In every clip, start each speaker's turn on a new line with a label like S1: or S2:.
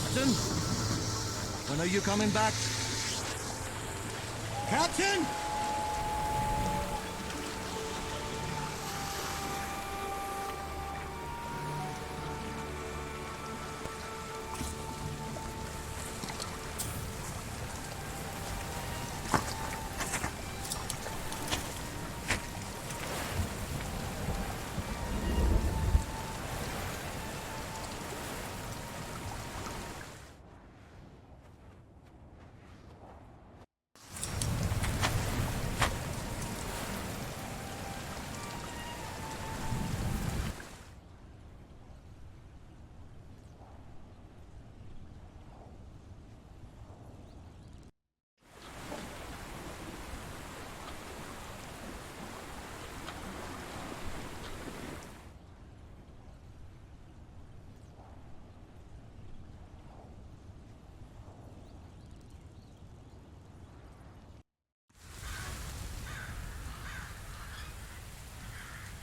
S1: Captain? When are you coming back? Captain?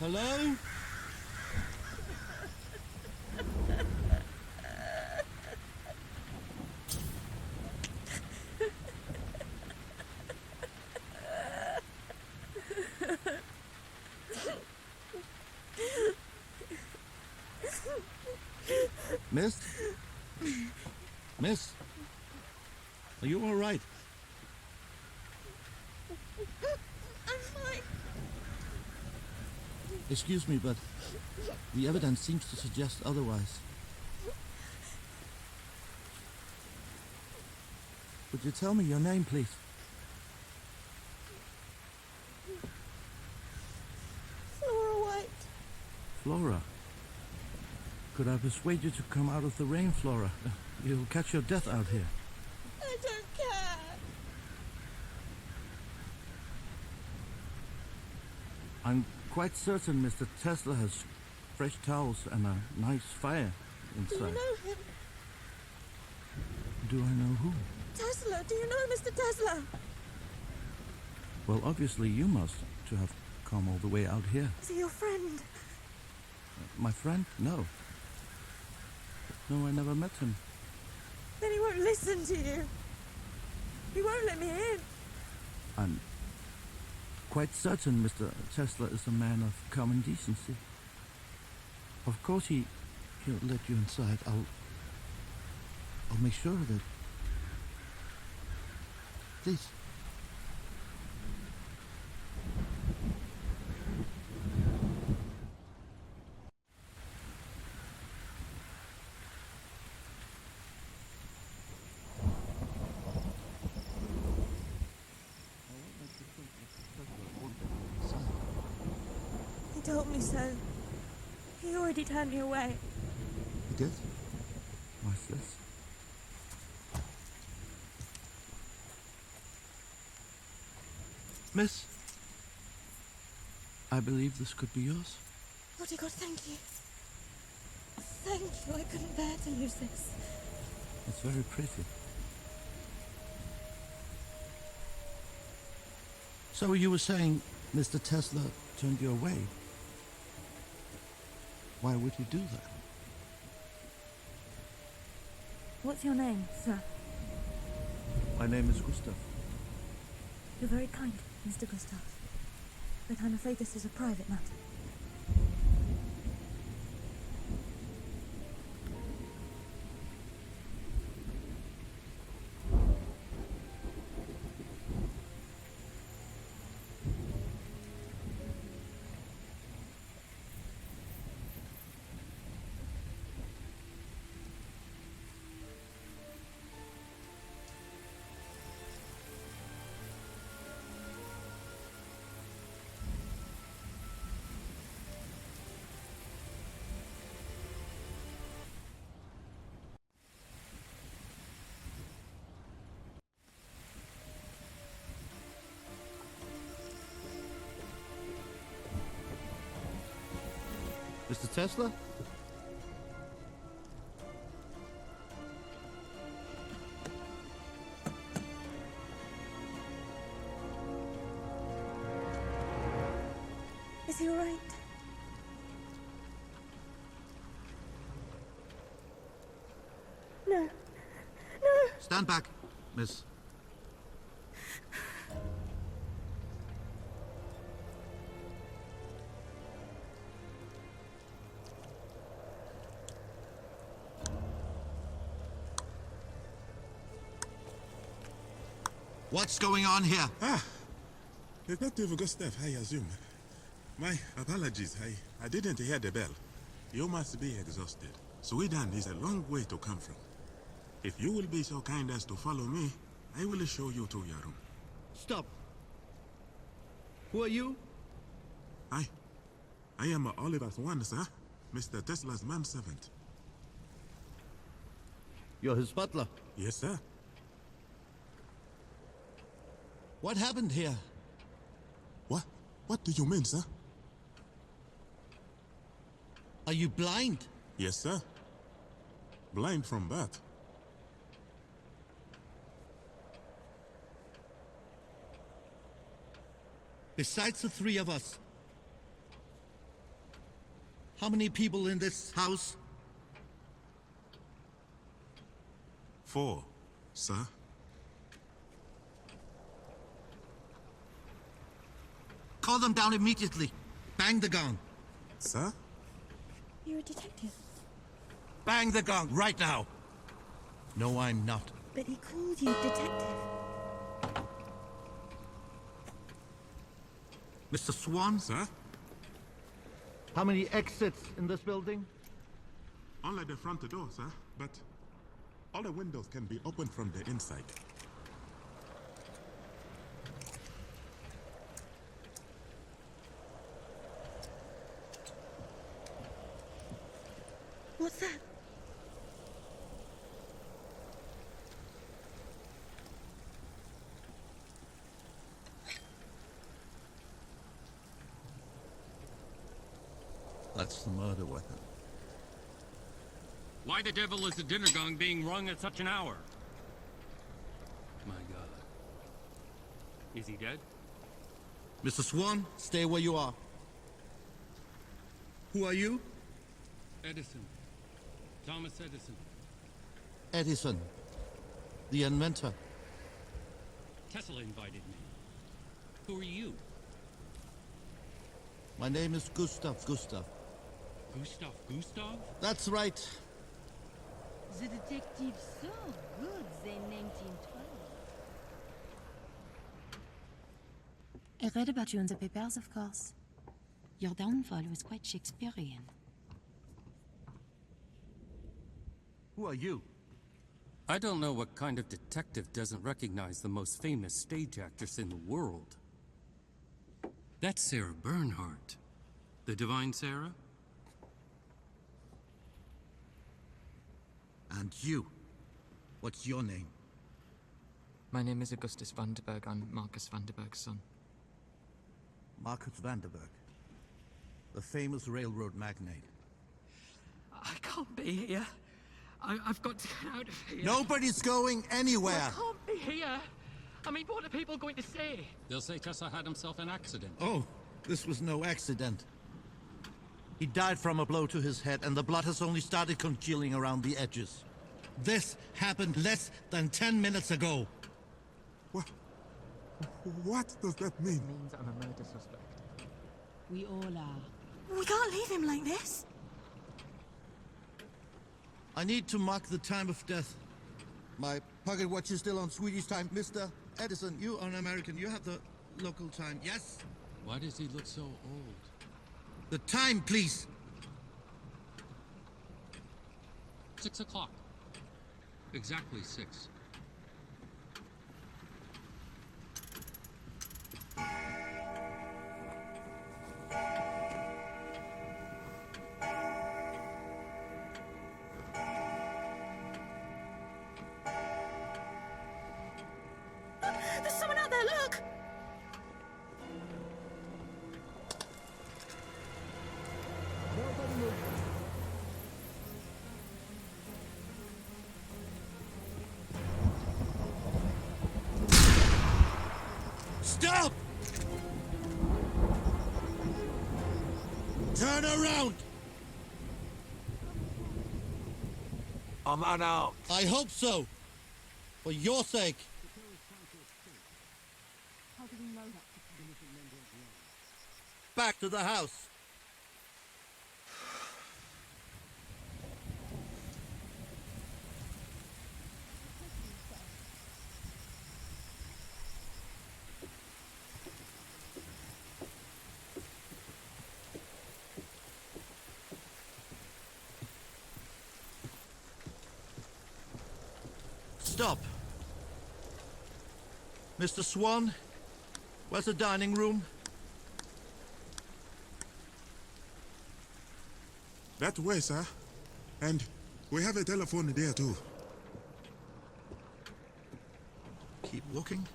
S1: Hello? Miss? Miss? Are you all right?
S2: I'm fine.
S1: Excuse me, but the evidence seems to suggest otherwise. Would you tell me your name, please?
S2: Flora White.
S1: Flora. Could I persuade you to come out of the rain, Flora? You'll catch your death out here.
S2: I don't care.
S1: I'm quite certain Mr. Tesla has fresh towels and a nice fire
S2: Do
S1: inside.
S2: you know him?
S1: Do I know who?
S2: Tesla. Do you know Mr. Tesla?
S1: Well, obviously you must, to have come all the way out here.
S2: Is he your friend?
S1: My friend? No. No, I never met him.
S2: Then he won't listen to you. He won't let me in.
S1: I'm quite certain Mr. Tesla is a man of common decency. Of course he'll let you inside. I'll make sure of it. Please.
S2: He told me so. He already turned me away.
S1: He did? What's this? Miss, I believe this could be yours.
S2: Oh, dear God, thank you. Thank you. I couldn't bear to lose this.
S1: It's very pretty. So you were saying Mr. Tesla turned you away? Why would he do that?
S2: What's your name, sir?
S1: My name is Gustav.
S2: You're very kind, Mr. Gustav. But I'm afraid this is a private matter.
S1: Mr. Tesla?
S2: Is he all right? No,
S1: Stand back, miss. What's going on here?
S3: Detective Gustav, I assume. My apologies, I didn't hear the bell. You must be exhausted. Sweden is a long way to come from. If you will be so kind as to follow me, I will show you to your room.
S1: Stop. Who are you?
S3: I am Oliver Swan, sir. Mr. Tesla's manservant.
S1: You're his butler.
S3: Yes, sir.
S1: What happened here?
S3: What do you mean, sir?
S1: Are you blind?
S3: Yes, sir. Blind from birth.
S1: Besides the three of us, how many people in this house?
S3: 4, sir.
S1: Call them down immediately. Bang the gong.
S3: Sir?
S2: You're a detective.
S1: Bang the gong right now. No, I'm not.
S2: But he called you detective.
S1: Mr. Swan?
S3: Sir?
S1: How many exits in this building?
S3: Only the front door, sir. But all the windows can be opened from the inside.
S2: What's that?
S1: That's the murder weapon.
S4: Why the devil is the dinner gong being rung at such an hour? My God. Is he dead?
S1: Mr. Swan, stay where you are. Who are you?
S4: Edison. Thomas Edison.
S1: Edison, the inventor.
S4: Tesla invited me. Who are you?
S1: My name is Gustav.
S4: Gustav?
S1: That's right.
S5: The detective so good, they named him 12.
S6: I read about you in the papers, of course. Your downfall was quite Shakespearean.
S1: Who are you?
S4: I don't know what kind of detective doesn't recognize the most famous stage actress in the world. That's Sarah Bernhardt. The Divine Sarah?
S1: And you? What's your name?
S7: My name is Augustus Vanderberg. I'm Marcus Vanderberg's son.
S1: Marcus Vanderberg, the famous railroad magnate.
S7: I can't be here. I've got to get out of here.
S1: Nobody's going anywhere.
S7: I can't be here. I mean, what are people going to say?
S4: They'll say Tesla had himself an accident.
S1: Oh, this was no accident. He died from a blow to his head, and the blood has only started congealing around the edges. This happened less than 10 minutes ago.
S3: What does that mean?
S7: It means I'm a murder suspect.
S5: We all are.
S2: We can't leave him like this.
S1: I need to mark the time of death. My pocket watch is still on Swedish time. Mr. Edison, you are an American. You have the local time, yes?
S4: Why does he look so old?
S1: The time, please.
S4: 6 o'clock. Exactly 6.
S2: There's someone out there, look!
S1: Stop! Turn around!
S8: I'm unarmed.
S1: I hope so. For your sake.
S2: How do we know that?
S1: Back to the house. Stop. Mr. Swan, where's the dining room?
S3: That way, sir. And we have a telephone there too.
S1: Keep looking.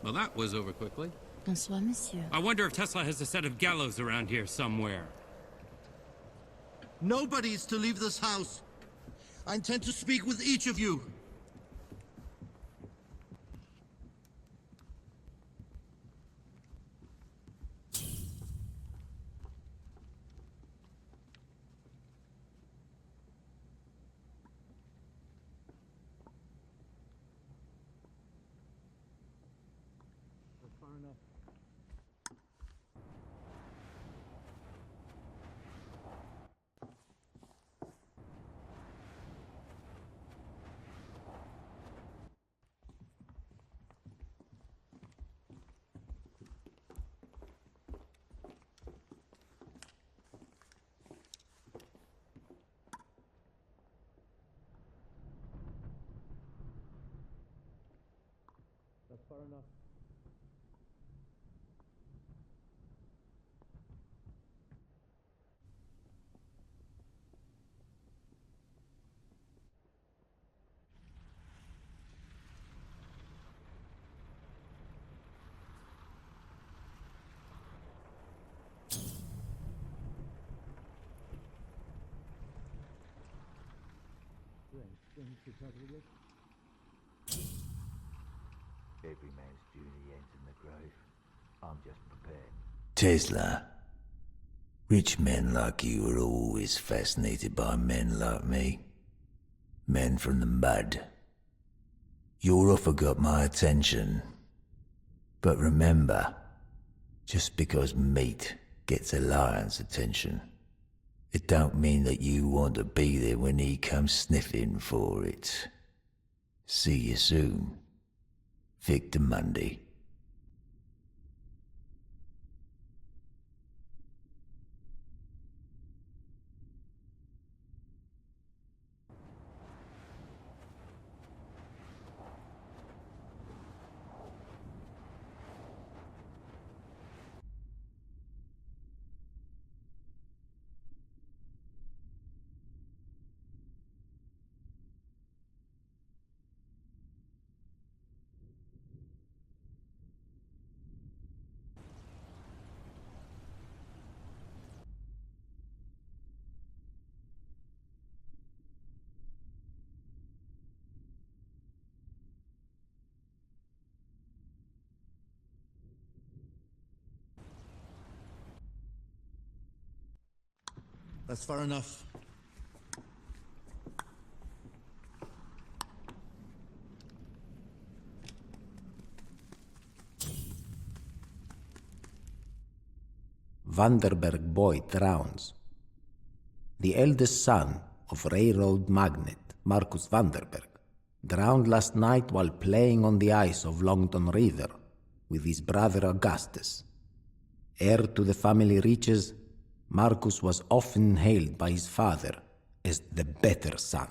S4: Well, that was over quickly.
S6: Bonsoir, monsieur.
S4: I wonder if Tesla has a set of gallows around here somewhere.
S1: Nobody is to leave this house. I intend to speak with each of you. That's far enough.
S8: Every man's journey ends in the grave. I'm just prepared. Tesla. Rich men like you are always fascinated by men like me. Men from the mud. Your offer got my attention. But remember, just because meat gets a lion's attention, it don't mean that you want to be there when he comes sniffing for it. See you soon. Victor Mundy.
S1: That's far enough.
S8: Vanderberg boy drowns. The eldest son of railroad magnate Marcus Vanderberg drowned last night while playing on the ice of Longton River with his brother Augustus. Heir to the family riches, Marcus was often hailed by his father as the better son.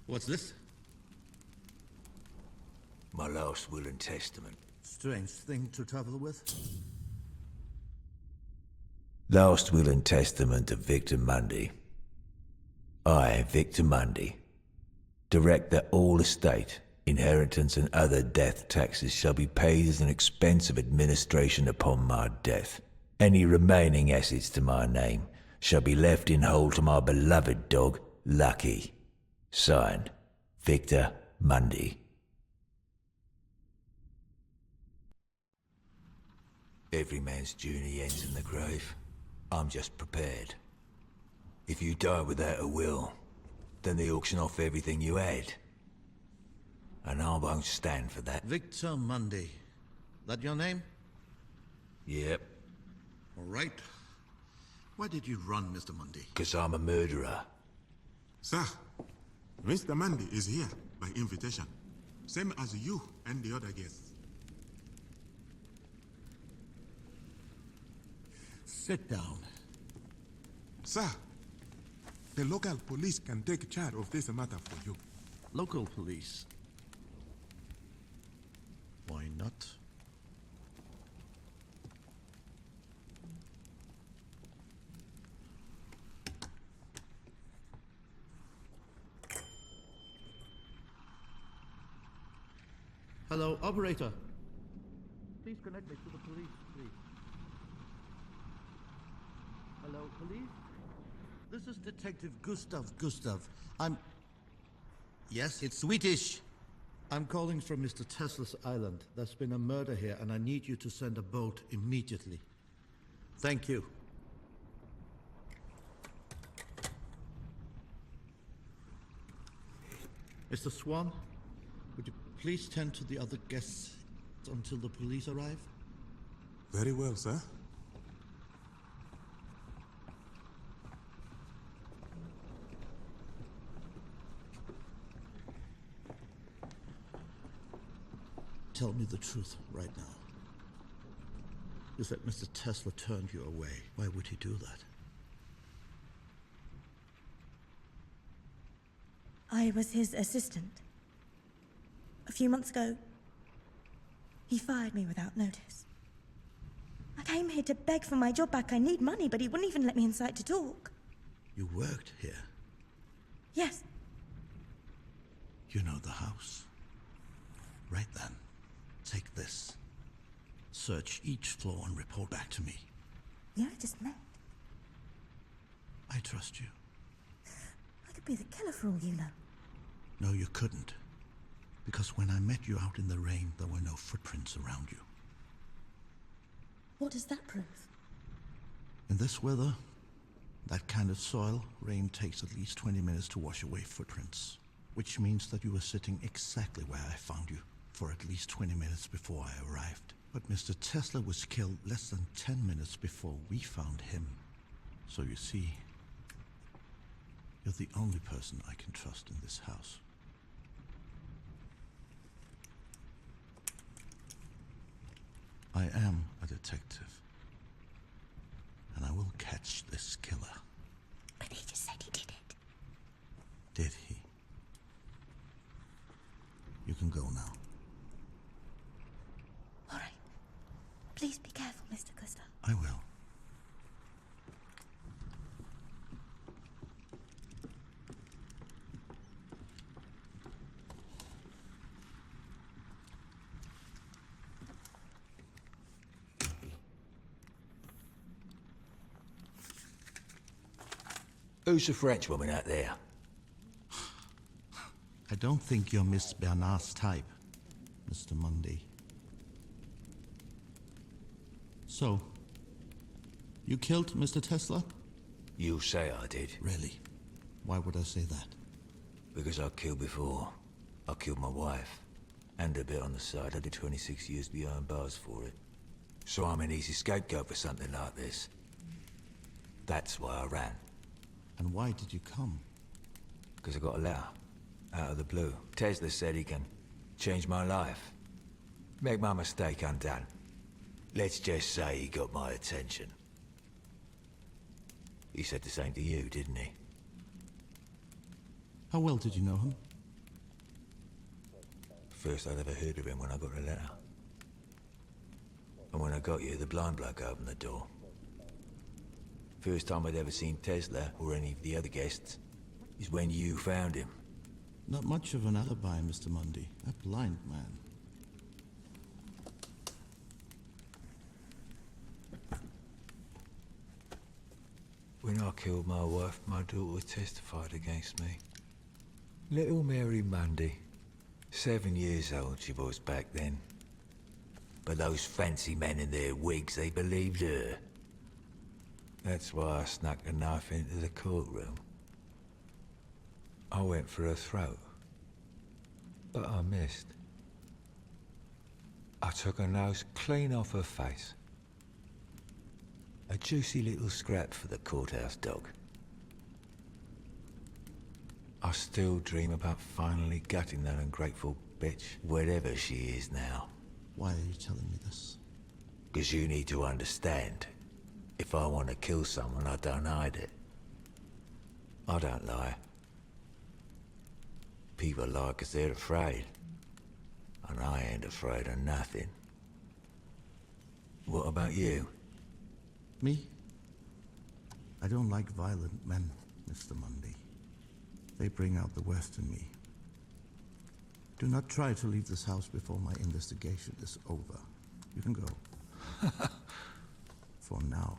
S1: What's this?
S8: My last will and testament.
S1: Strange thing to travel with.
S8: Last will and testament of Victor Mundy. I, Victor Mundy, direct that all estate, inheritance and other death taxes shall be paid as an expense of administration upon my death. Any remaining assets to my name shall be left in hold to my beloved dog, Lucky. Signed, Victor Mundy. Every man's journey ends in the grave. I'm just prepared. If you die without a will, then they auction off everything you had. And I won't stand for that.
S1: Victor Mundy. That your name?
S8: Yep,
S1: All right. Why did you run, Mr. Mundy?
S8: 'cause I'm a murderer.
S3: Sir, Mr. Mandy is here by invitation. Same as you and the other guests.
S1: Sit down.
S3: Sir, the local police can take charge of this matter for you.
S1: Local police. Why not? Hello, operator. Please connect me to the police, please. Hello, police? This is Detective Gustav. Yes, it's Swedish. I'm calling from Mr. Tesla's island. There's been a murder here, and I need you to send a boat immediately. Thank you. Mr. Swan, would you please tend to the other guests until the police arrive?
S3: Very well, sir.
S1: Tell me the truth right now. You said Mr. Tesla turned you away. Why would he do that?
S2: I was his assistant. A few months ago, he fired me without notice. I came here to beg for my job back. I need money, but he wouldn't even let me inside to talk.
S1: You worked here.
S2: Yes,
S1: You know the house. Right then, take this. Search each floor and report back to me.
S2: we only just met.
S1: I trust you.
S2: I could be the killer for all you know.
S1: No, you couldn't. Because when I met you out in the rain, there were no footprints around you.
S2: What does that prove?
S1: In this weather, that kind of soil, rain takes at least 20 minutes to wash away footprints. Which means that you were sitting exactly where I found you for at least 20 minutes before I arrived. But Mr. Tesla was killed less than 10 minutes before we found him. So you see, you're the only person I can trust in this house. I am a detective, and I will catch this killer.
S2: But he just said he did it.
S1: Did he? You can go now.
S2: All right. Please be careful, Mr. Gustav.
S1: I will.
S8: Who's the French woman out there?
S1: I don't think you're Miss Bernard's type, Mr. Mundy. So, you killed Mr. Tesla?
S8: You say I did.
S1: Really? Why would I say that?
S8: Because I killed before. I killed my wife. And a bit on the side. I did 26 years behind bars for it. So I'm an easy scapegoat for something like this. That's why I ran.
S1: And why did you come?
S8: Because I got a letter. Out of the blue. Tesla said he can change my life. Make my mistake undone. Let's just say he got my attention. He said the same to you, didn't he?
S1: How well did you know him?
S8: First I'd ever heard of him when I got a letter. And when I got you, the blind bloke opened the door. First time I'd ever seen Tesla, or any of the other guests, is when you found him.
S1: Not much of an alibi, Mr. Mundy. A blind man.
S8: When I killed my wife, my daughter testified against me. Little Mary Mundy. 7 years old she was back then. But those fancy men in their wigs, they believed her. That's why I snuck a knife into the courtroom. I went for her throat, but I missed. I took her nose clean off her face. A juicy little scrap for the courthouse dog. I still dream about finally gutting that ungrateful bitch, wherever she is now.
S1: Why are you telling me this?
S8: 'Cause you need to understand. If I want to kill someone, I don't hide it. I don't lie. People lie 'cause they're afraid. And I ain't afraid of nothing. What about you?
S1: Me? I don't like violent men, Mr. Mundy. They bring out the worst in me. Do not try to leave this house before my investigation is over. You can go. For now.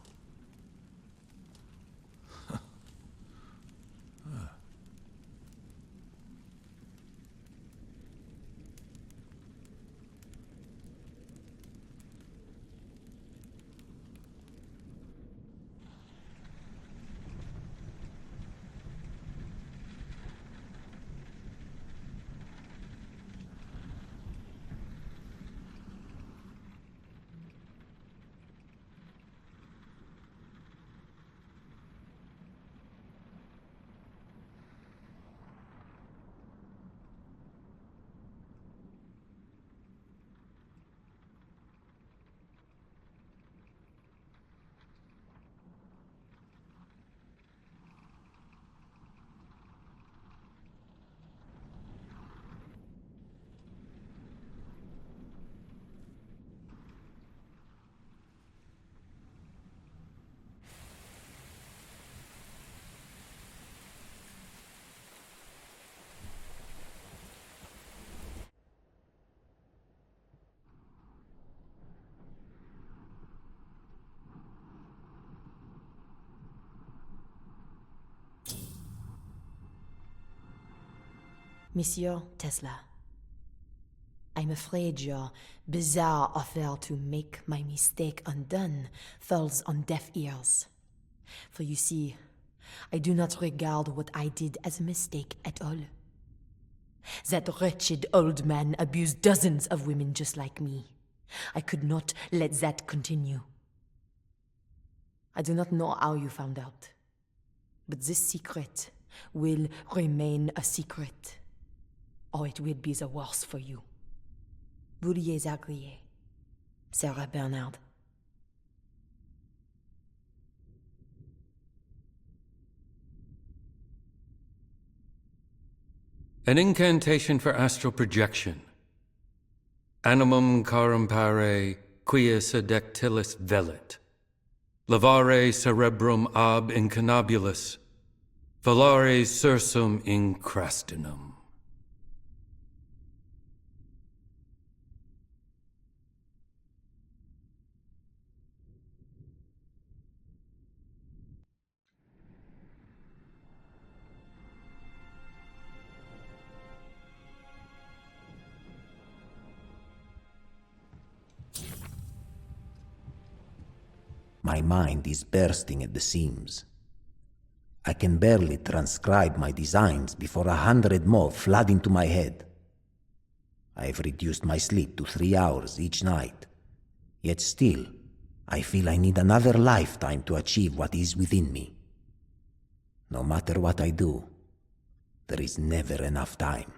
S9: Monsieur Tesla, I'm afraid your bizarre offer to make my mistake undone falls on deaf ears. For you see, I do not regard what I did as a mistake at all. That wretched old man abused dozens of women just like me. I could not let that continue. I do not know how you found out, but this secret will remain a secret. Or it will be the worse for you. Veuillez agréer, Sarah Bernard.
S4: An incantation for astral projection. Animum carumpare quia sedectilis velit. Lavare cerebrum ab incanabulus. Volare sursum incrastinum.
S8: My mind is bursting at the seams. I can barely transcribe my designs before 100 more flood into my head. I have reduced my sleep to 3 hours each night. Yet still, I feel I need another lifetime to achieve what is within me. No matter what I do, there is never enough time.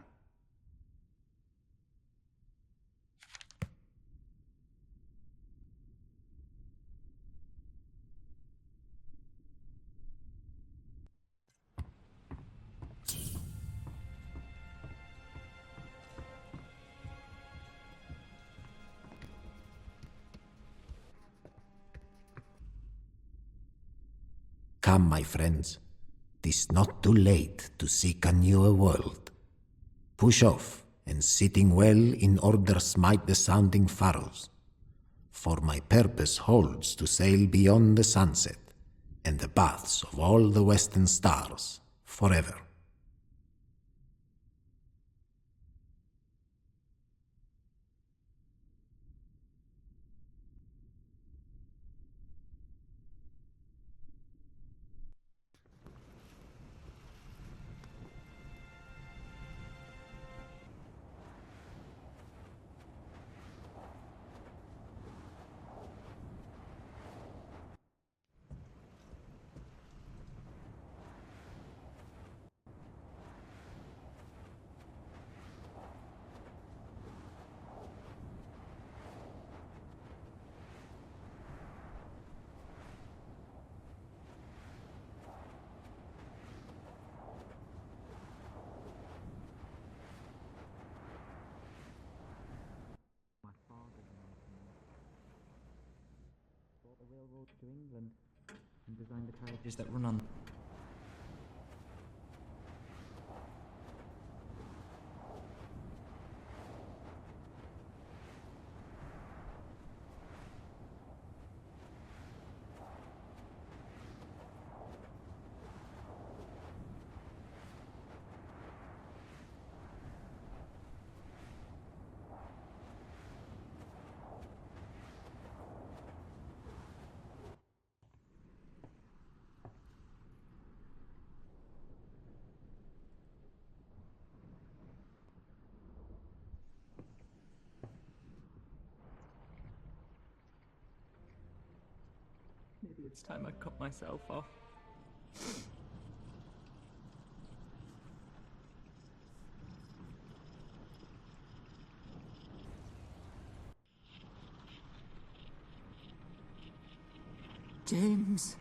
S8: Come, my friends. 'Tis not too late to seek a newer world. Push off, and sitting well in order smite the sounding furrows. For my purpose holds to sail beyond the sunset, and the paths of all the western stars forever.
S10: The railroad to England and designed the carriages that run on. Maybe it's time I cut myself off. James.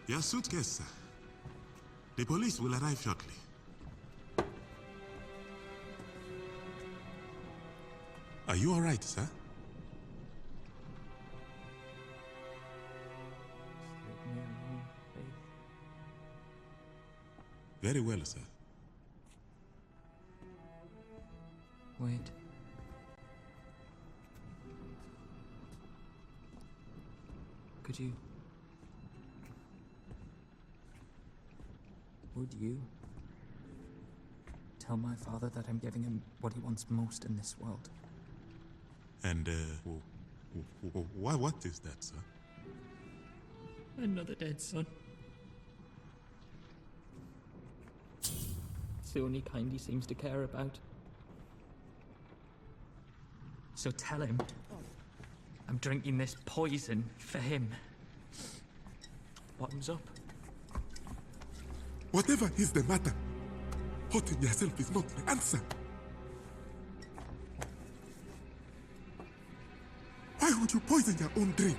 S3: Your suitcase, sir. The police will arrive shortly. Are you all right, sir? Very well, sir.
S10: Wait. Could you... Would you tell my father that I'm giving him what he wants most in this world?
S3: And, what is that, sir?
S10: Another dead son. It's the only kind he seems to care about. So tell him I'm drinking this poison for him. Bottoms up.
S3: Whatever is the matter, hurting yourself is not the answer. Why would you poison your own drink?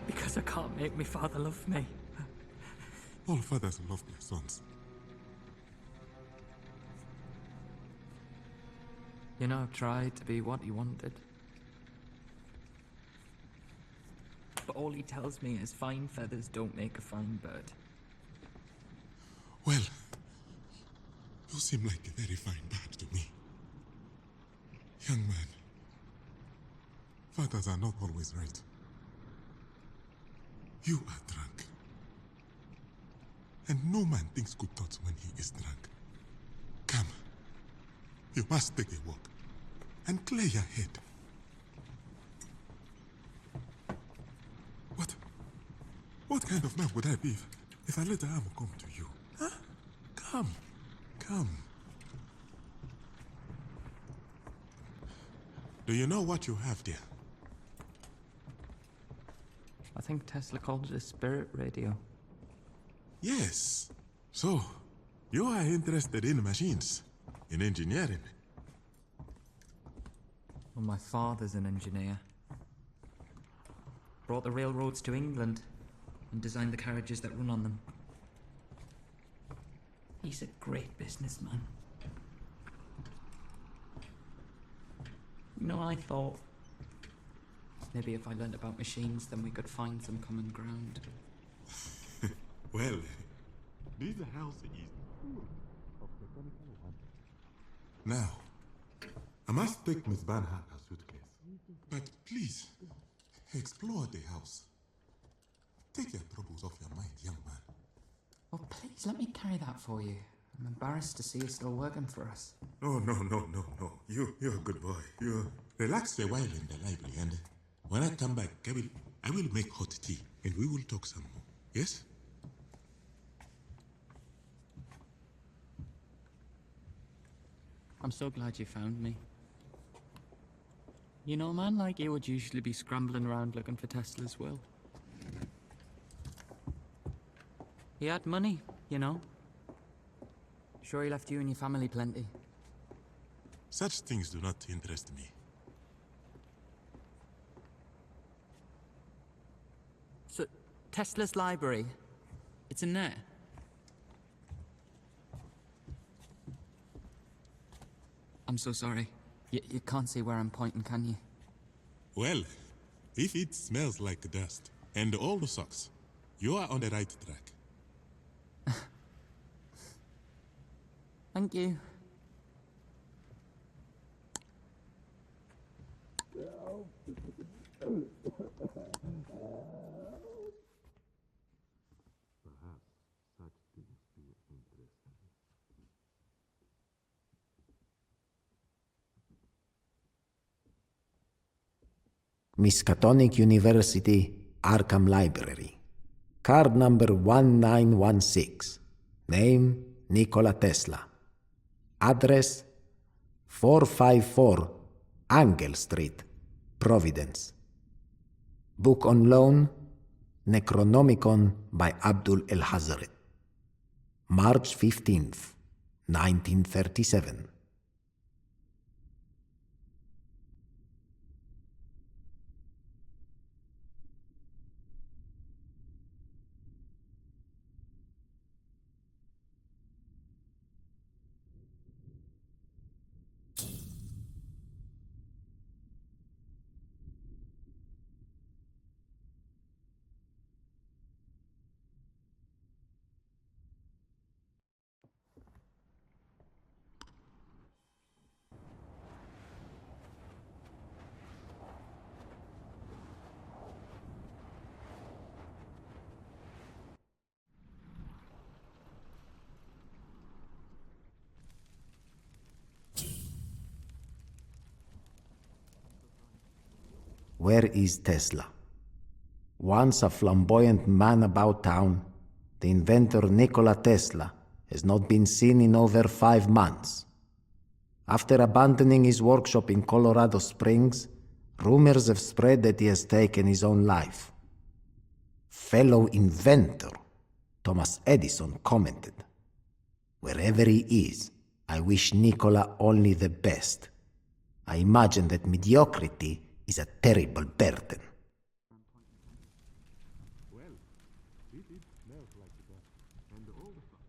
S10: Because I can't make my father love me.
S3: All fathers love their sons.
S10: You know, I've tried to be what he wanted. But all he tells me is fine feathers don't make a fine bird.
S3: Well, you seem like a very fine bird to me. Young man, fathers are not always right. You are drunk. And no man thinks good thoughts when he is drunk. Come, you must take a walk and clear your head. What kind of man would I be if I let the armor come to you? Huh? Come. Do you know what you have there?
S10: I think Tesla called it a spirit radio.
S3: Yes. So, you are interested in machines, in engineering.
S10: Well, my father's an engineer. Brought the railroads to England and designed the carriages that run on them. He's a great businessman. You know, I thought maybe if I learned about machines, then we could find some common ground.
S3: Well, this house is full of mechanical wonders. Now, I must take Miss Barnhart her suitcase. But please, explore the house. Take your troubles off your mind, young man.
S10: Oh, please let me carry that for you. I'm embarrassed to see you still working for us.
S3: Oh, no. You're a good boy. You relax a while in the library, and when I come back, I will make hot tea, and we will talk some more. Yes?
S10: I'm so glad you found me. You know, a man like you would usually be scrambling around looking for Tesla's will. He had money, you know. Sure he left you and your family plenty.
S3: Such things do not interest me.
S10: So, Tesla's library, it's in there? I'm so sorry. You can't see where I'm pointing, can you?
S3: Well, if it smells like dust and all the socks, you are on the right track.
S10: Thank you.
S8: Miskatonic University, Arkham Library. Card number 1916. Name, Nikola Tesla. Address, 454 Angel Street, Providence. Book on loan, Necronomicon by Abdul El-Hazred. March 15th, 1937. Where is Tesla? Once a flamboyant man about town, the inventor Nikola Tesla has not been seen in over 5 months. After abandoning his workshop in Colorado Springs, rumors have spread that he has taken his own life. Fellow inventor, Thomas Edison commented, "Wherever he is, I wish Nikola only the best. I imagine that mediocrity is a terrible burden."
S3: Well, it smells like dust and all the socks.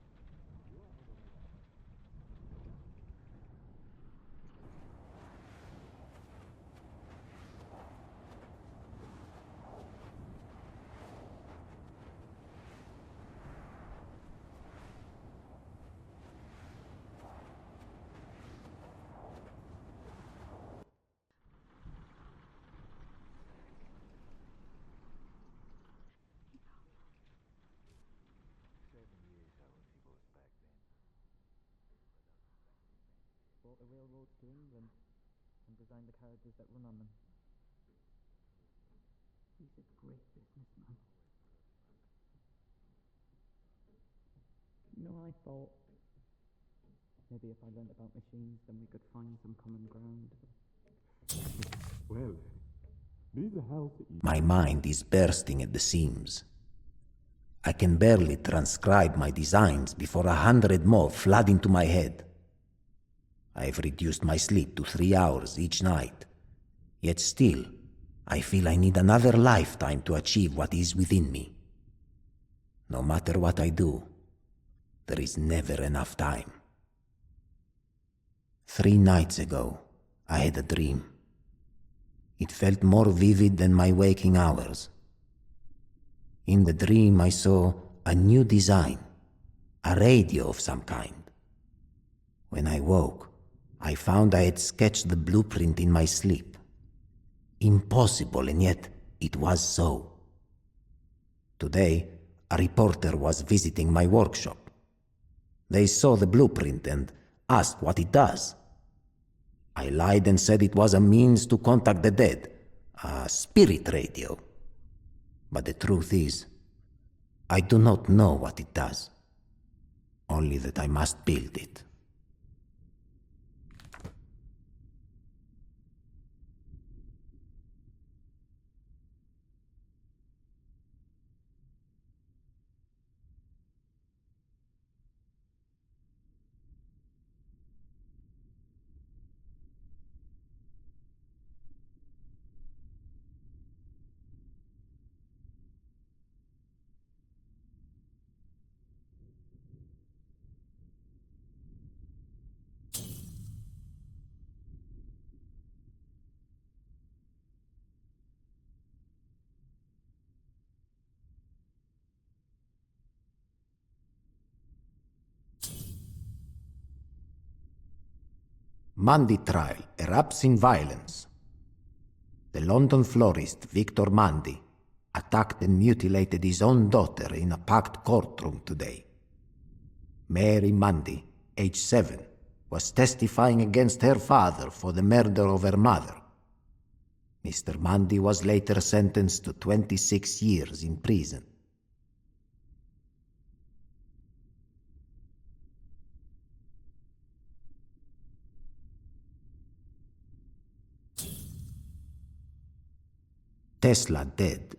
S10: Bought the railroads to England and designed the carriages that run on them. He's a great businessman. You know, I thought maybe if I learned about machines, then we could find some common ground.
S3: Well, this house is...
S8: My mind is bursting at the seams. I can barely transcribe my designs before 100 more flood into my head. I've reduced my sleep to 3 hours each night. Yet still, I feel I need another lifetime to achieve what is within me. No matter what I do, there is never enough time. 3 nights ago, I had a dream. It felt more vivid than my waking hours. In the dream, I saw a new design, a radio of some kind. When I woke, I found I had sketched the blueprint in my sleep. Impossible, and yet it was so. Today, a reporter was visiting my workshop. They saw the blueprint and asked what it does. I lied and said it was a means to contact the dead, a spirit radio. But the truth is, I do not know what it does, only that I must build it. Mandy trial erupts in violence. The London florist Victor Mandy attacked and mutilated his own daughter in a packed courtroom today. Mary Mandy, age 7, was testifying against her father for the murder of her mother. Mr. Mandy was later sentenced to 26 years in prison. Tesla dead.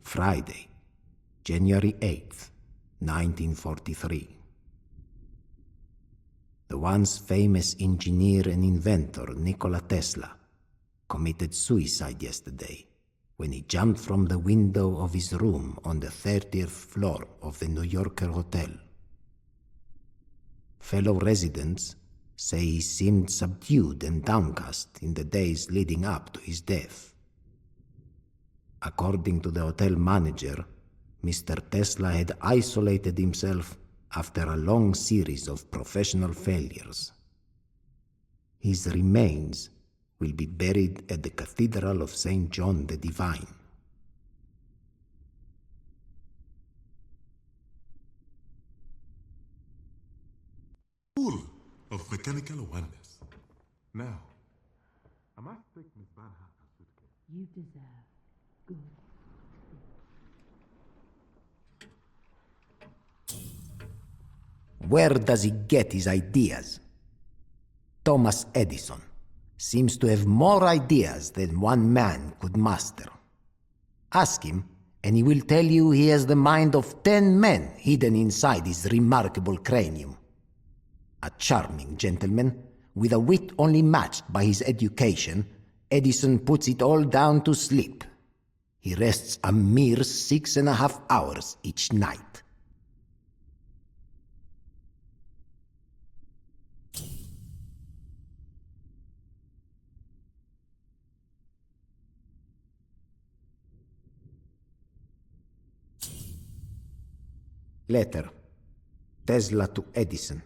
S8: Friday, January 8th, 1943. The once famous engineer and inventor Nikola Tesla committed suicide yesterday when he jumped from the window of his room on the 30th floor of the New Yorker hotel. Fellow residents say he seemed subdued and downcast in the days leading up to his death. According to the hotel manager, Mr. Tesla had isolated himself after a long series of professional failures. His remains will be buried at the Cathedral of St. John the Divine.
S3: Full of mechanical wonders. Now, I must take Miss Van Harten's suitcase.
S5: You deserve good.
S8: Where does he get his ideas? Thomas Edison seems to have more ideas than one man could master. Ask him, and he will tell you he has the mind of 10 men hidden inside his remarkable cranium. A charming gentleman, with a wit only matched by his education, Edison puts it all down to sleep. He rests a mere 6.5 hours each night. Letter. Tesla to Edison.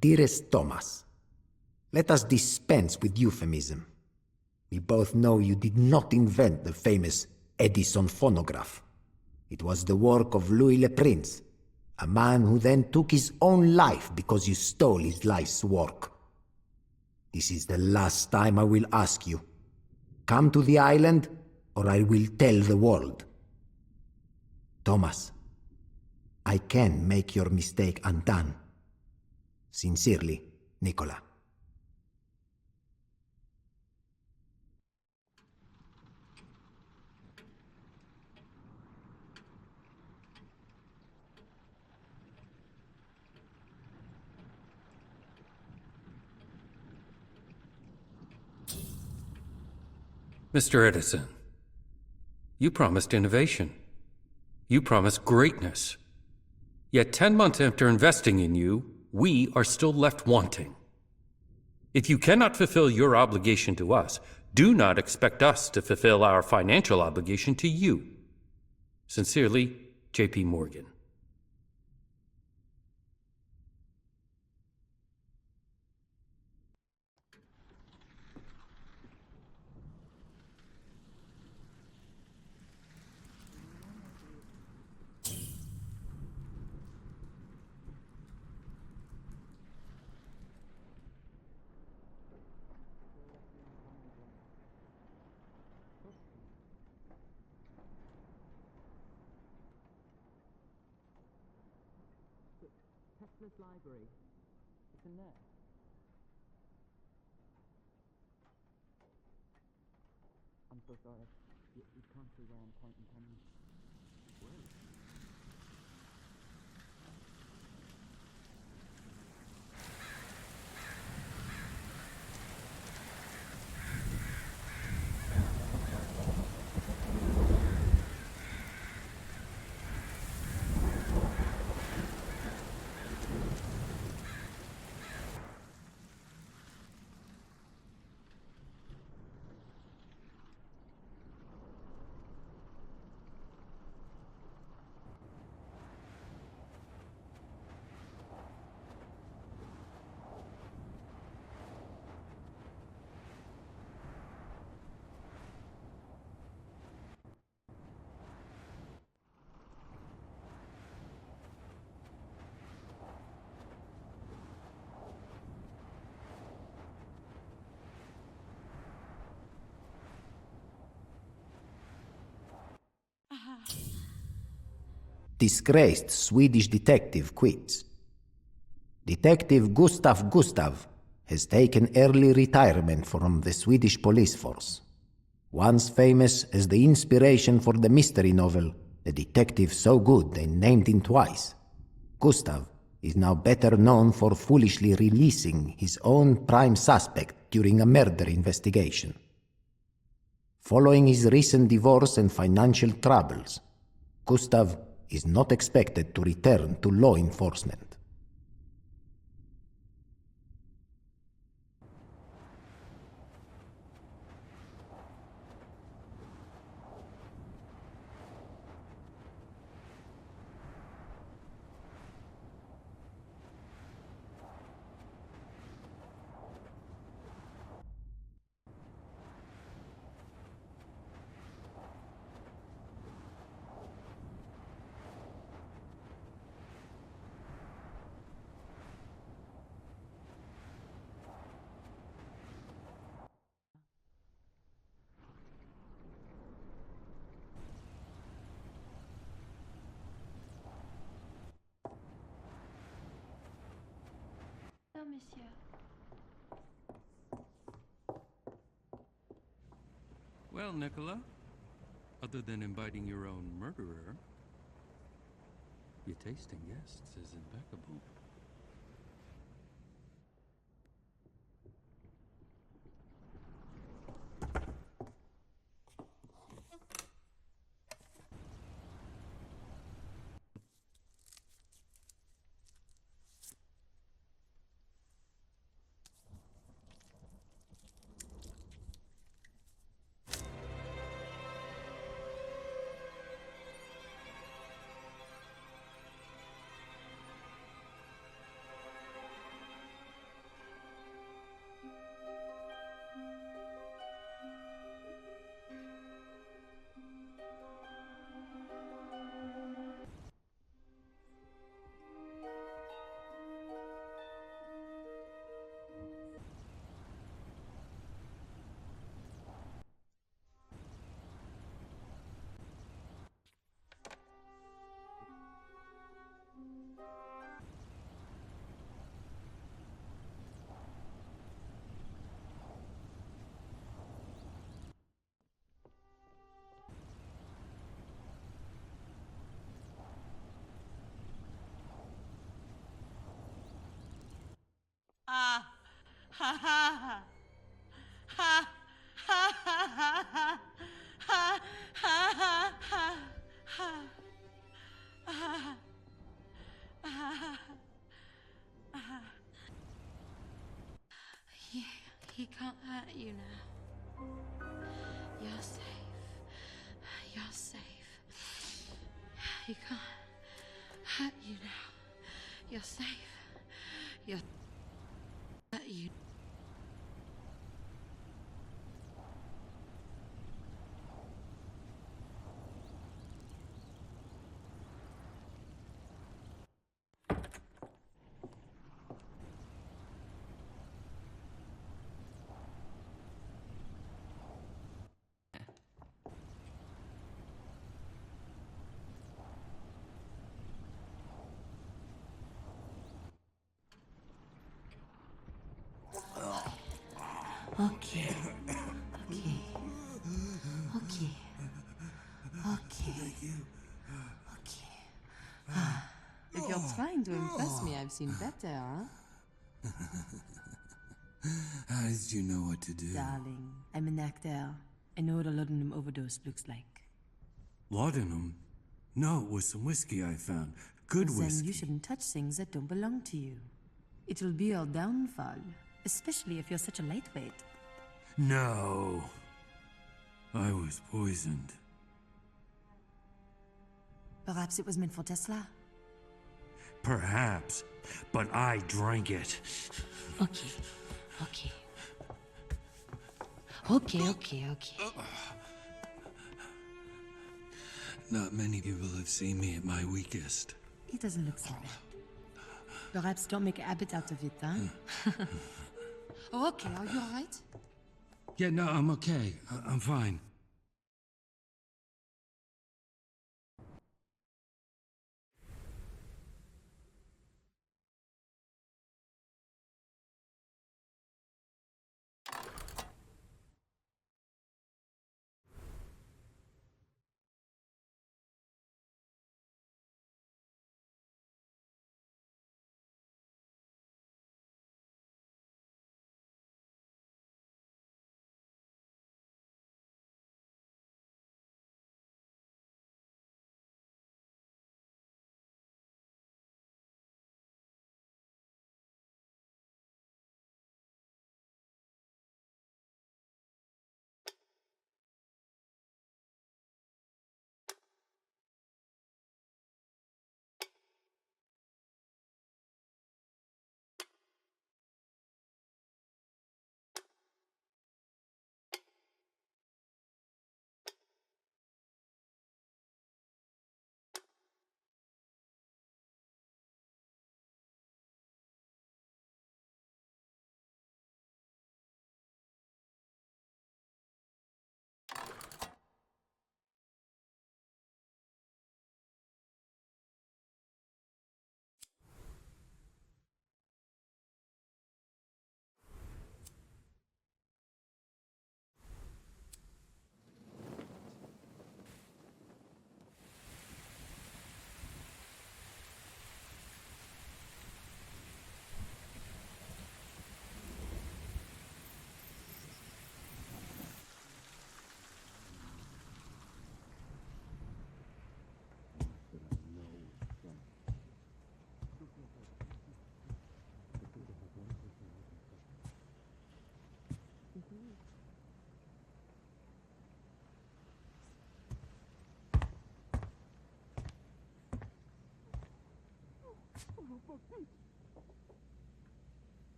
S8: Dearest Thomas, let us dispense with euphemism. We both know you did not invent the famous Edison phonograph. It was the work of Louis Le Prince, a man who then took his own life because you stole his life's work. This is the last time I will ask you. Come to the island, or I will tell the world. Thomas, I can make your mistake undone. Sincerely, Nikola.
S4: Mr. Edison, you promised innovation. You promised greatness. Yet 10 months after investing in you, we are still left wanting. If you cannot fulfill your obligation to us, do not expect us to fulfill our financial obligation to you. Sincerely, J.P. Morgan.
S10: Tesla's library. It's in there. I'm so sorry. You can't see where I'm pointing coming. Where?
S8: Disgraced Swedish detective quits. Detective Gustav has taken early retirement from the Swedish police force. Once famous as the inspiration for the mystery novel, the detective so good they named him twice. Gustav is now better known for foolishly releasing his own prime suspect during a murder investigation. Following his recent divorce and financial troubles, Gustav is not expected to return to law enforcement.
S6: Oh, monsieur.
S4: Well, Nikola, other than inviting your own murderer, your taste in guests is impeccable.
S6: He can't hurt you now. You're safe. You're safe.
S5: He can't hurt you now. You're safe. You're... hurt you.
S6: Okay. Okay. Okay. Okay. Okay.
S11: If you're trying to impress me, I've seen better, huh?
S8: How did you know what to do?
S6: Darling, I'm an actor. I know what a laudanum overdose looks like.
S8: Laudanum? No, it was some whiskey I found. Good
S6: Then
S8: whiskey.
S6: you shouldn't touch things that don't belong to you. It will be your downfall, especially if you're such a lightweight.
S8: No. I was poisoned.
S6: Perhaps it was meant for Tesla?
S8: Perhaps, but I drank it.
S6: Okay. Okay. Okay.
S8: Not many people have seen me at my weakest.
S6: It doesn't look so bad. Perhaps don't make a habit out of it, huh? Oh, okay, are you alright?
S8: Yeah, no, I'm okay. I'm fine.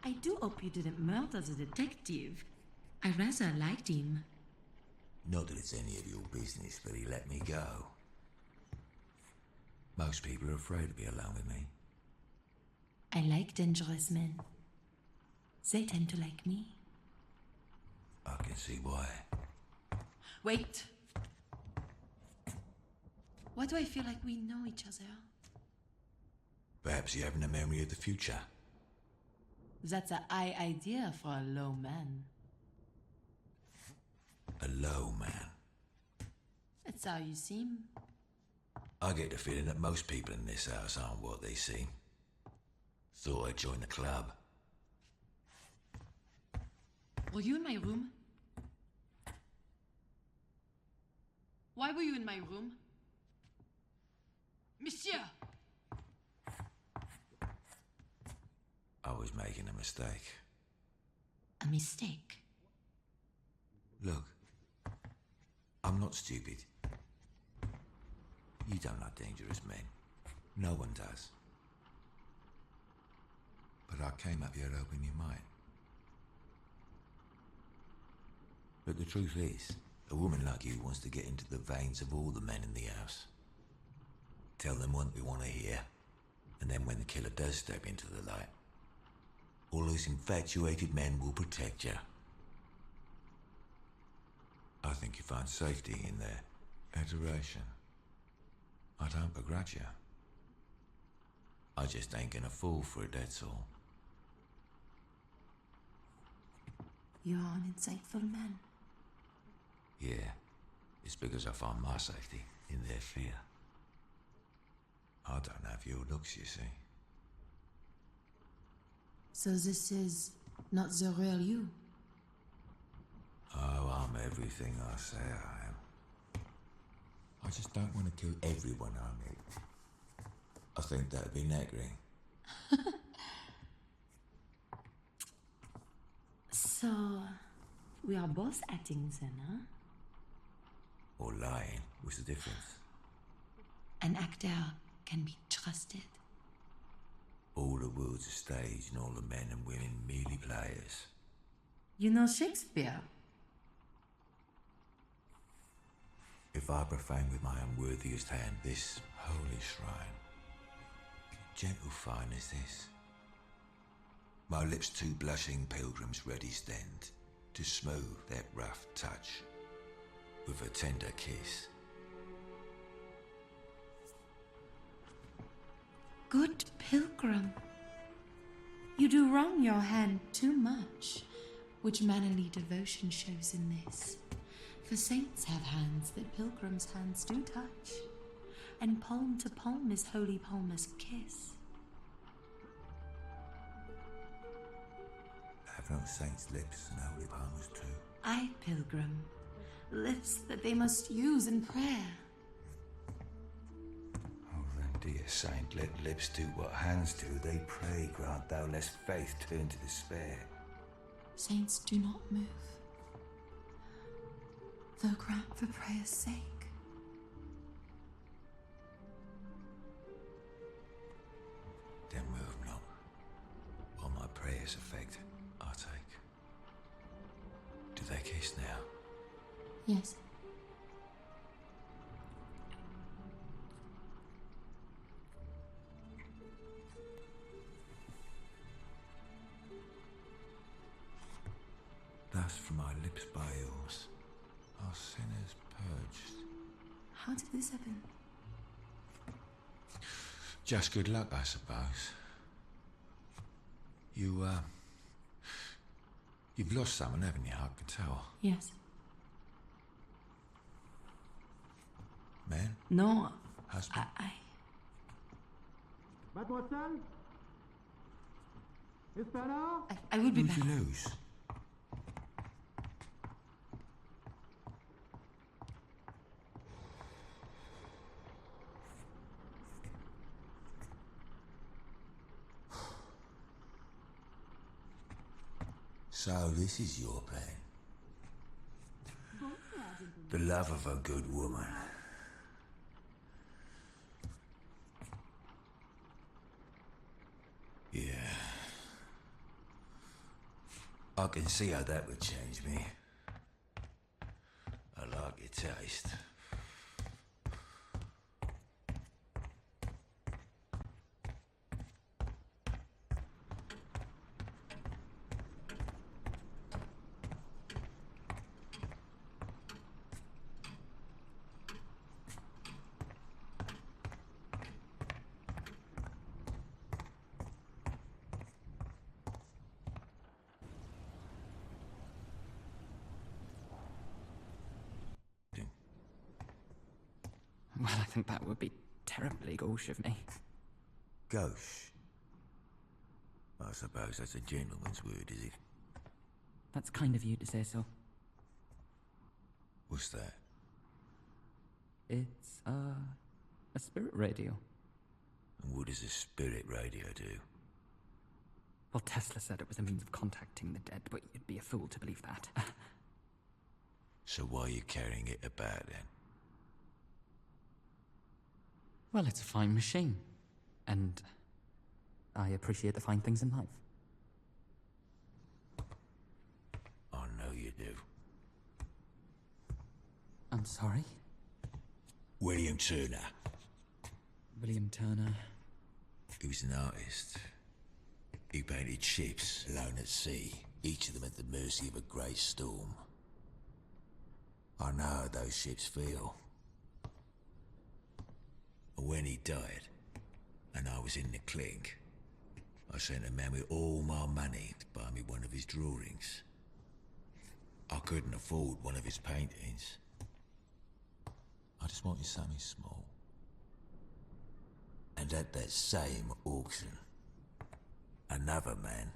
S6: I do hope you didn't murder the detective. I rather liked him.
S8: Not that it's any of your business, but he let me go. Most people are afraid to be alone with me.
S6: I like dangerous men. They tend to like me.
S8: I can see why.
S6: Wait. Why do I feel like we know each other?
S8: Perhaps you haven't a memory of the future.
S6: That's a high idea for a low man.
S8: A low man.
S6: That's how you seem.
S8: I get the feeling that most people in this house aren't what they seem. Thought I'd join the club.
S6: Were you in my room? Why were you in my room? Monsieur!
S8: I was making a mistake.
S6: A mistake?
S8: Look, I'm not stupid. You don't like dangerous men. No one does. But I came up here hoping you might. But the truth is, a woman like you wants to get into the veins of all the men in the house. Tell them what we want to hear, and then when the killer does step into the light, all those infatuated men will protect you. I think you find safety in their adoration. I don't begrudge you. I just ain't gonna fall for it, that's all.
S6: You're an insightful man.
S8: Yeah, it's because I find my safety in their fear. I don't have your looks, you see.
S6: So this is not the real you?
S8: Oh, I'm everything I say I am. I just don't want to kill everyone I meet. I think that'd be nagging.
S6: So, we are both acting then, huh?
S8: Or lying. What's the difference?
S6: An actor can be trusted.
S8: All the world's a stage and all the men and women merely players.
S6: You know Shakespeare?
S8: If I profane with my unworthiest hand this holy shrine, gentle fine is this. My lips two blushing pilgrims ready stand to smooth that rough touch with a tender kiss.
S6: Good pilgrim, you do wrong your hand too much, which mannerly devotion shows in this. For saints have hands that pilgrims' hands do touch, and palm to palm is holy palmer's kiss.
S8: Have no saints' lips and holy palmers too?
S6: I, pilgrim, lips that they must use in prayer.
S8: Oh, then, dear saint, let lips do what hands do. They pray, grant thou lest faith turn to despair.
S6: Saints do not move, though grant for prayer's sake.
S8: Then move not, or my prayer's effect I take. Do they kiss now?
S6: Yes.
S8: Thus from my lips by yours are sinners purged.
S6: How did this happen?
S8: Just good luck, I suppose. You've lost someone, haven't you? I can tell.
S6: Yes.
S8: Man?
S6: No.
S8: Husband?
S1: Mademoiselle? Is better?
S6: I will be
S8: Who'd
S6: back.
S8: you lose? So this is your plan. The love of a good woman. Yeah. I can see how that would change me. I like your taste.
S10: Well, I think that would be terribly gauche of me.
S8: Gauche? I suppose that's a gentleman's word, is it?
S10: That's kind of you to say so.
S8: What's that?
S10: It's, a spirit radio.
S8: And what does a spirit radio do?
S10: Well, Tesla said it was a means of contacting the dead, but you'd be a fool to believe that.
S8: So why are you carrying it about then?
S10: Well, it's a fine machine. And I appreciate the fine things in life.
S8: I know you do.
S10: I'm sorry?
S8: William Turner.
S10: William Turner.
S8: He was an artist. He painted ships alone at sea, each of them at the mercy of a great storm. I know how those ships feel. And when he died, and I was in the clink, I sent a man with all my money to buy me one of his drawings. I couldn't afford one of his paintings. I just wanted something small. And at that same auction, another man,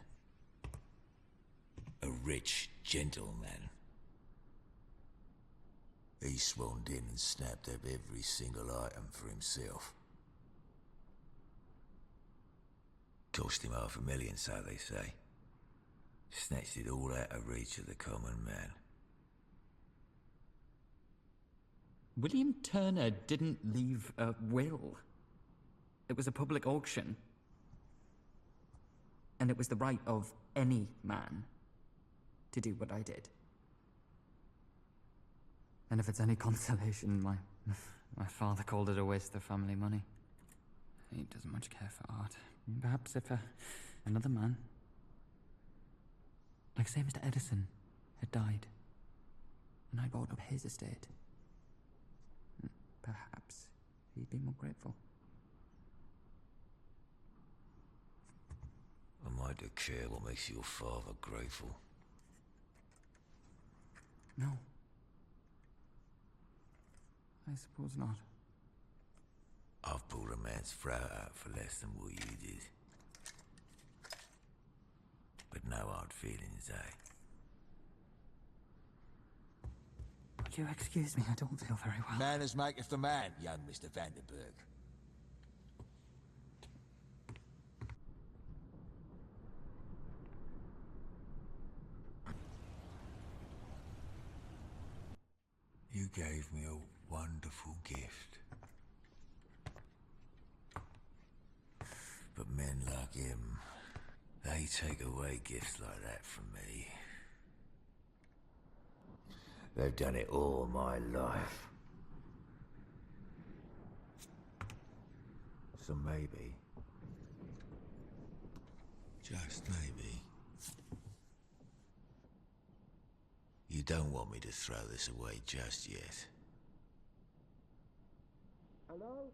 S8: a rich gentleman, he swaned in and snapped up every single item for himself. Cost him $500,000, so they say. Snatched it all out of reach of the common man.
S10: William Turner didn't leave a will. It was a public auction. And it was the right of any man to do what I did. And if it's any consolation, my father called it a waste of family money. He doesn't much care for art. Perhaps if another man, like say Mr. Edison, had died, and I bought up his estate, perhaps he'd be more grateful.
S8: Am I to care what makes your father grateful?
S10: No. I suppose not.
S8: I've pulled a man's throat out for less than what you did. But no hard feelings, eh?
S10: Would you excuse me? I don't feel very well.
S8: Manners maketh the man, young Mr. Vandenberg. You gave me a wonderful gift. But men like him, they take away gifts like that from me. They've done it all my life. So maybe, just maybe, you don't want me to throw this away just yet.
S1: Hello?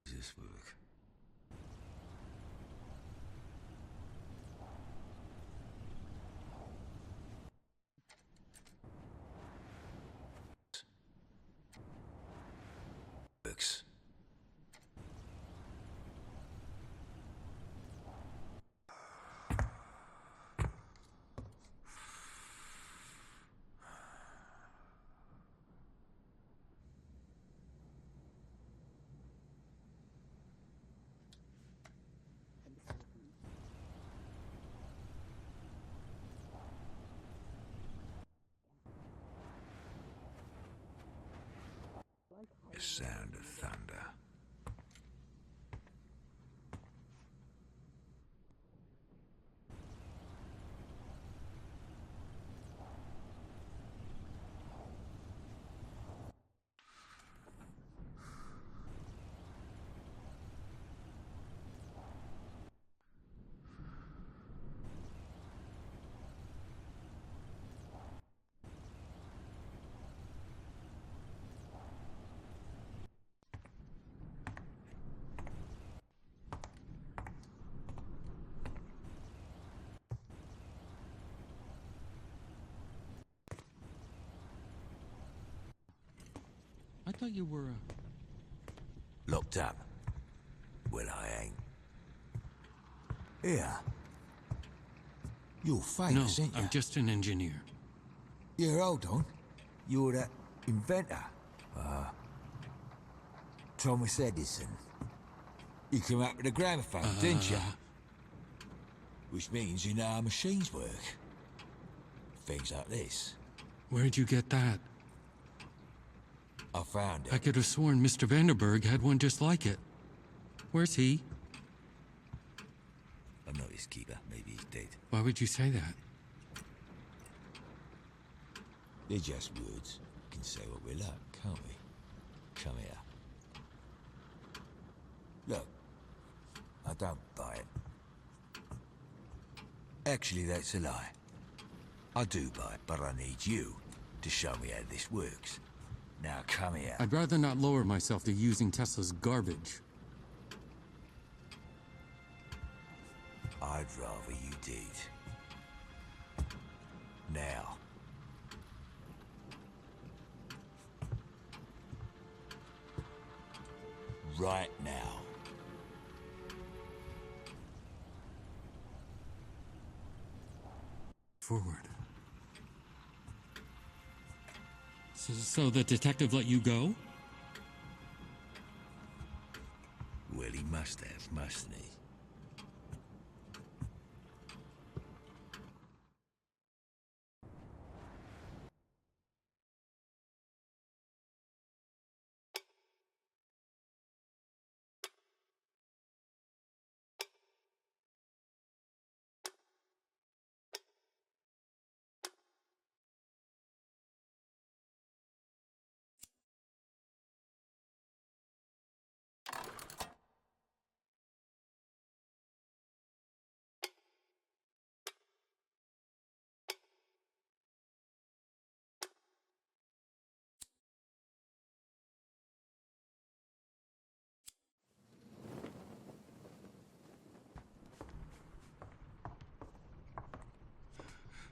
S8: Does this work? Works. sound of thunder.
S1: I thought you were,
S8: Locked up? Well, I ain't. Here. You're famous,
S4: No,
S8: ain't you?
S4: I'm just an engineer.
S8: Yeah, hold on. You're that inventor. Thomas Edison. You came up with a gramophone, didn't you? Which means you know how machines work. Things like this.
S4: Where'd you get that?
S8: I found it.
S4: I could have sworn Mr. Vanderberg had one just like it. Where's he?
S8: I'm not his keeper. Maybe he's dead.
S4: Why would you say that?
S8: They're just words. We can say what we like, can't we? Come here. Look, I don't buy it. Actually, that's a lie. I do buy it, but I need you to show me how this works. Now come here.
S4: I'd rather not lower myself to using Tesla's garbage.
S8: I'd rather you did. Now. Right now.
S4: Forward. So the detective let you go?
S8: Well, he must have, mustn't he?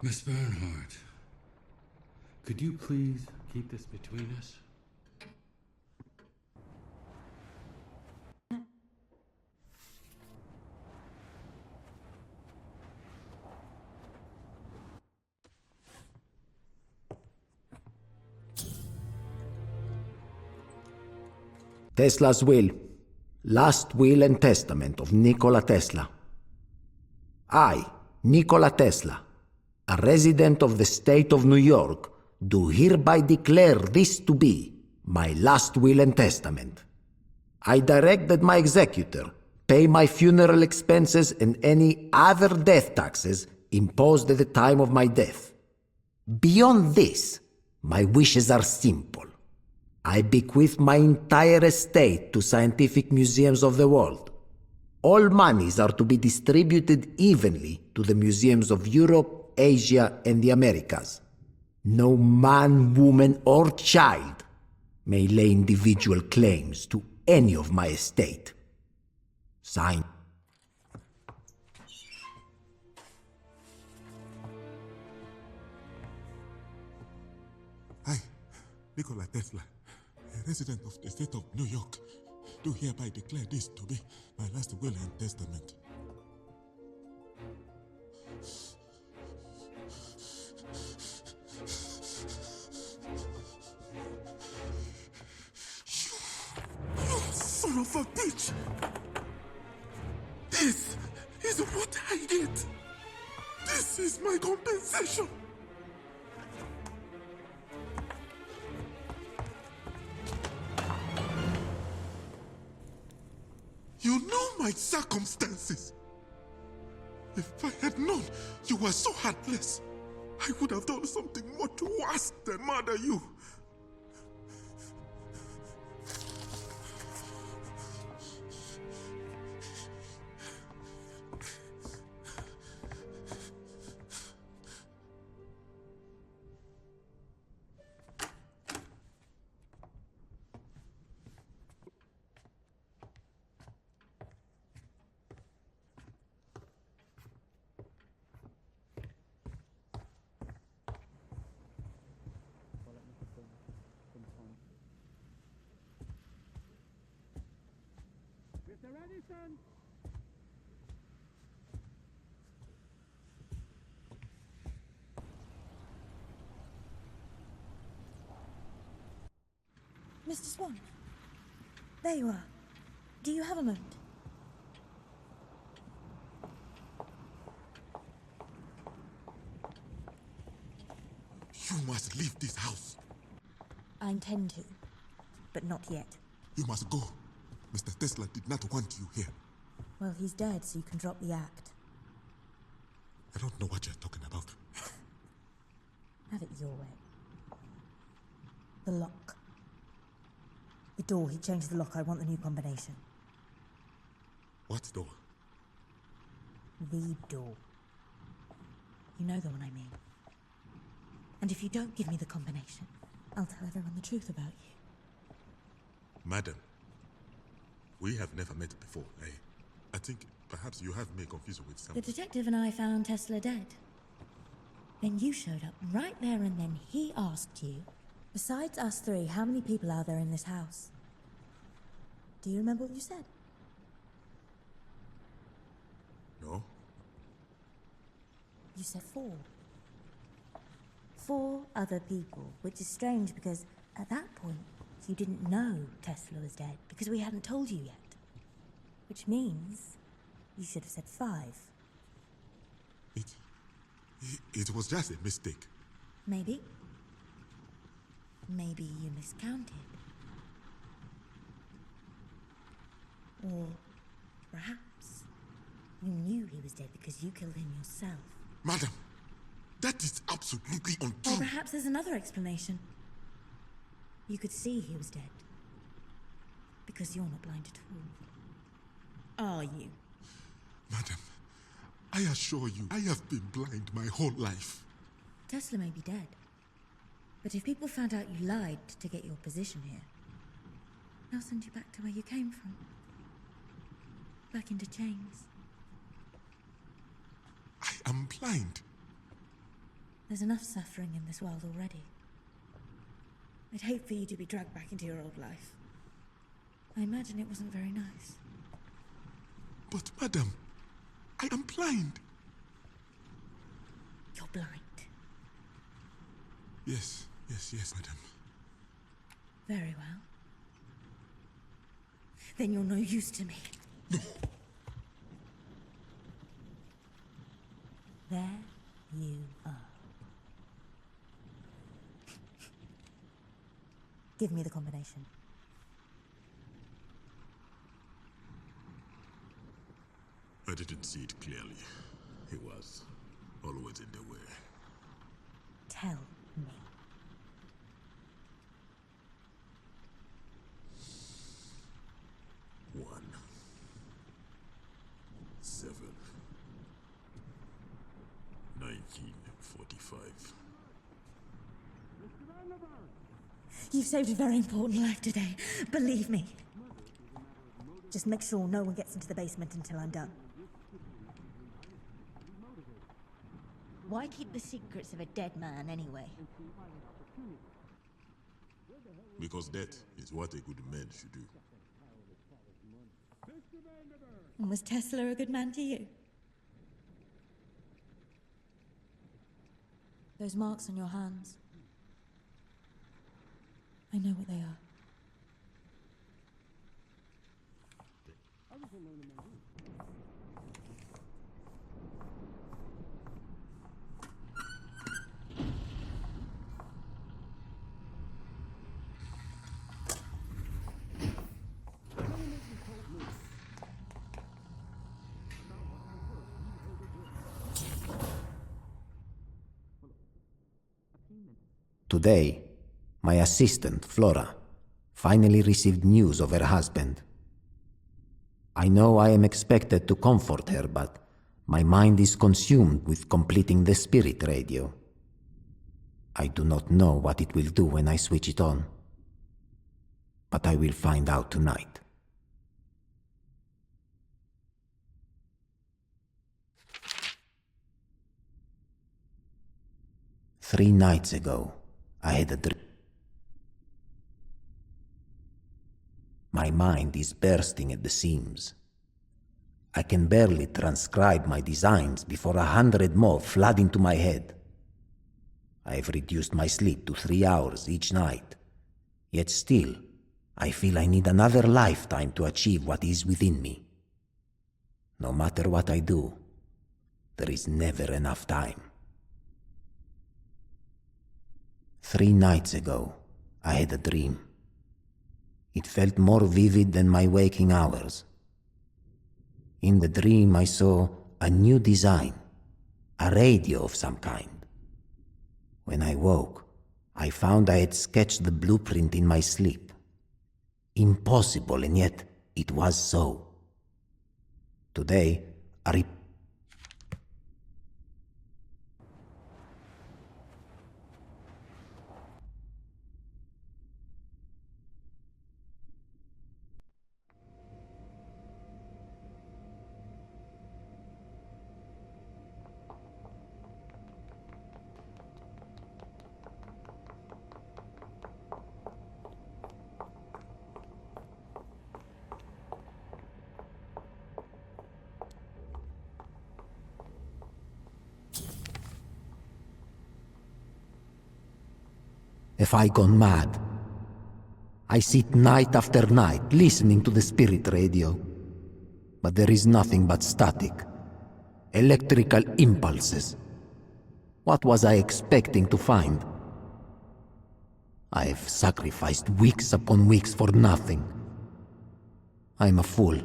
S4: Miss Bernhardt, could you please keep this between us?
S12: Tesla's will. Last will and testament of Nikola Tesla. I, Nikola Tesla, a resident of the state of New York, do hereby declare this to be my last will and testament. I direct that my executor pay my funeral expenses and any other death taxes imposed at the time of my death. Beyond this, my wishes are simple. I bequeath my entire estate to scientific museums of the world. All monies are to be distributed evenly to the museums of Europe, Asia, and the Americas. No man, woman, or child may lay individual claims to any of my estate. Signed.
S3: I, Nikola Tesla, a resident of the state of New York, do hereby declare this to be my last will and testament. You son of a bitch! This is what I did! This is my compensation! You know my circumstances. If I had known you were so heartless, I would have done something much worse than murder you.
S1: Mr. Edison!
S2: Mr. Swan. There you are. Do you have a moment?
S3: You must leave this house.
S2: I intend to, but not yet.
S3: You must go. Mr. Tesla did not want you here.
S2: Well, he's dead, so you can drop the act.
S3: I don't know what you're talking about.
S2: Have it your way. The lock. The door. He changed the lock. I want the new combination.
S3: What door?
S2: The door. You know the one I mean. And if you don't give me the combination, I'll tell everyone the truth about you.
S3: Madam, we have never met before, eh? I think perhaps you have me confused with someone.
S2: The detective and I found Tesla dead. Then you showed up right there and then he asked you, besides us three, how many people are there in this house? Do you remember what you said?
S3: No.
S2: You said 4. 4 other people, which is strange because at that point, you didn't know Tesla was dead because we hadn't told you yet. Which means you should have said 5.
S3: It was just a mistake.
S2: Maybe. Maybe you miscounted. Or perhaps you knew he was dead because you killed him yourself.
S3: Madam, that is absolutely untrue.
S2: Or perhaps there's another explanation. You could see he was dead. Because you're not blind at all. Are you?
S3: Madam, I assure you, I have been blind my whole life.
S2: Tesla may be dead. But if people found out you lied to get your position here, they'll send you back to where you came from. Back into chains.
S3: I am blind.
S2: There's enough suffering in this world already. I'd hate for you to be dragged back into your old life. I imagine it wasn't very nice.
S3: But madam, I am blind.
S2: You're blind.
S3: Yes, madam.
S2: Very well. Then you're no use to me.
S3: No.
S2: There you are. Give me the combination.
S3: I didn't see it clearly. He was always in the way.
S2: Tell me.
S3: One, 7, 1945.
S2: You've saved a very important life today. Believe me. Just make sure no one gets into the basement until I'm done. Why keep the secrets of a dead man anyway?
S3: Because that is what a good man should do.
S2: And was Tesla a good man to you? Those marks on your hands. I know what they are.
S12: Today, my assistant, Flora, finally received news of her husband. I know I am expected to comfort her, but my mind is consumed with completing the spirit radio. I do not know what it will do when I switch it on, but I will find out tonight. Three nights ago, I had a dream. My mind is bursting at the seams. I can barely transcribe my designs before 100 more flood into my head. I have reduced my sleep to 3 hours each night. Yet still, I feel I need another lifetime to achieve what is within me. No matter what I do, there is never enough time. 3 nights ago, I had a dream. It felt more vivid than my waking hours. In the dream, I saw a new design, a radio of some kind. When I woke, I found I had sketched the blueprint in my sleep. Impossible, and yet it was so. Today, Have I gone mad? I sit night after night listening to the spirit radio, but there is nothing but static, electrical impulses. What was I expecting to find? I have sacrificed weeks upon weeks for nothing. I'm a fool.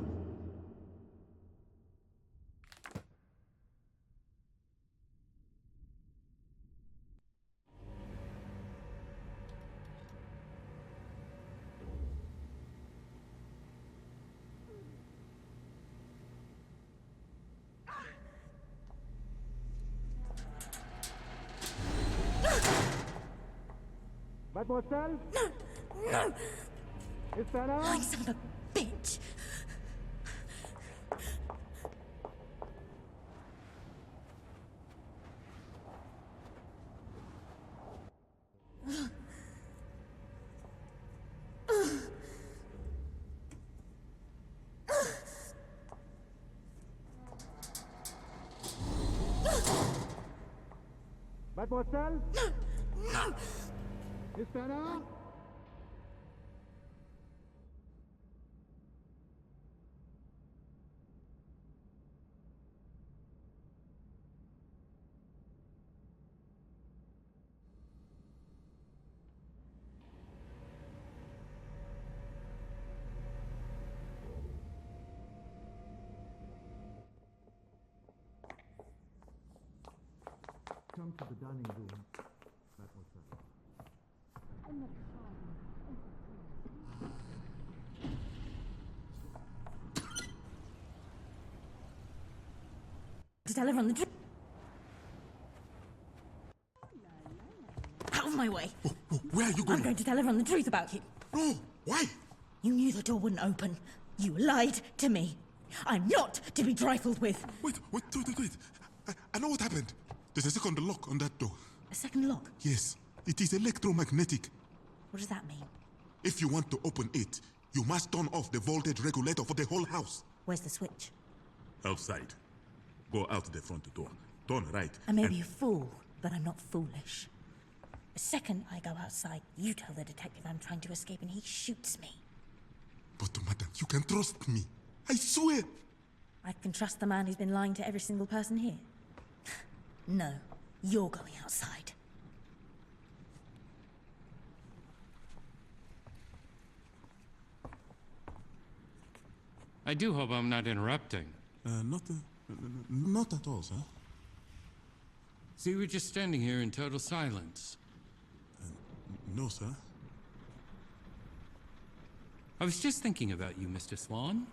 S2: Mademoiselle? No! Is that all? Lying son of a bitch!
S13: Mademoiselle?
S2: No!
S13: Is that all?
S1: Come to the dining room, mademoiselle.
S2: To tell everyone the truth. Out of my way.
S3: Where are you going?
S2: I'm going to tell everyone the truth about you.
S3: No, why?
S2: You knew the door wouldn't open. You lied to me. I'm not to be trifled with.
S3: Wait. I know what happened. There's a second lock on that door.
S2: A second lock?
S3: Yes, it is electromagnetic.
S2: What does that mean?
S3: If you want to open it, you must turn off the voltage regulator for the whole house.
S2: Where's the switch?
S3: Outside. Go out the front door. Turn right.
S2: I may be a fool, but I'm not foolish. The second I go outside, you tell the detective I'm trying to escape and he shoots me.
S3: But, madam, you can trust me. I swear.
S2: I can trust the man who's been lying to every single person here. No, you're going outside.
S4: I do hope I'm not interrupting.
S3: Not at all, sir.
S4: See, we're just standing here in total silence.
S3: No, sir.
S4: I was just thinking about you, Mr. Swan.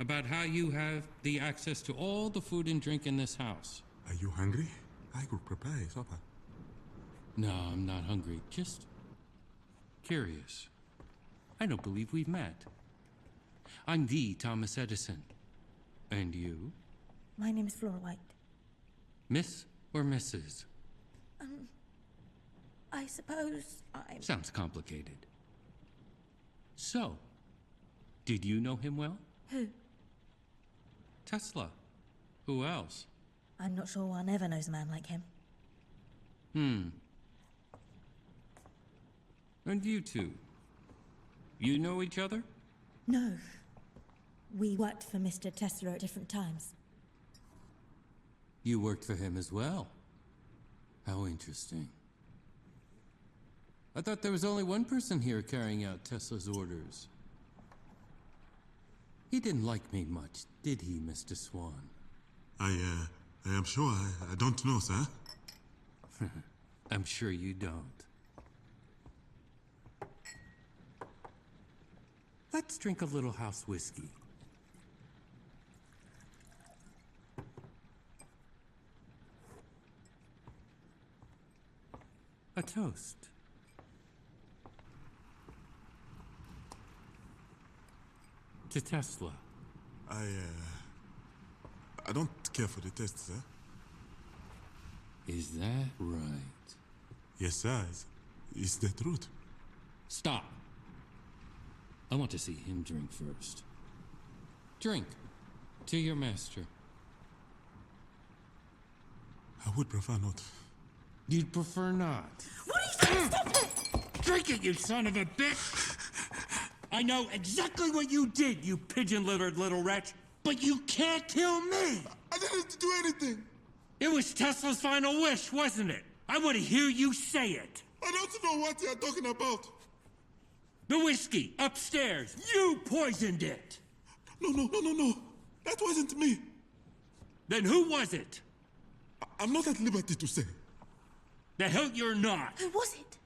S4: About how you have the access to all the food and drink in this house.
S3: Are you hungry? I could prepare a supper.
S4: No, I'm not hungry. Just curious. I don't believe we've met. I'm the Thomas Edison. And you?
S2: My name is Flora White.
S4: Miss or Mrs.?
S2: I suppose I'm...
S4: Sounds complicated. So, did you know him well?
S2: Who?
S4: Tesla. Who else?
S2: I'm not sure one ever knows a man like him.
S4: And you two? You know each other?
S2: No. We worked for Mr. Tesla at different times.
S4: You worked for him as well. How interesting. I thought there was only one person here carrying out Tesla's orders. He didn't like me much, did he, Mr. Swan?
S3: I am sure I don't know, sir.
S4: I'm sure you don't. Let's drink a little house whiskey. A toast. To Tesla.
S3: I don't care for the test, sir.
S4: Is that right?
S3: Yes, sir. It's the truth.
S4: Stop. I want to see him drink first. Drink. To your master.
S3: I would prefer not.
S4: You'd prefer not.
S2: What are you doing? Stop it!
S4: Drink it, you son of a bitch! I know exactly what you did, you pigeon-livered little wretch, but you can't kill me!
S3: I didn't do anything!
S4: It was Tesla's final wish, wasn't it? I want to hear you say it!
S3: I don't know what you're talking about!
S4: The whiskey, upstairs! You poisoned it!
S3: No. That wasn't me!
S4: Then who was it?
S3: I'm not at liberty to say.
S4: The hell you're not!
S2: Who was it?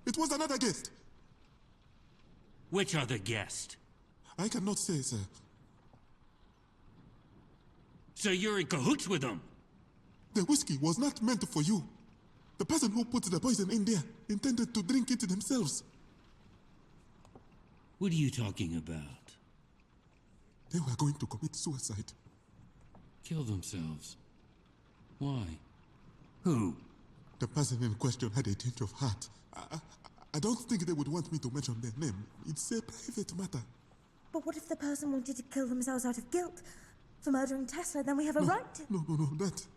S3: It was another guest.
S4: Which other guest?
S3: I cannot say, sir.
S4: So you're in cahoots with them?
S3: The whiskey was not meant for you. The person who put the poison in there intended to drink it themselves.
S4: What are you talking about?
S3: They were going to commit suicide.
S4: Kill themselves? Why? Who?
S3: The person in question had a tinge of heart. I don't think they would want me to mention their name. It's a private matter.
S2: But what if the person wanted to kill themselves out of guilt for murdering Tesla? Then we have a right to...
S3: No. That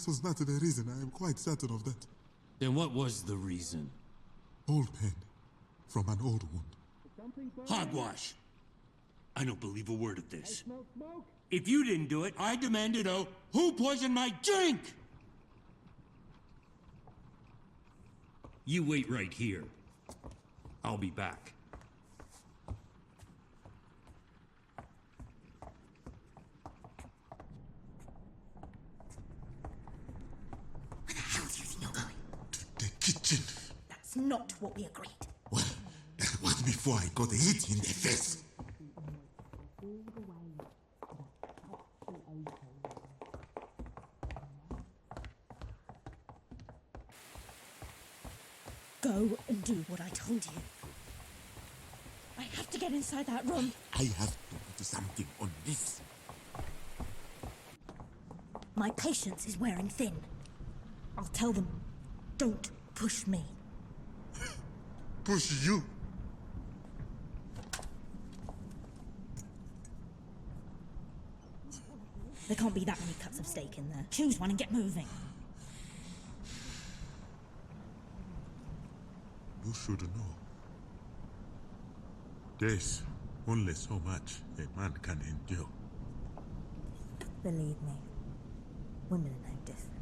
S3: was not the reason. I am quite certain of that.
S4: Then what was the reason?
S3: Old pain from an old wound.
S4: Hogwash! I don't believe a word of this. If you didn't do it, I demand to know who poisoned my drink! You wait right here. I'll be back.
S2: Where the hell do you think you're going?
S3: To the kitchen.
S2: That's not what we agreed.
S3: Well, that was before I got hit in the face.
S2: Go and do what I told you. I have to get inside that room.
S3: I have to do something on this.
S2: My patience is wearing thin. I'll tell them, don't push me.
S3: Push you?
S2: There can't be that many cuts of steak in there. Choose one and get moving.
S3: You should know. There's only so much a man can endure.
S2: Believe me, women are no different.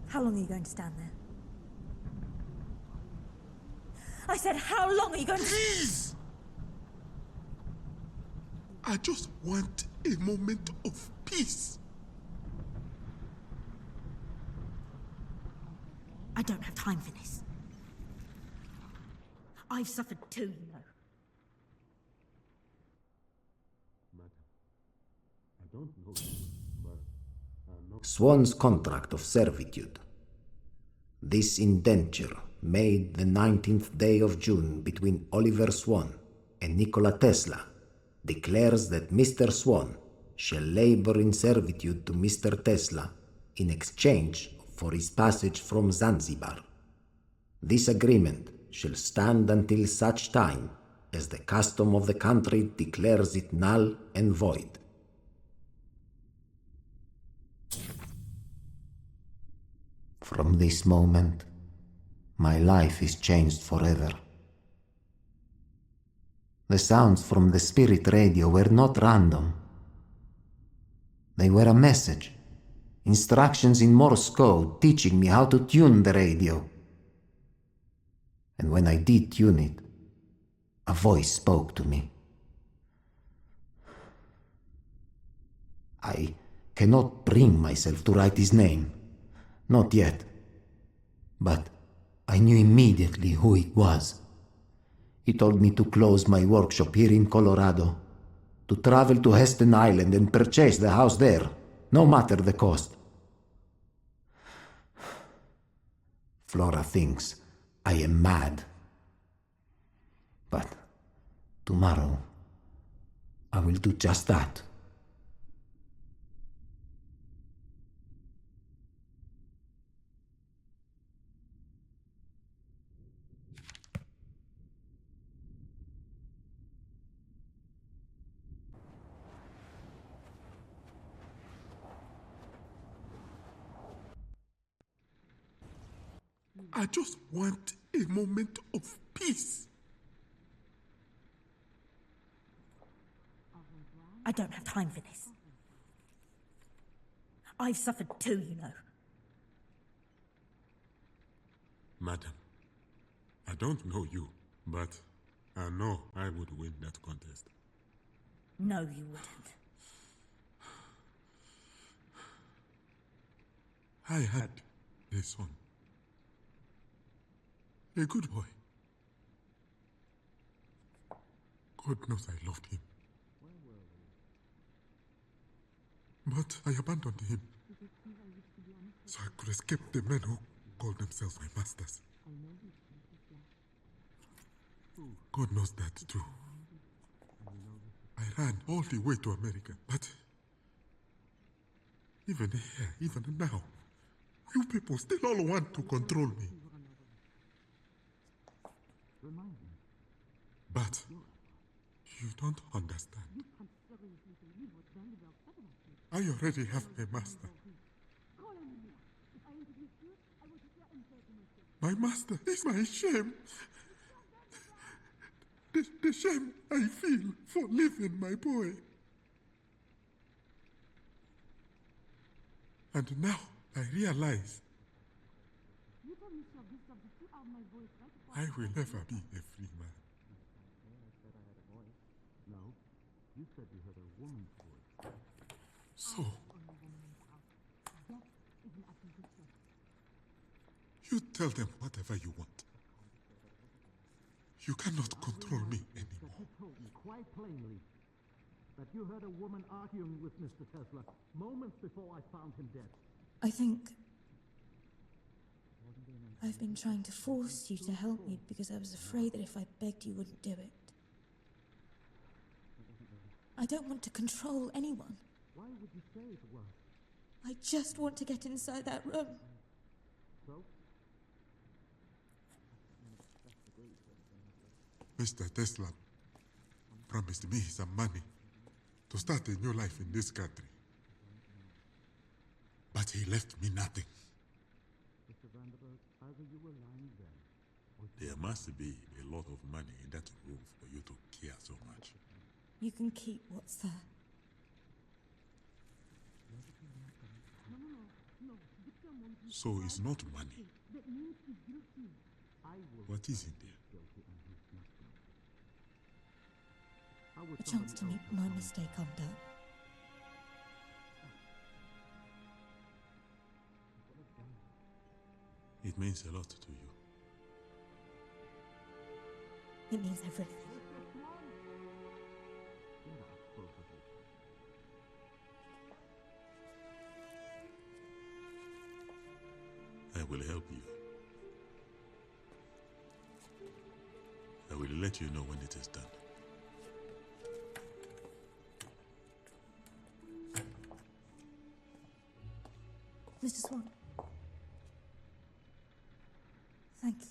S2: How long are you going to stand there? I said, how long are you going to...
S3: Please! I just want a moment of peace.
S2: I don't have time for this. I've suffered too, you know.
S3: I don't know, but I know.
S12: Swan's contract of servitude. This indenture, made the 19th day of June between Oliver Swan and Nikola Tesla, declares that Mr. Swan shall labor in servitude to Mr. Tesla in exchange for his passage from Zanzibar. This agreement shall stand until such time as the custom of the country declares it null and void. From this moment, my life is changed forever. The sounds from the spirit radio were not random. They were a message, instructions in Morse code teaching me how to tune the radio. And when I did tune it, a voice spoke to me. I cannot bring myself to write his name. Not yet. But I knew immediately who it was. He told me to close my workshop here in Colorado, to travel to Heston Island and purchase the house there, no matter the cost. Flora thinks I am mad. But tomorrow, I will do just that.
S3: I just want a moment of peace.
S2: I don't have time for this. I've suffered too, you know.
S3: Madam, I don't know you, but I know I would win that contest.
S2: No, you wouldn't.
S3: I had a son. A good boy. God knows I loved him. But I abandoned him so I could escape the men who called themselves my masters. God knows that too. I ran all the way to America, but even here, even now, you people still all want to control me. But you don't understand. I already have a master. My master is my shame. The shame I feel for leaving my boy. And now I realize I will never be a free man.
S1: No, you said you heard a woman's voice.
S3: So, you tell them whatever you want. You cannot control me anymore.
S1: You told me quite plainly that you heard a woman arguing with Mr. Tesla moments before I found him dead.
S2: I think I've been trying to force you to help me because I was afraid that if I begged you wouldn't do it. I don't want to control anyone.
S1: Why would you say it was?
S2: I just want to get inside that room.
S1: So?
S3: Mr. Tesla promised me some money to start a new life in this country. But he left me nothing.
S1: Mr. Vanderberg, either you were lying then, or
S3: there must be a lot of money in that room for you to care so much.
S2: You can keep what's there.
S3: So it's not money. What is in there?
S2: A chance to make my mistake undone.
S3: It means a lot to you.
S2: It means everything.
S3: I will help you. I will let you know when it is done.
S2: Mr. Swan. Thank you.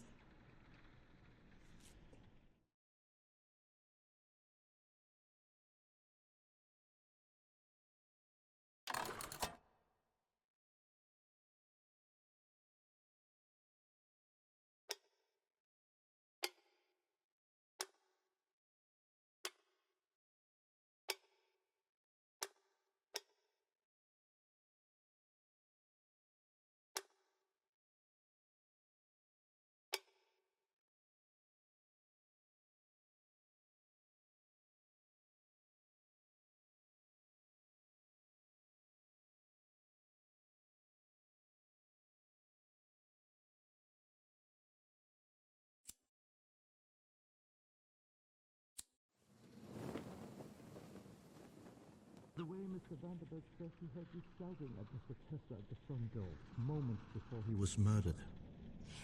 S1: The way Mr. Vanderbilt says he heard you shouting at Mr. Tesla at the front door, moments before he was murdered.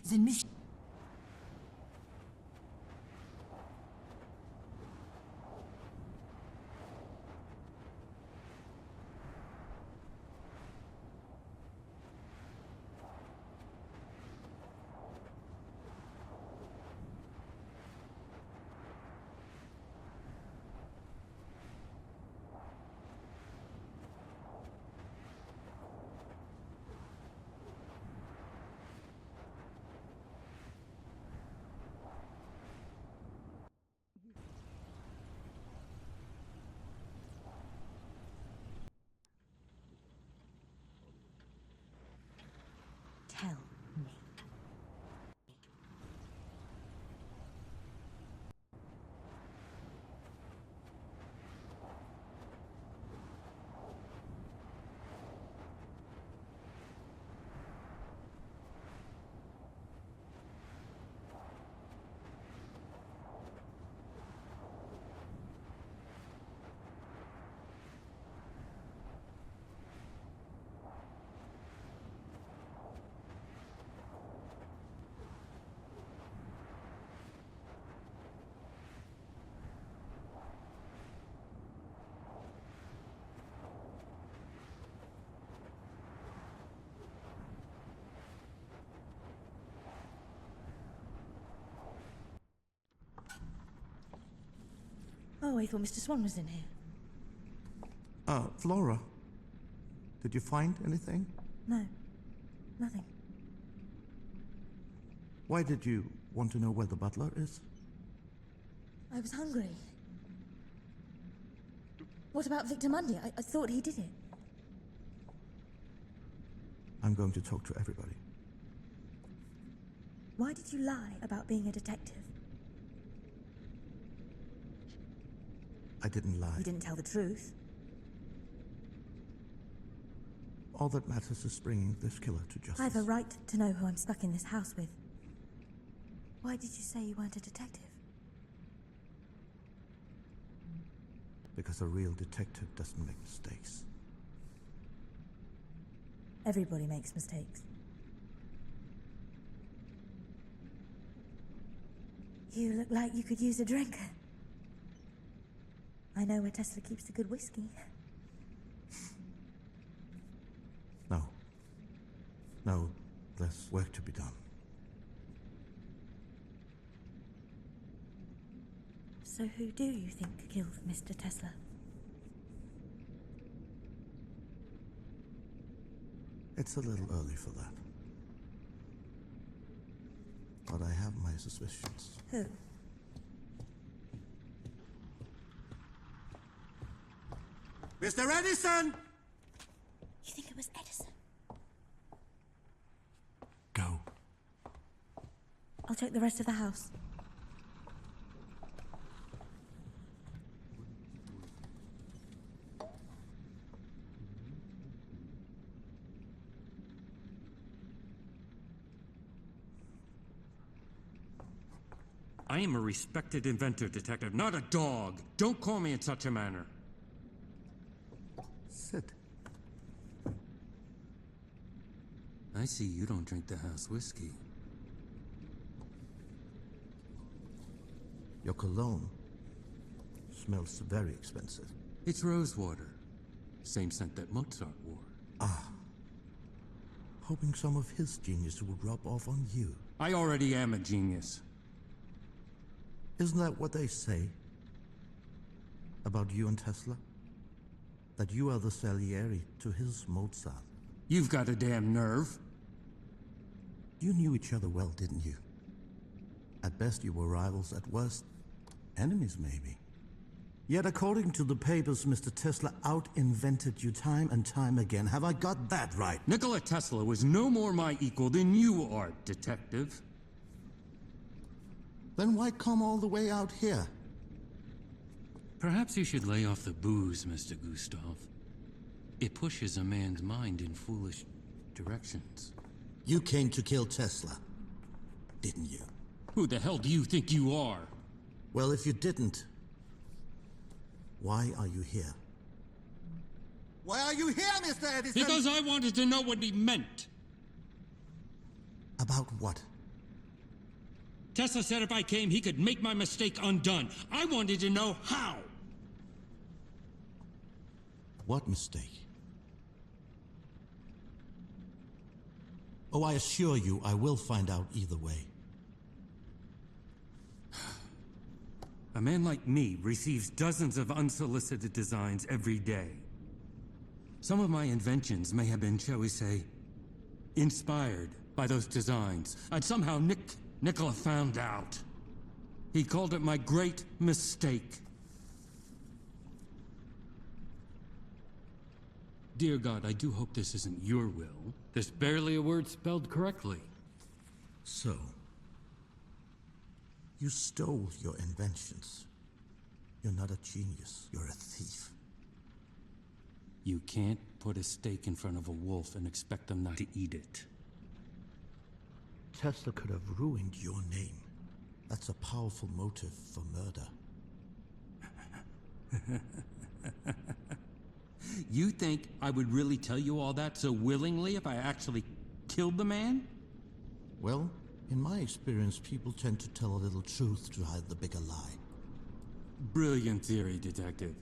S2: Then Miss... Tell me. Oh, I thought Mr. Swan was in here.
S1: Flora, did you find anything?
S2: No, nothing.
S1: Why did you want to know where the butler is?
S2: I was hungry. What about Victor Mundy? I thought he did it.
S1: I'm going to talk to everybody.
S2: Why did you lie about being a detective?
S1: I didn't lie.
S2: You didn't tell the truth.
S1: All that matters is bringing this killer to justice.
S2: I have a right to know who I'm stuck in this house with. Why did you say you weren't a detective?
S1: Because a real detective doesn't make mistakes.
S2: Everybody makes mistakes. You look like you could use a drink. I know where Tesla keeps the good whiskey.
S1: No, there's work to be done.
S2: So who do you think killed Mr. Tesla?
S1: It's a little early for that. But I have my suspicions.
S2: Who?
S1: Mr. Edison!
S2: You think it was Edison?
S1: Go.
S2: I'll check the rest of the house.
S4: I am a respected inventor, Detective, not a dog. Don't call me in such a manner.
S1: Sit.
S4: I see you don't drink the house whiskey.
S1: Your cologne smells very expensive.
S4: It's rose water. Same scent that Mozart wore.
S1: Ah. Hoping some of his genius would rub off on you.
S4: I already am a genius.
S1: Isn't that what they say about you and Tesla? That you are the Salieri to his Mozart.
S4: You've got a damn nerve.
S1: You knew each other well, didn't you? At best you were rivals, at worst enemies maybe. Yet according to the papers, Mr. Tesla out-invented you time and time again. Have I got that right?
S4: Nikola Tesla was no more my equal than you are, Detective.
S1: Then why come all the way out here?
S4: Perhaps you should lay off the booze, Mr. Gustav. It pushes a man's mind in foolish directions.
S1: You came to kill Tesla, didn't you?
S4: Who the hell do you think you are?
S1: Well, if you didn't, why are you here? Why are you here, Mr. Edison?
S4: Because I wanted to know what he meant.
S1: About what?
S4: Tesla said if I came, he could make my mistake undone. I wanted to know how.
S1: What mistake? Oh, I assure you, I will find out either way.
S4: A man like me receives dozens of unsolicited designs every day. Some of my inventions may have been, shall we say, inspired by those designs. And somehow Nikola found out. He called it my great mistake. Dear God, I do hope this isn't your will. There's barely a word spelled correctly.
S1: So, you stole your inventions. You're not a genius, you're a thief.
S4: You can't put a steak in front of a wolf and expect them not to eat it.
S1: Tesla could have ruined your name. That's a powerful motive for murder.
S4: You think I would really tell you all that so willingly if I actually killed the man?
S1: Well, in my experience, people tend to tell a little truth to hide the bigger lie.
S4: Brilliant theory, Detective.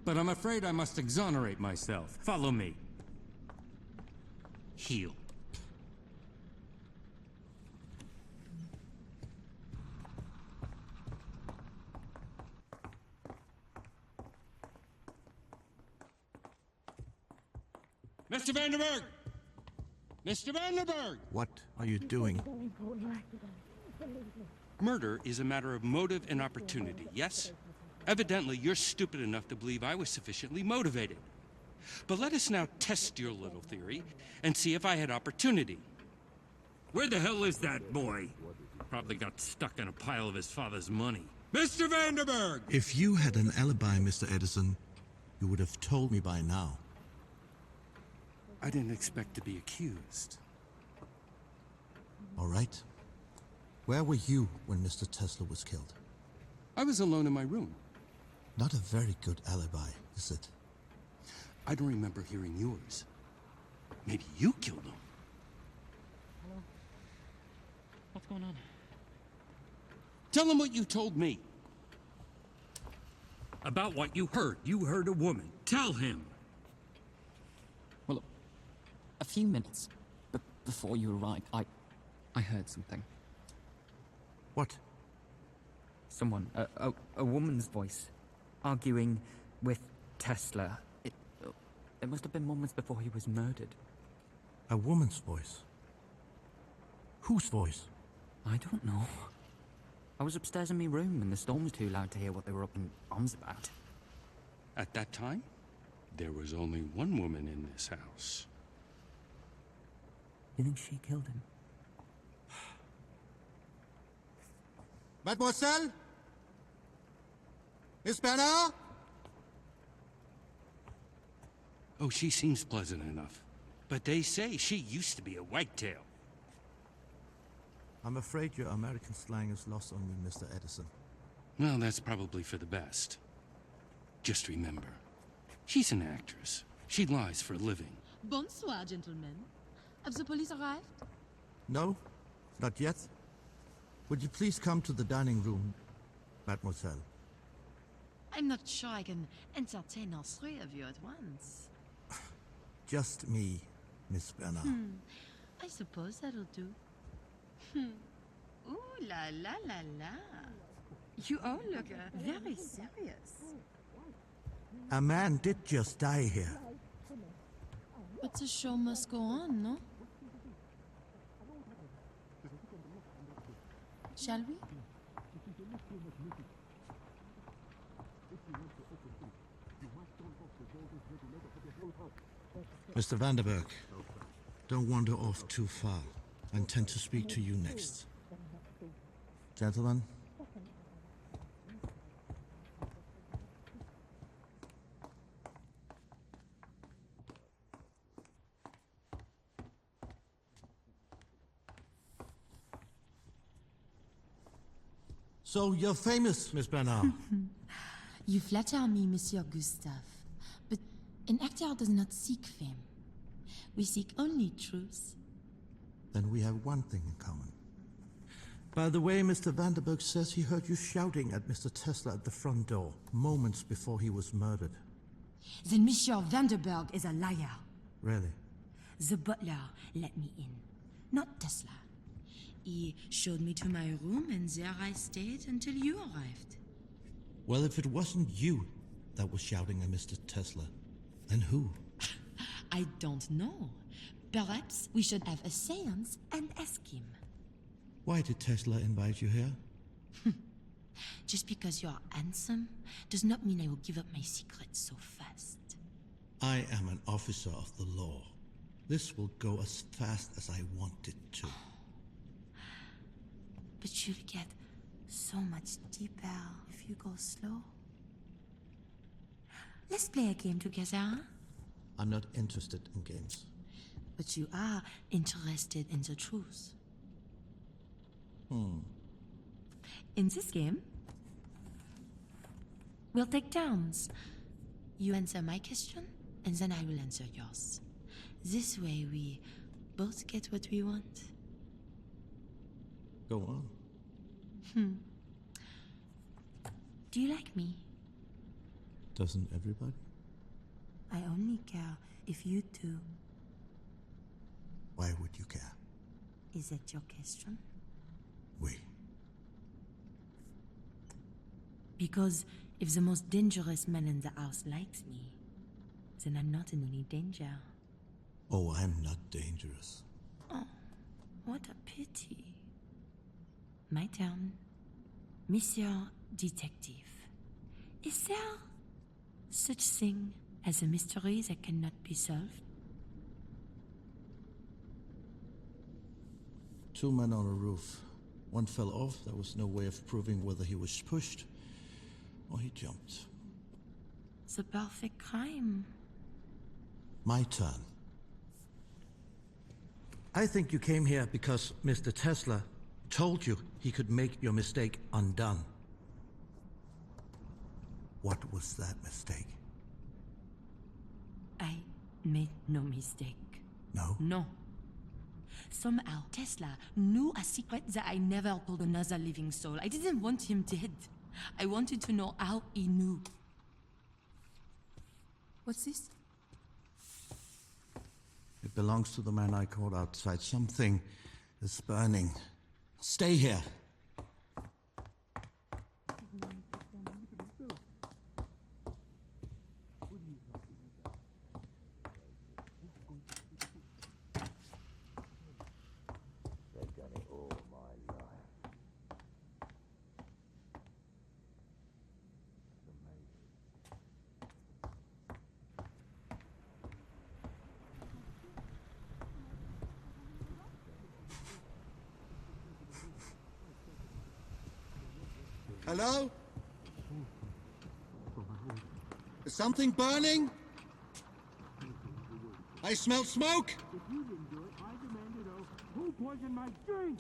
S4: But I'm afraid I must exonerate myself. Follow me. Heel. Mr. Vanderberg! Mr. Vanderberg!
S1: What are you doing?
S4: Murder is a matter of motive and opportunity, yes? Evidently, you're stupid enough to believe I was sufficiently motivated. But let us now test your little theory and see if I had opportunity. Where the hell is that boy? Probably got stuck in a pile of his father's money. Mr. Vanderberg!
S1: If you had an alibi, Mr. Edison, you would have told me by now.
S4: I didn't expect to be accused.
S1: All right. Where were you when Mr. Tesla was killed?
S4: I was alone in my room.
S1: Not a very good alibi, is it?
S4: I don't remember hearing yours. Maybe you killed him.
S10: Hello? What's going on?
S4: Tell him what you told me. About what you heard. You heard a woman. Tell him.
S10: Well, a few minutes before you arrived, I heard something.
S1: What?
S10: Someone, a woman's voice, arguing with Tesla. It must have been moments before he was murdered.
S1: A woman's voice? Whose voice?
S10: I don't know. I was upstairs in my room and the storm was too loud to hear what they were up in arms about.
S4: At that time, there was only one woman in this house.
S10: You think she killed him?
S1: Mademoiselle? Miss Bernard?
S4: Oh, she seems pleasant enough. But they say she used to be a whitetail.
S1: I'm afraid your American slang is lost on me, Mr. Edison.
S4: Well, that's probably for the best. Just remember, she's an actress. She lies for a living.
S11: Bonsoir, gentlemen. Have the police arrived?
S1: No, not yet. Would you please come to the dining room, mademoiselle?
S11: I'm not sure I can entertain all three of you at once.
S1: Just me, Miss Bernard.
S11: I suppose that'll do. Ooh la la la la. You all look very serious.
S1: A man did just die here.
S11: But the show must go on, no? Shall we?
S1: Mr. Vanderberg, don't wander off too far. I intend to speak to you next. Gentlemen. So you're famous, Miss Bernard.
S6: You flatter me, Monsieur Gustave. But an actor does not seek fame. We seek only truth.
S1: Then we have one thing in common. By the way, Mr. Vanderberg says he heard you shouting at Mr. Tesla at the front door, moments before he was murdered.
S6: Then Monsieur Vanderberg is a liar.
S1: Really?
S6: The butler let me in, not Tesla. He showed me to my room, and there I stayed until you arrived.
S1: Well, if it wasn't you that was shouting at Mr. Tesla, then who?
S6: I don't know. Perhaps we should have a séance and ask him.
S1: Why did Tesla invite you here?
S6: Just because you're handsome does not mean I will give up my secrets so fast.
S1: I am an officer of the law. This will go as fast as I want it to.
S6: But you'll get so much deeper if you go slow. Let's play a game together, huh?
S1: I'm not interested in games.
S6: But you are interested in the truth. In this game, we'll take turns. You answer my question, and then I will answer yours. This way we both get what we want.
S1: Go on.
S6: Do you like me?
S1: Doesn't everybody?
S6: I only care if you do.
S1: Why would you care?
S6: Is that your question?
S1: Oui.
S6: Because if the most dangerous man in the house likes me, then I'm not in any danger.
S1: Oh, I'm not dangerous.
S6: Oh, what a pity. My turn. Monsieur Detective. Is there such thing as a mystery that cannot be solved?
S1: 2 men on a roof. One fell off. There was no way of proving whether he was pushed or he jumped.
S6: The perfect crime.
S1: My turn. I think you came here because Mr. Tesla told you he could make your mistake undone. What was that mistake?
S6: I made no mistake.
S1: No?
S6: No. Somehow, Tesla knew a secret that I never told another living soul. I didn't want him dead. I wanted to know how he knew. What's this?
S1: It belongs to the man I called outside. Something is burning. Stay here.
S8: They've done it all my life.
S1: Hello? Is something burning? I smell smoke!
S13: If you didn't do it, I demand to know who poisoned my drink.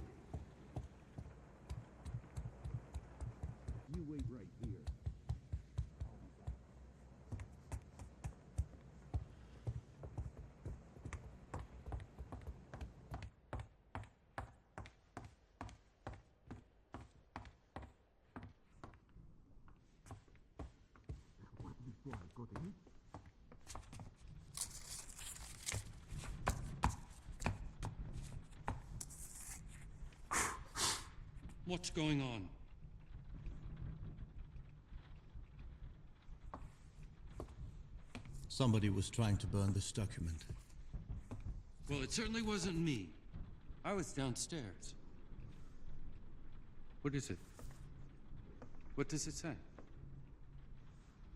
S4: What's going on?
S1: Somebody was trying to burn this document.
S4: Well, it certainly wasn't me. I was downstairs. What is it? What does it say?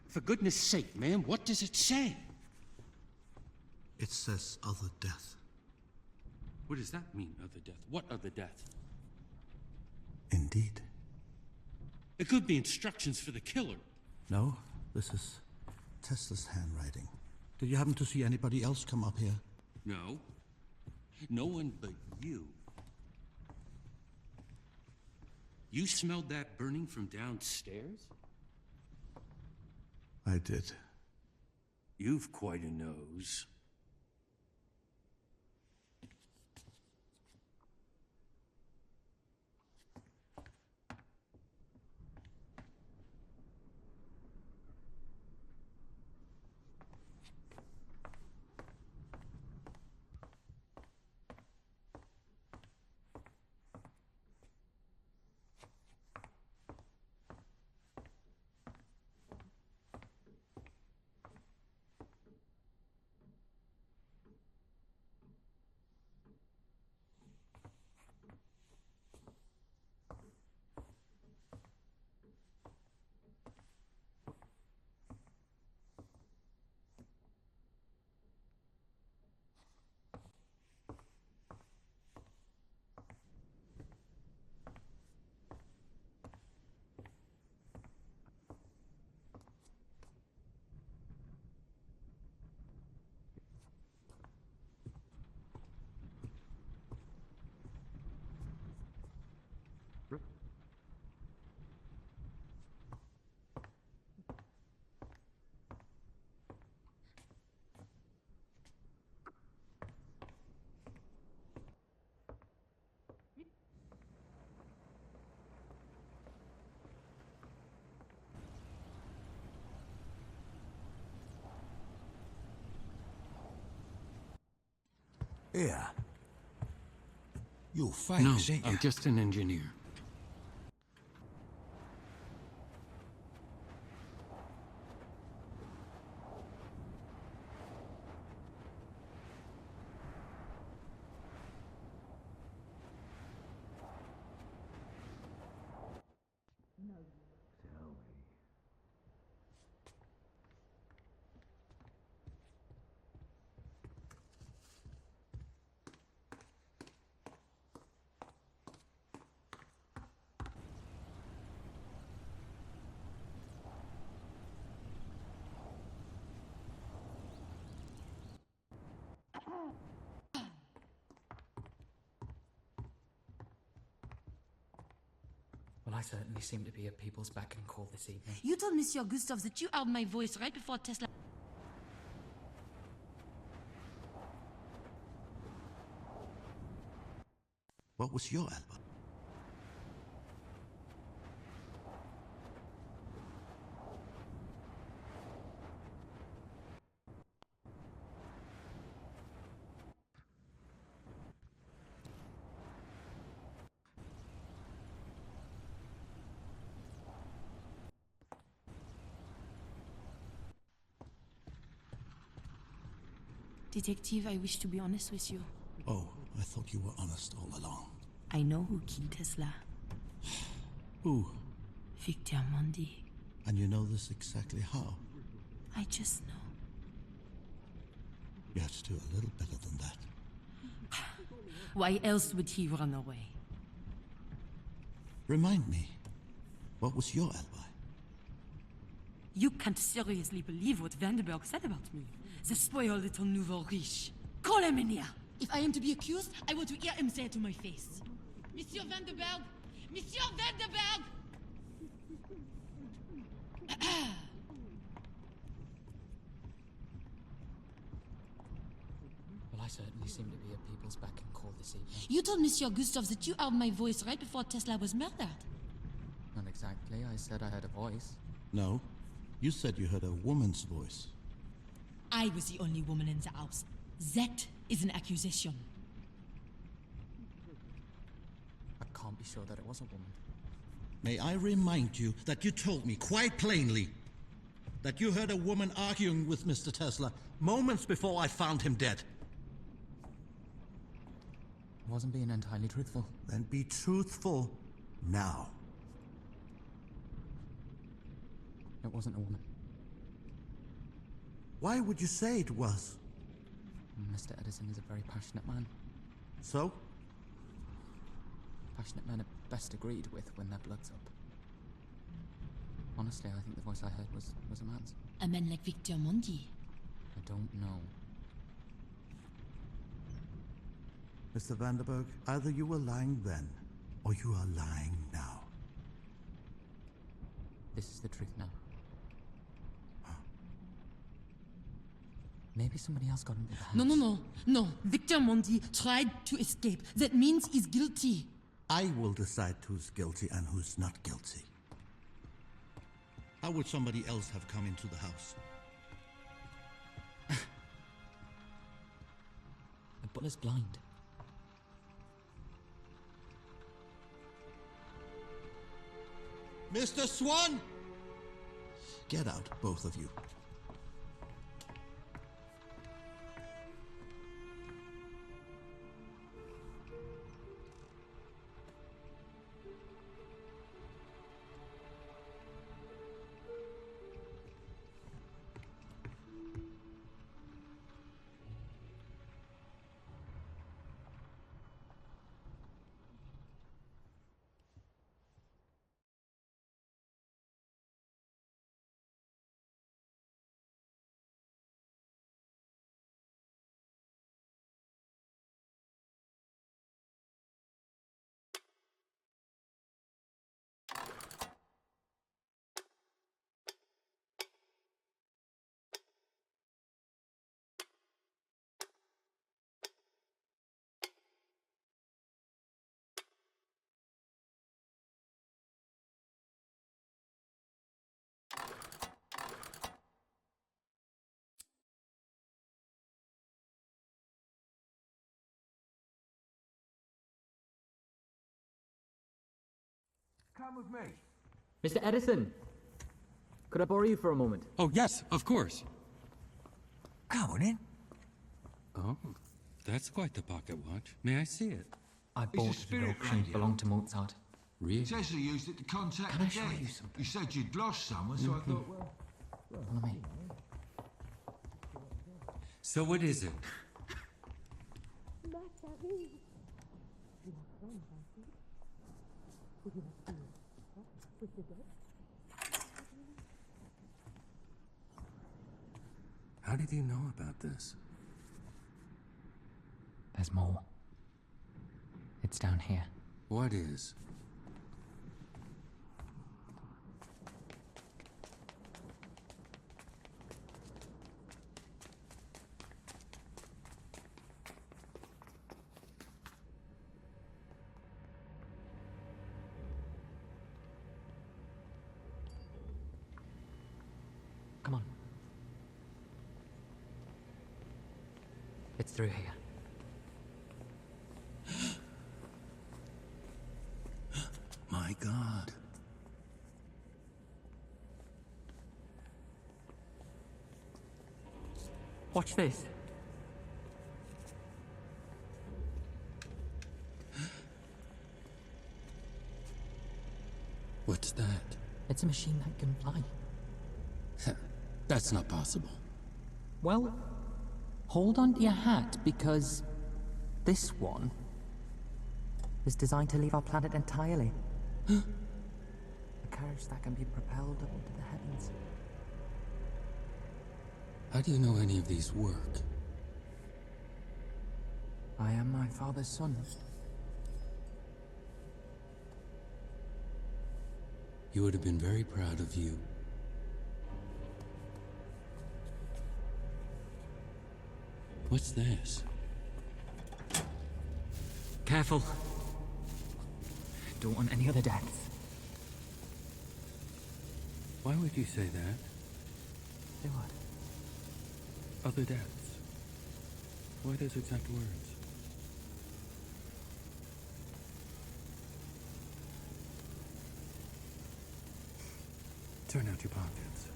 S4: For goodness sake, man, what does it say?
S1: It says other death.
S4: What does that mean, other death? What other death?
S1: Indeed.
S4: It could be instructions for the killer.
S1: No, this is Tesla's handwriting. Did you happen to see anybody else come up here?
S4: No. No one but you. You smelled that burning from downstairs?
S1: I did.
S4: You've quite a nose.
S1: Here. You're famous,
S4: No,
S1: ain't you?
S4: I'm just an engineer.
S10: Well, I certainly seem to be at people's beck and call this evening.
S5: You told Monsieur Gustave that you heard my voice right before Tesla.
S1: What was your alibi?
S5: Detective, I wish to be honest with you.
S1: Oh, I thought you were honest all along.
S5: I know who killed Tesla.
S1: Who?
S5: Victor Mondi.
S1: And you know this exactly how?
S5: I just know.
S1: You have to do a little better than that.
S5: Why else would he run away?
S1: Remind me, what was your alibi?
S5: You can't seriously believe what Vandenberg said about me. The spoiled little nouveau riche. Call him in here. If I am to be accused, I want to hear him say it to my face. Monsieur Vandenberg! Monsieur Vandenberg!
S10: Well, I certainly seem to be at people's beck and call this evening.
S5: You told Monsieur Gustave that you heard my voice right before Tesla was murdered.
S10: Not exactly. I said I had a voice.
S1: No, You said you heard a woman's voice.
S5: I was the only woman in the house. That is an accusation.
S10: I can't be sure that it was a woman.
S1: May I remind you that you told me quite plainly that you heard a woman arguing with Mr. Tesla moments before I found him dead.
S10: I wasn't being entirely truthful.
S1: Then be truthful now.
S10: It wasn't a woman.
S1: Why would you say it was?
S10: Mr. Edison is a very passionate man.
S1: So?
S10: Passionate men are best agreed with when their blood's up. Honestly, I think the voice I heard was a man's.
S5: A man like Victor Mondi.
S10: I don't know.
S1: Mr. Vanderberg, either you were lying then, or you are lying now.
S10: This is the truth now. Maybe somebody else got into the house.
S5: No. Victor Mondi tried to escape. That means he's guilty.
S1: I will decide who's guilty and who's not guilty. How would somebody else have come into the house?
S10: The bullet's blind.
S1: Mr. Swan! Get out, both of you.
S8: Come with me.
S10: Mr. Edison! Could I borrow you for a moment?
S4: Oh, yes, of course.
S8: Come on in.
S4: Oh, that's quite the pocket watch. May I see it?
S10: I bought it at auction. Belonged to Mozart.
S4: Really?
S8: Tesla used it to contact
S10: Can
S8: the
S10: I show
S8: dead.
S10: you something?
S8: You said you'd lost someone, so I thought, well...
S10: Follow me.
S4: So what is it? How did you know about this?
S10: There's more. It's down here.
S4: What is?
S10: Come on. It's through here.
S1: My God.
S10: Watch this.
S4: What's that?
S10: It's a machine that can fly.
S4: That's not possible.
S10: Well, hold on to your hat, because this one is designed to leave our planet entirely. A carriage that can be propelled up into the heavens.
S4: How do you know any of these work?
S10: I am my father's son.
S4: He would have been very proud of you. What's this?
S10: Careful. Don't want any other deaths.
S4: Why would you say that?
S10: Say what?
S1: Other deaths. Why those exact words? Turn out your pockets.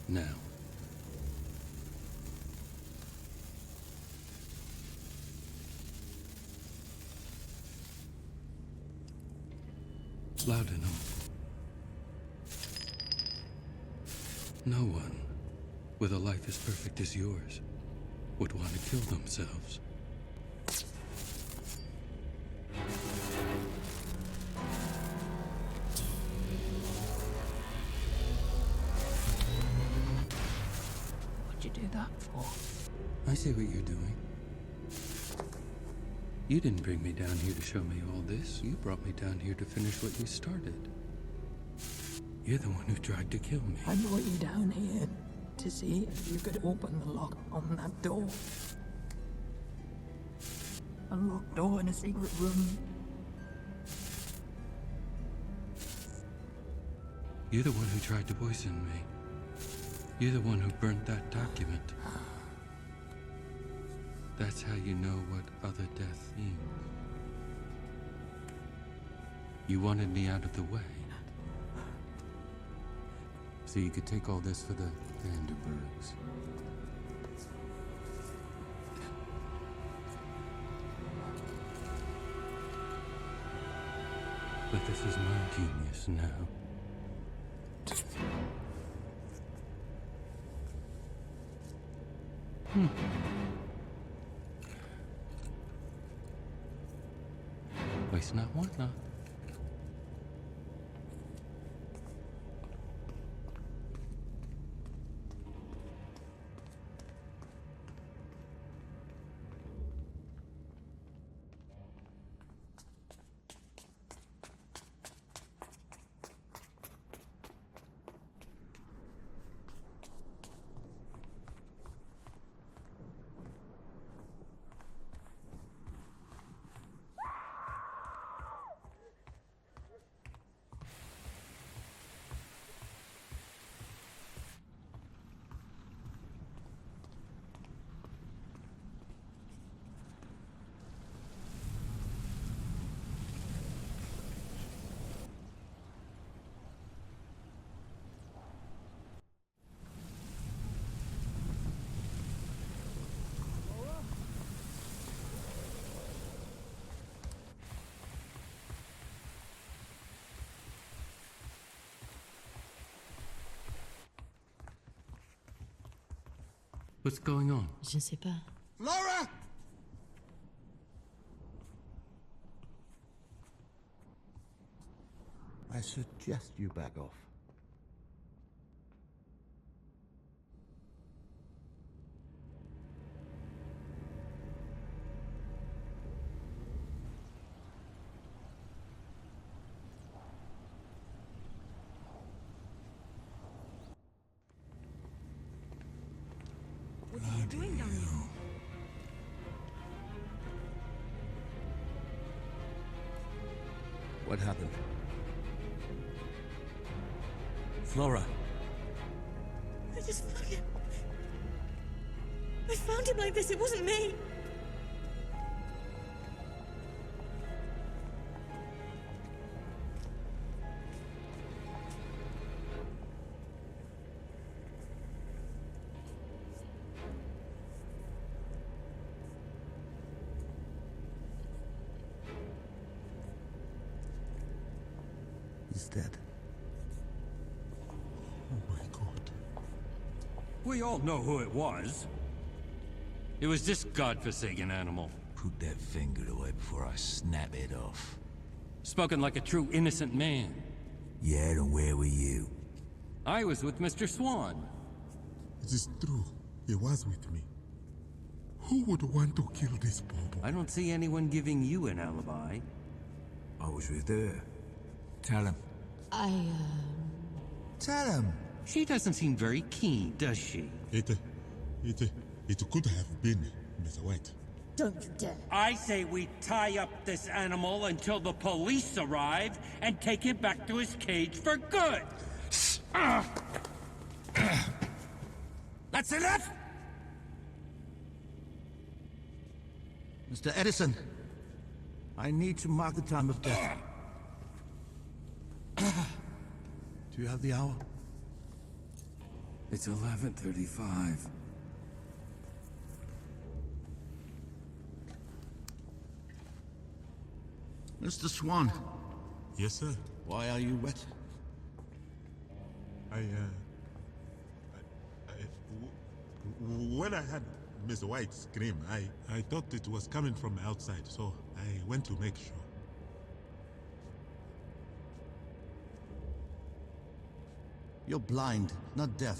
S1: Now. Loud enough. No one with a life as perfect as yours would want to kill themselves.
S10: What'd you do that for?
S1: I see what you're doing. You didn't bring me down here to show me all this. You brought me down here to finish what you started. You're the one who tried to kill me.
S10: I brought you down here to see if you could open the lock on that door. A locked door in a secret room.
S1: You're the one who tried to poison me. You're the one who burnt that document. That's how you know what other death means. You wanted me out of the way. So you could take all this for the Vanderbergs. But this is my genius now. Waste not, want not. What's going on?
S2: Je sais pas.
S3: Laura!
S14: I suggest you back off.
S5: What are you doing down here?
S14: What happened?
S1: Flora.
S2: I just found him. I found him like this. It wasn't me.
S14: He's dead.
S3: Oh my God.
S4: We all know who it was. It was this godforsaken animal.
S8: Put that finger away before I snap it off.
S4: Spoken like a true innocent man.
S8: Yeah, and where were you?
S4: I was with Mr. Swan.
S3: It is true. He was with me. Who would want to kill this bobo?
S4: I don't see anyone giving you an alibi.
S8: I was with her. Tell him. Tell him.
S4: She doesn't seem very keen, does she?
S3: It could have been, Mr. White.
S2: Don't you dare.
S4: I say we tie up this animal until the police arrive and take him back to his cage for good.
S1: That's enough! Mr. Edison, I need to mark the time of death. Do you have the hour?
S15: It's 11:35.
S1: Mr. Swan.
S3: Yes, sir.
S1: Why are you wet?
S3: When I had Miss White scream, I thought it was coming from outside, so I went to make sure.
S1: You're blind, not deaf.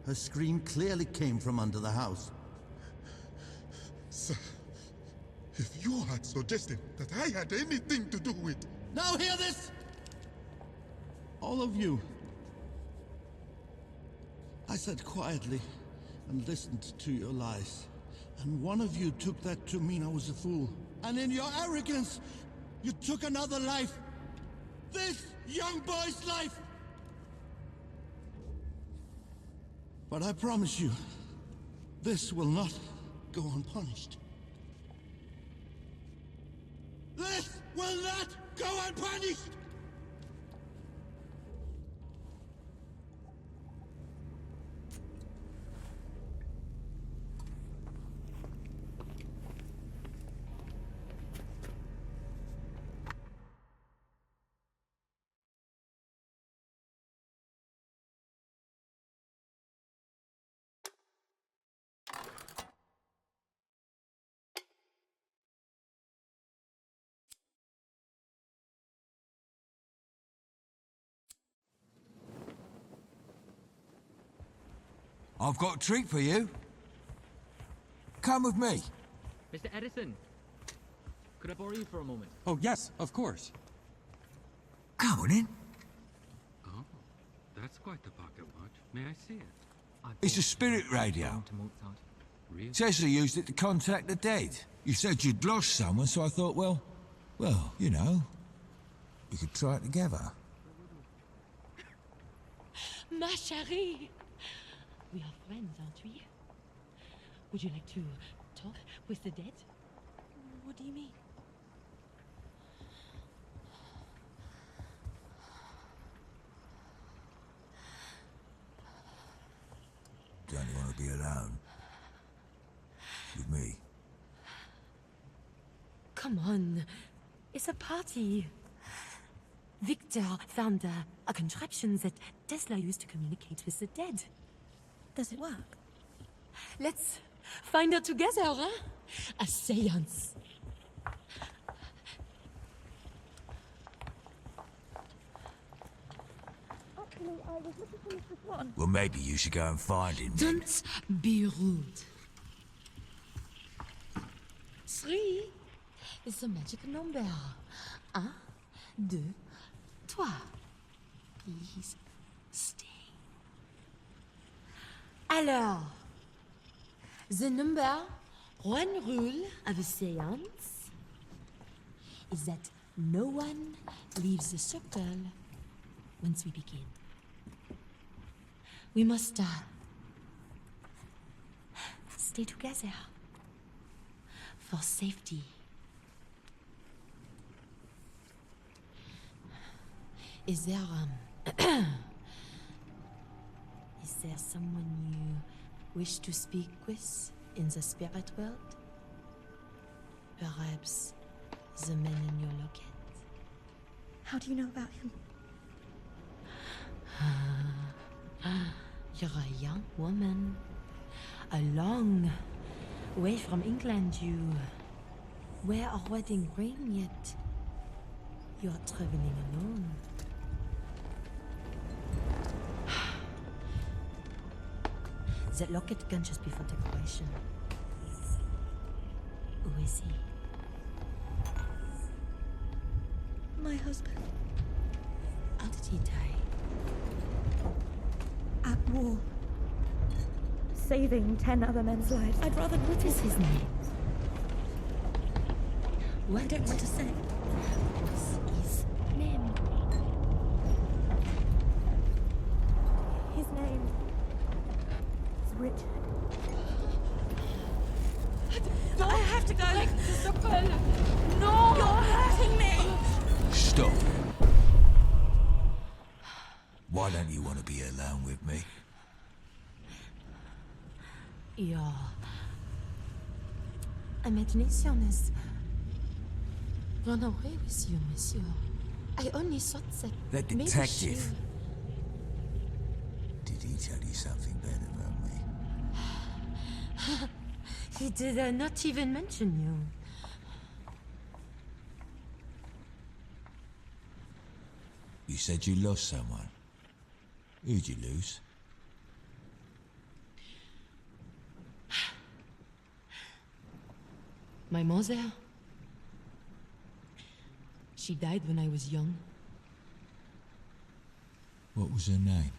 S1: Her scream clearly came from under the house.
S3: Sir, if you are suggesting that I had anything to do with...
S1: Now hear this! All of you. I sat quietly and listened to your lies. And one of you took that to mean I was a fool. And in your arrogance, you took another life. This young boy's life! But I promise you, this will not go unpunished. This will not go unpunished!
S15: I've got a treat for you. Come with me.
S16: Mr. Edison, could I borrow you for a moment?
S4: Oh, yes, of course.
S15: Come on in.
S4: Oh, that's quite the pocket watch. May I see it?
S15: It's a spirit radio.
S4: Really?
S15: Tesla used it to contact the dead. You said you'd lost someone, so I thought, well, you know, we could try it together.
S5: Ma chérie! We are friends, aren't we? Would you like to talk with the dead? What do you mean?
S15: Don't you want to be alone? With me?
S5: Come on. It's a party. Victor found a contraption that Tesla used to communicate with the dead.
S2: Does it work?
S5: Let's find out together, huh? A seance.
S2: Actually, I was looking for Mr. Swan.
S15: Well, maybe you should go and find him. then.
S5: Don't be rude. 3 is a magic number. 1, 2, 3. Please stay. Alors, the number 1 rule of a seance is that no one leaves the circle once we begin. We must stay together for safety. Is there is there someone you wish to speak with in the spirit world? Perhaps the man in your locket?
S2: How do you know about him?
S5: You're a young woman. A long way from England. You wear a wedding ring, yet you're traveling alone. That locket can just be for decoration. Who is he?
S2: My husband.
S5: How did he die?
S2: At war. Saving 10 other men's lives. I'd rather not.
S5: What is his name?
S2: I don't want to say.
S5: What's his name?
S2: to go.
S5: Isabelle! No!
S2: You're hurting me!
S15: Stop. Why don't you want to be alone with me?
S9: Your imagination has run away with you, monsieur. I only thought that
S15: The
S9: maybe
S15: detective. Did he tell you something bad about me?
S9: He did not even mention you.
S15: You said you lost someone. Who'd you lose?
S5: My mother. She died when I was young.
S15: What was her name?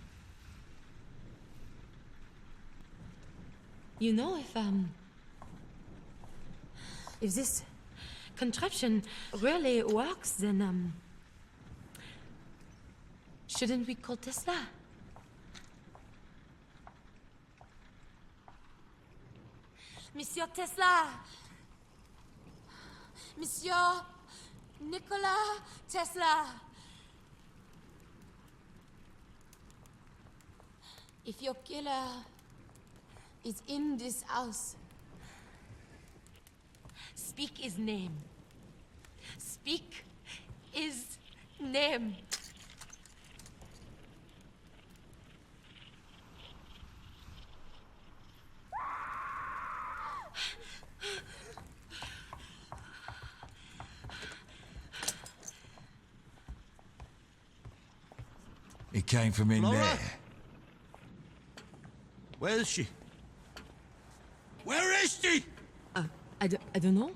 S5: You know, if this contraption really works, then, shouldn't we call Tesla? Monsieur Tesla! Monsieur Nikola Tesla! If your killer is in this house, speak his name. Speak his name.
S15: It came from in
S1: Laura?
S15: there.
S1: Where is she? Where is she?
S5: I don't know.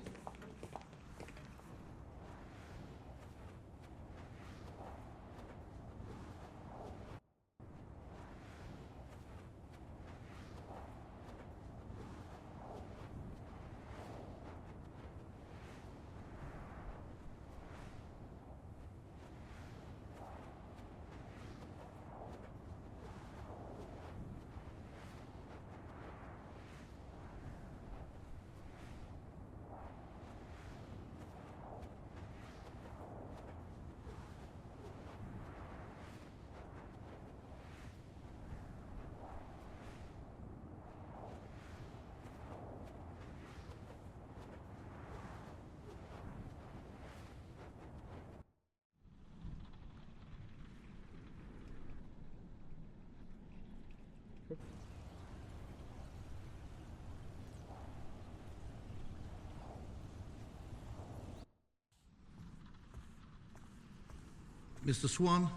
S1: Mr. Swan,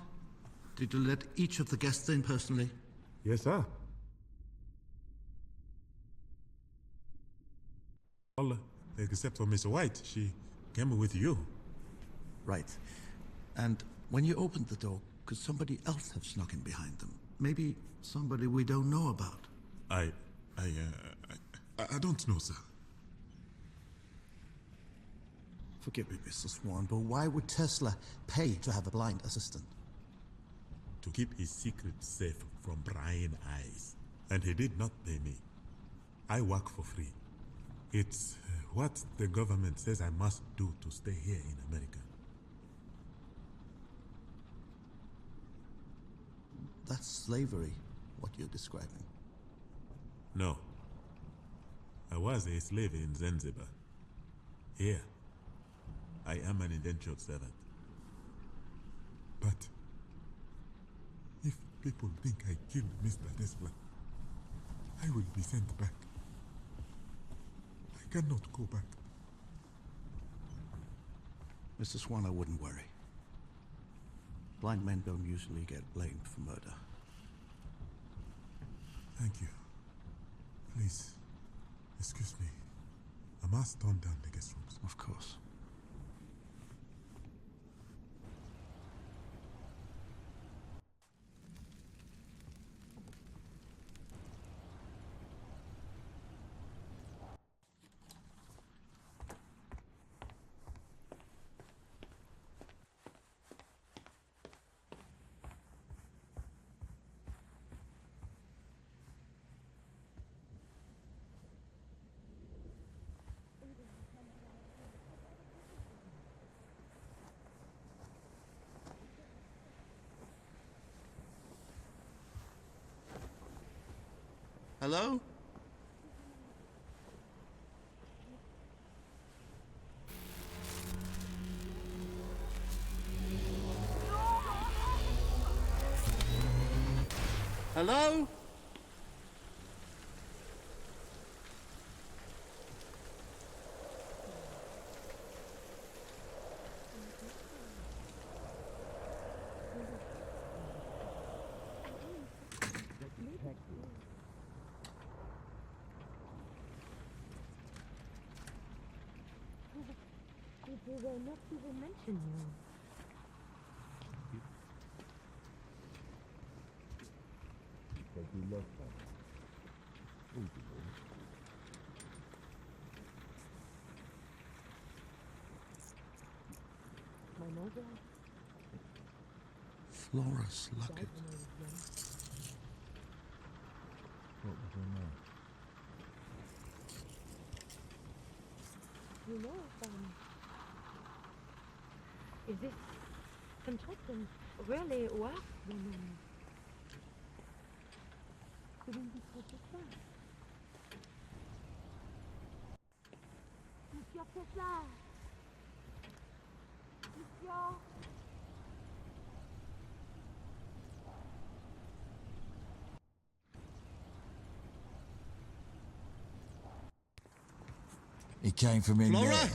S1: did you let each of the guests in personally?
S3: Yes, sir. All except for Miss White. She came with you.
S1: Right. And when you opened the door, could somebody else have snuck in behind them? Maybe somebody we don't know about?
S3: I don't know, sir.
S1: Forgive me, Mr. Swan, but why would Tesla pay to have a blind assistant?
S3: To keep his secret safe from prying eyes. And he did not pay me. I work for free. It's what the government says I must do to stay here in America.
S1: That's slavery, what you're describing.
S3: No. I was a slave in Zanzibar. Here, I am an indentured servant. But if people think I killed Mr. Tesla, I will be sent back. I cannot go back.
S1: Mr. Swan, I wouldn't worry. Blind men don't usually get blamed for murder.
S3: Thank you. Please, excuse me. I must turn down the guest rooms.
S1: Of course. Hello? Hello?
S9: Did they not even mention you? My mobile?
S1: Florus Luckett.
S14: What was her name?
S9: You know, is this construction really worth the money? Couldn't be such a fun. Monsieur Tesla! Monsieur!
S15: He came from in
S1: Flora?
S15: there.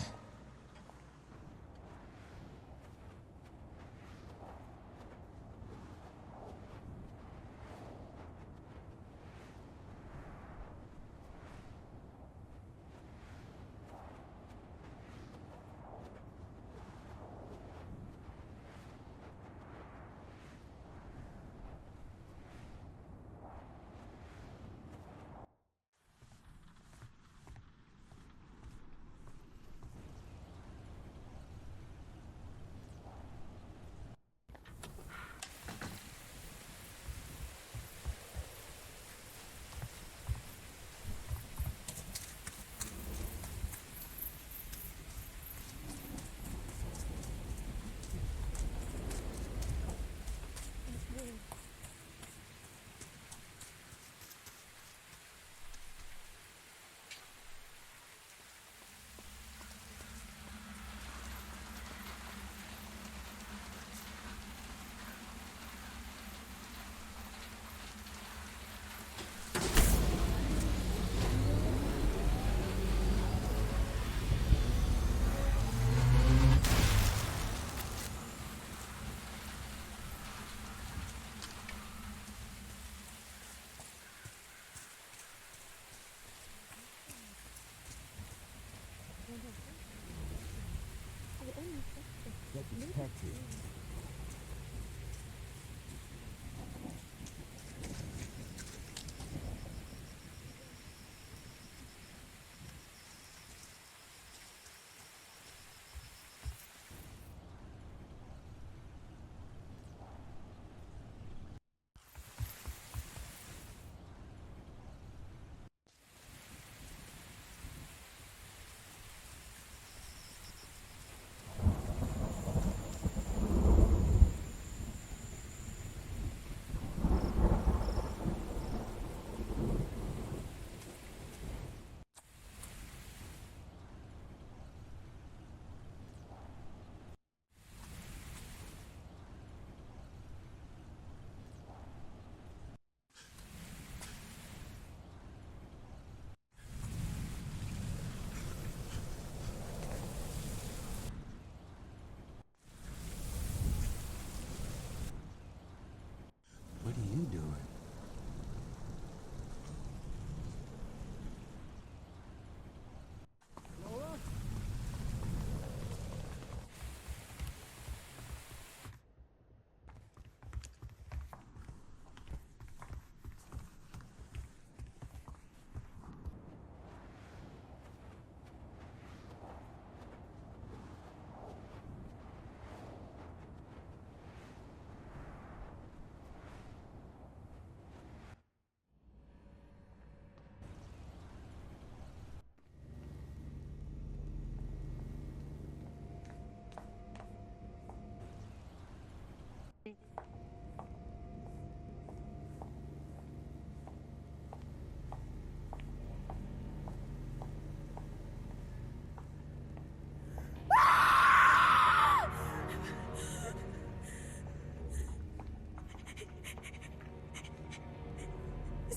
S1: What are you doing?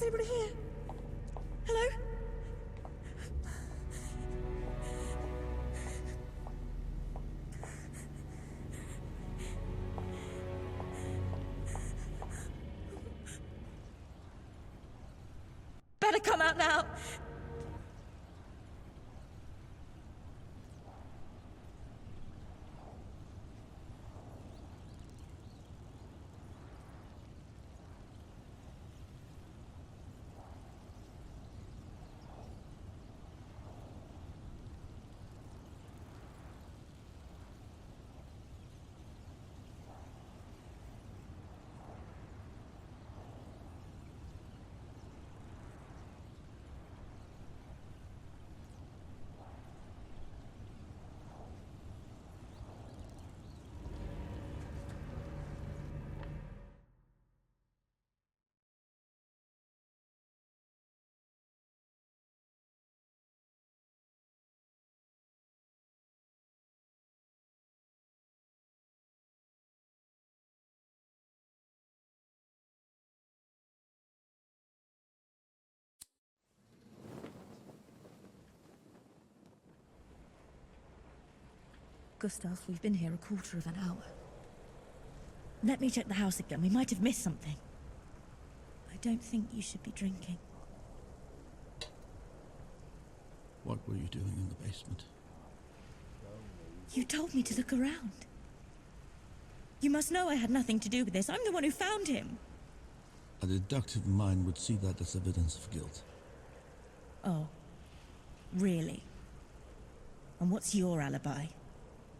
S2: anybody here? Hello? Better come out now! Gustav, we've been here a quarter of an hour. Let me check the house again. We might have missed something. I don't think you should be drinking.
S1: What were you doing in the basement?
S2: You told me to look around. You must know I had nothing to do with this. I'm the one who found him.
S1: A deductive mind would see that as evidence of guilt.
S2: Oh, really? And what's your alibi?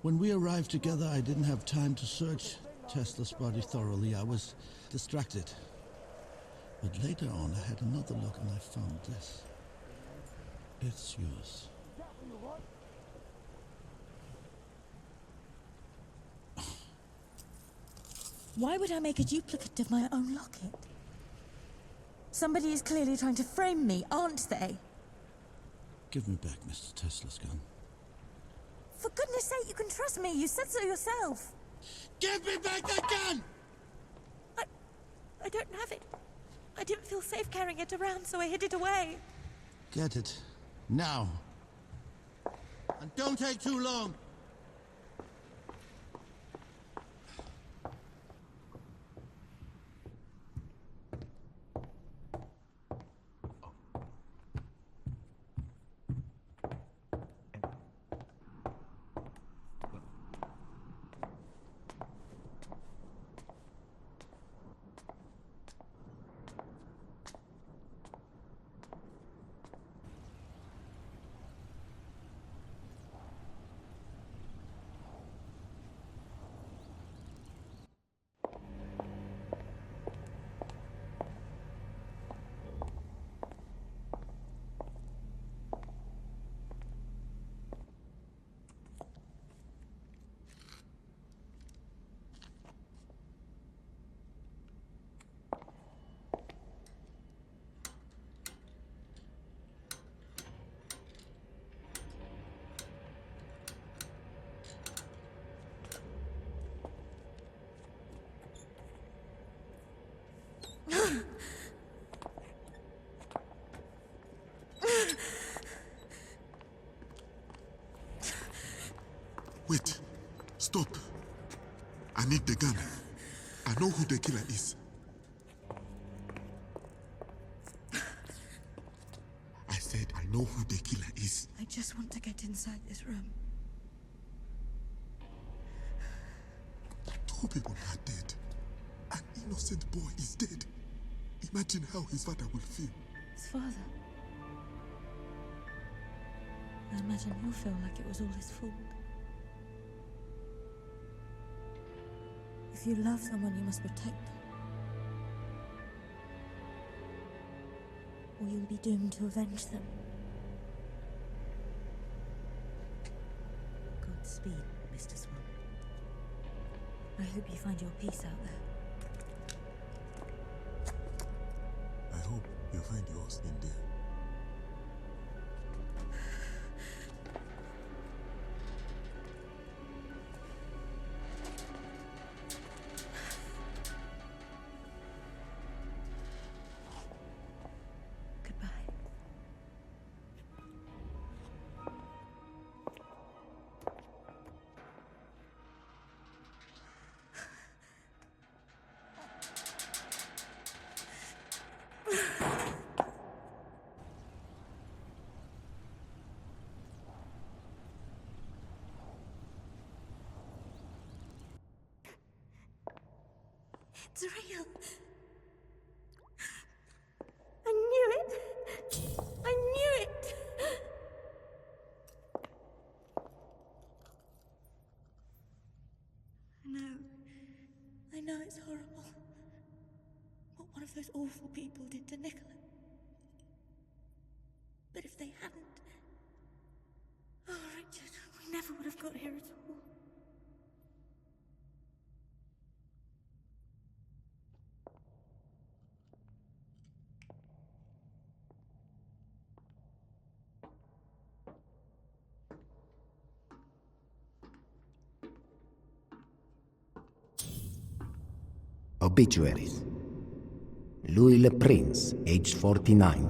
S1: When we arrived together, I didn't have time to search Tesla's body thoroughly. I was distracted. But later on, I had another look and I found this. It's yours.
S2: Why would I make a duplicate of my own locket? Somebody is clearly trying to frame me, aren't they?
S1: Give me back Mr. Tesla's gun.
S2: For goodness sake, you can trust me. You said so yourself.
S1: Give me back that gun!
S2: I don't have it. I didn't feel safe carrying it around, so I hid it away.
S1: Get it. Now. And don't take too long.
S3: Wait. Stop. I need the gun. I know who the killer is. I said I know who the killer is.
S2: I just want to get inside this room.
S3: 2 people are dead. An innocent boy is dead. Imagine how his father will feel.
S2: His father? I imagine he'll feel like it was all his fault. If you love someone, you must protect them. Or you'll be doomed to avenge them. Godspeed, Mr. Swan. I hope you find your peace out there.
S3: I hope you find yours in there.
S2: It's real. I knew it. I knew it. I know it's horrible. What one of those awful people did to Nikola. But if they hadn't... Oh, Richard, we never would have got here at all.
S12: Obituaries. Louis Le Prince, aged 49,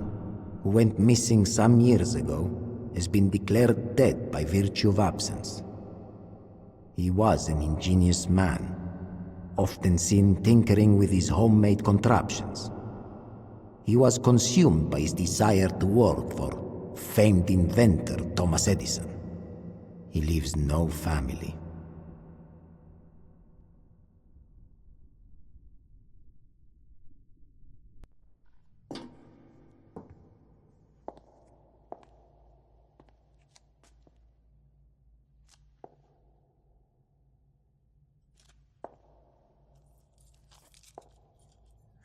S12: who went missing some years ago, has been declared dead by virtue of absence. He was an ingenious man, often seen tinkering with his homemade contraptions. He was consumed by his desire to work for famed inventor Thomas Edison. He leaves no family.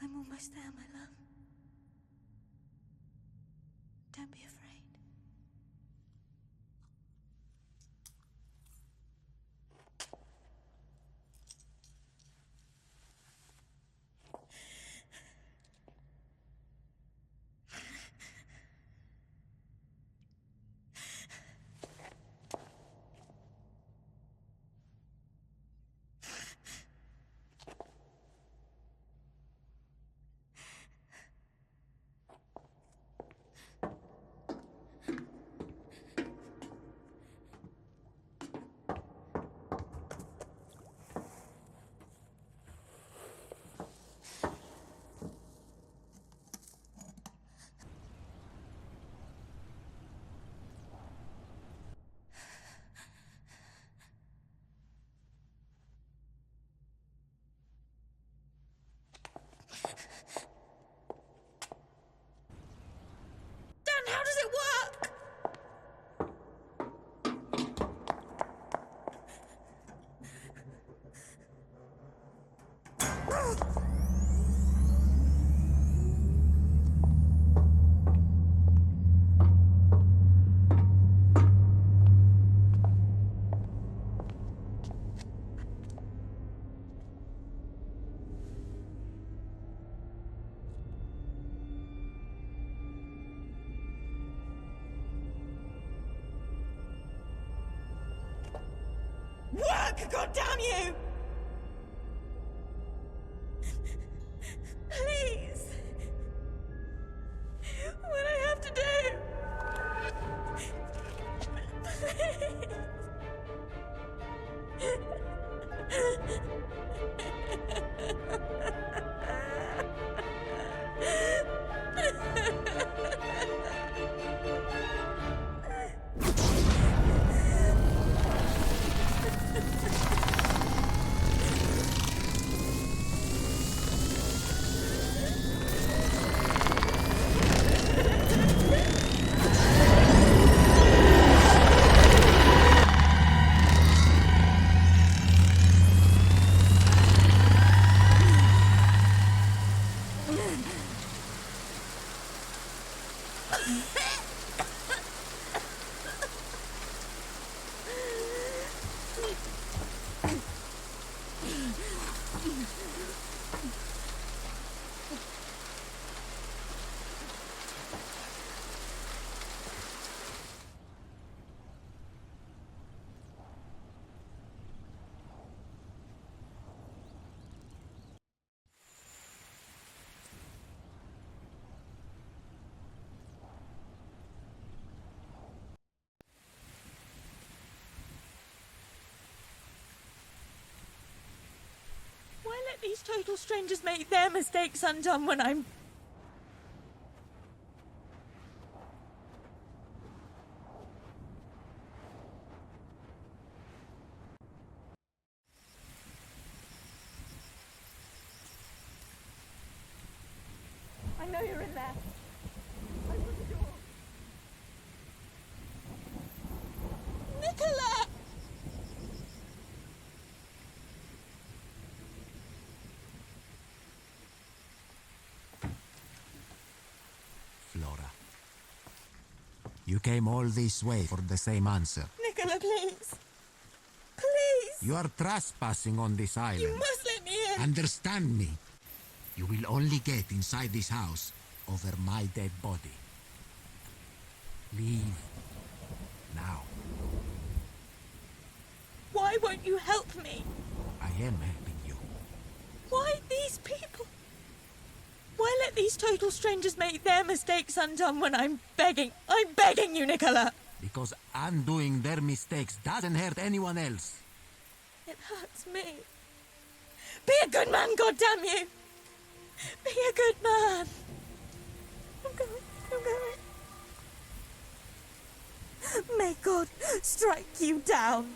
S2: I'm almost there, my love. Don't be afraid. Dan, how does it work? Work, God damn you! Please. What I have to do. Why let these total strangers make their mistakes undone when I'm... I know you're in there. Open the door. Nikola!
S12: Flora. You came all this way for the same answer.
S2: Nikola, please. Please.
S12: You are trespassing on this island.
S2: You must let me in.
S12: Understand me. You will only get inside this house over my dead body. Leave. Now.
S2: Why won't you help me?
S12: I am helping you.
S2: Why these people? Why let these total strangers make their mistakes undone when I'm begging you, Nikola?
S12: Because undoing their mistakes doesn't hurt anyone else.
S2: It hurts me. Be a good man, goddamn you! Be a good man. I'm going. May God strike you down.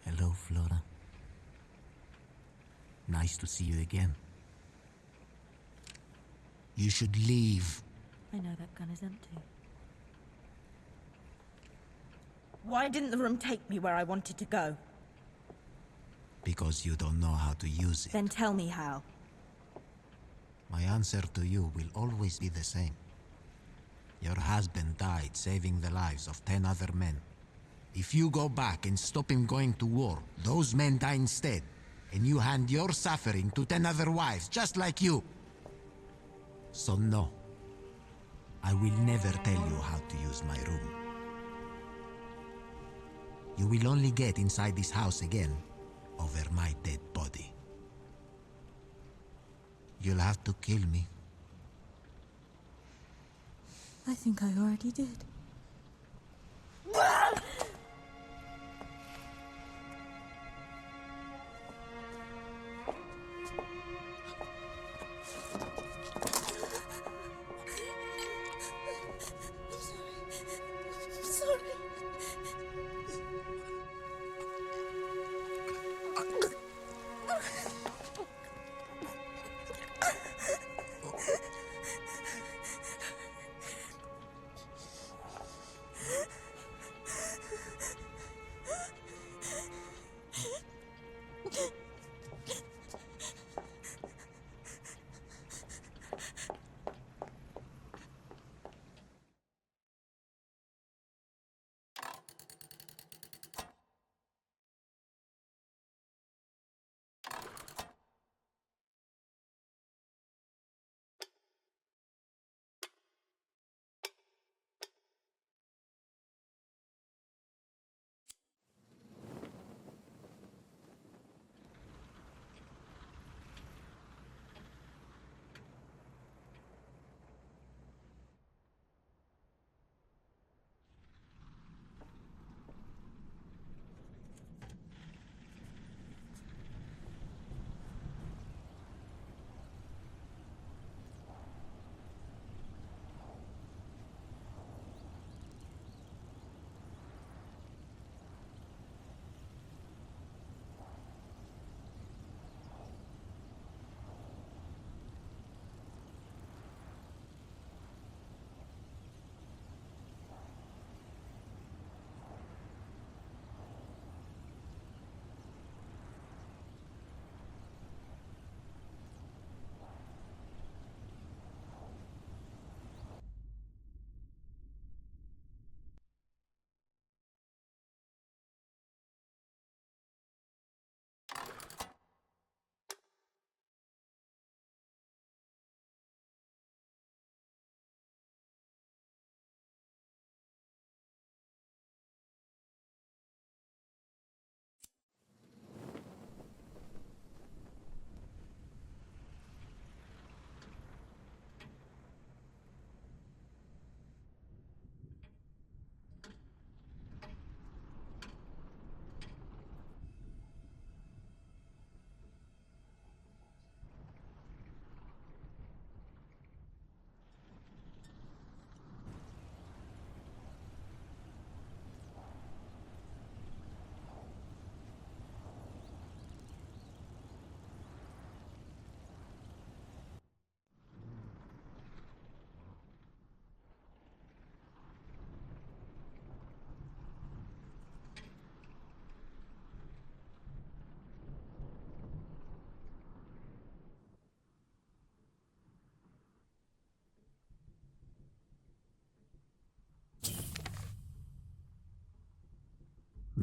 S12: Hello, Flora. Nice to see you again. You should leave.
S2: I know that gun is empty. Why didn't the room take me where I wanted to go?
S12: Because you don't know how to use it.
S2: Then tell me how.
S12: My answer to you will always be the same. Your husband died saving the lives of 10 other men. If you go back and stop him going to war, those men die instead, and you hand your suffering to 10 other wives, just like you. So no, I will never tell you how to use my room. You will only get inside this house again over my dead body. You'll have to kill me.
S2: I think I already did.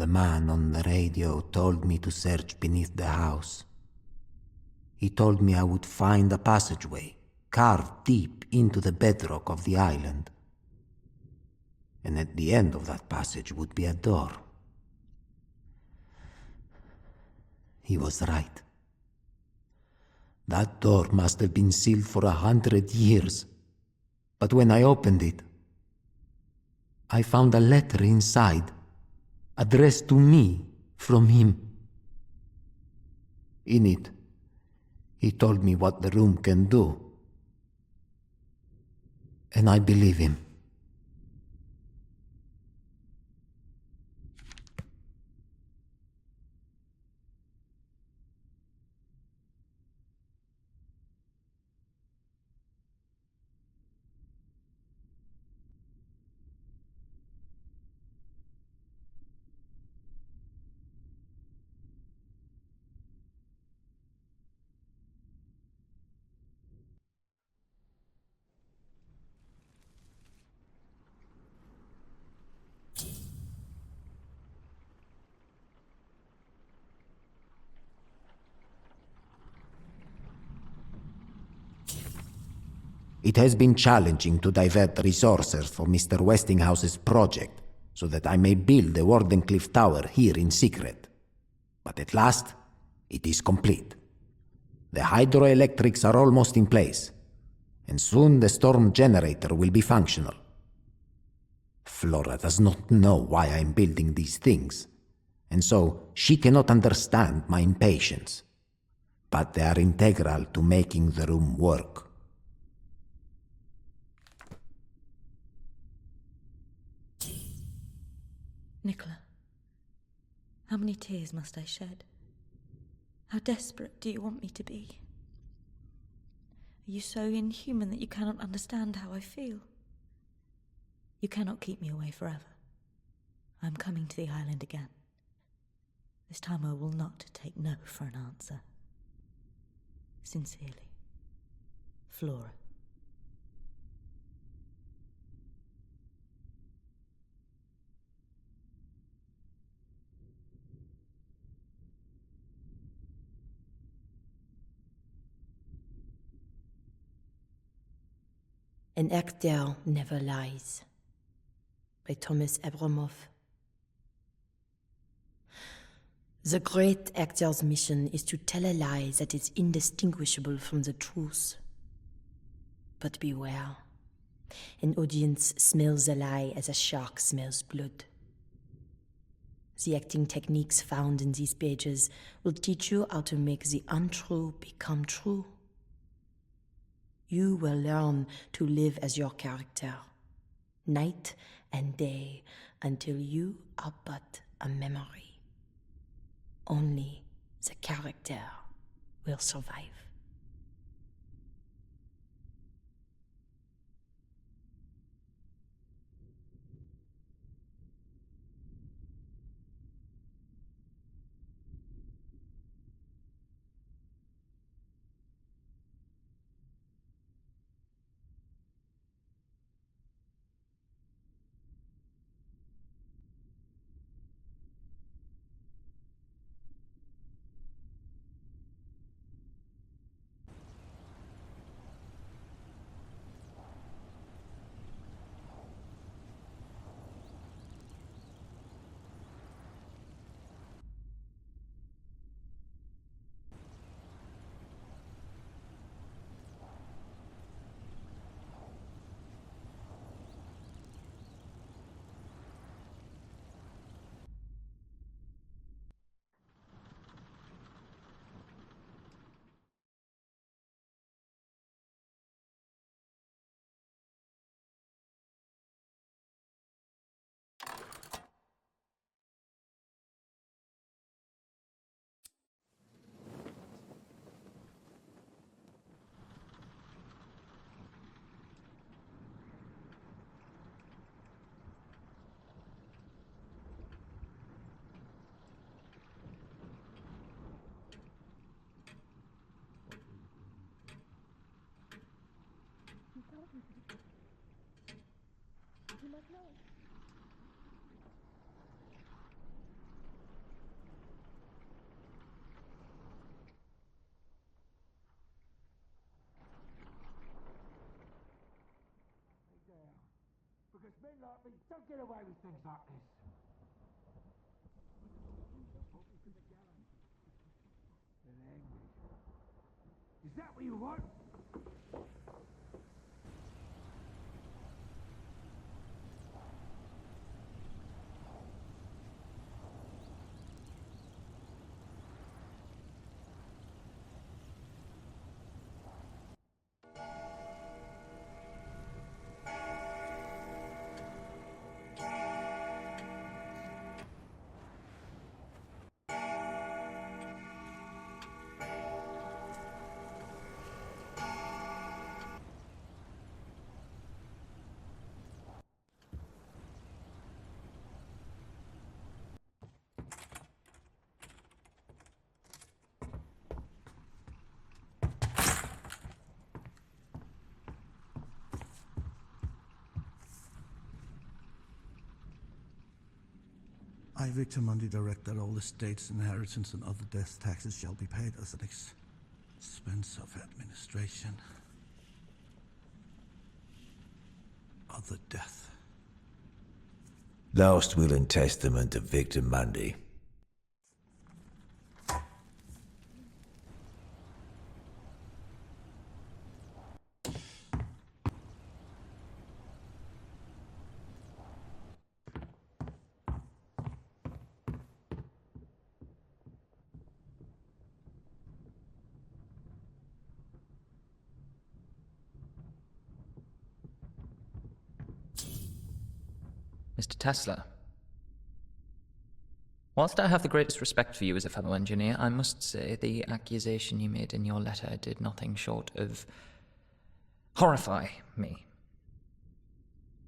S12: The man on the radio told me to search beneath the house. He told me I would find a passageway carved deep into the bedrock of the island. And at the end of that passage would be a door. He was right. That door must have been sealed for 100 years. But when I opened it, I found a letter inside, addressed to me from him. In it, he told me what the room can do. And I believe him. It has been challenging to divert resources for Mr. Westinghouse's project, so that I may build the Wardenclyffe Tower here in secret. But at last, it is complete. The hydroelectrics are almost in place, and soon the storm generator will be functional. Flora does not know why I am building these things, and so she cannot understand my impatience. But they are integral to making the room work.
S2: Nikola, how many tears must I shed? How desperate do you want me to be? Are you so inhuman that you cannot understand how I feel? You cannot keep me away forever. I am coming to the island again. This time I will not take no for an answer. Sincerely, Flora.
S9: An Actor Never Lies by Thomas Abramoff. The great actor's mission is to tell a lie that is indistinguishable from the truth. But beware, an audience smells a lie as a shark smells blood. The acting techniques found in these pages will teach you how to make the untrue become true. You will learn to live as your character, night and day, until you are but a memory. Only the character will survive.
S13: Men like me don't get away with things like this. Is that what you want?
S1: I, Victor Mundy, direct that all estates, inheritance, and other death taxes shall be paid as an expense of administration. Other death.
S8: Last will and testament of Victor Mundy.
S17: Mr. Tesla. Whilst I have the greatest respect for you as a fellow engineer, I must say the accusation you made in your letter did nothing short of horrify me.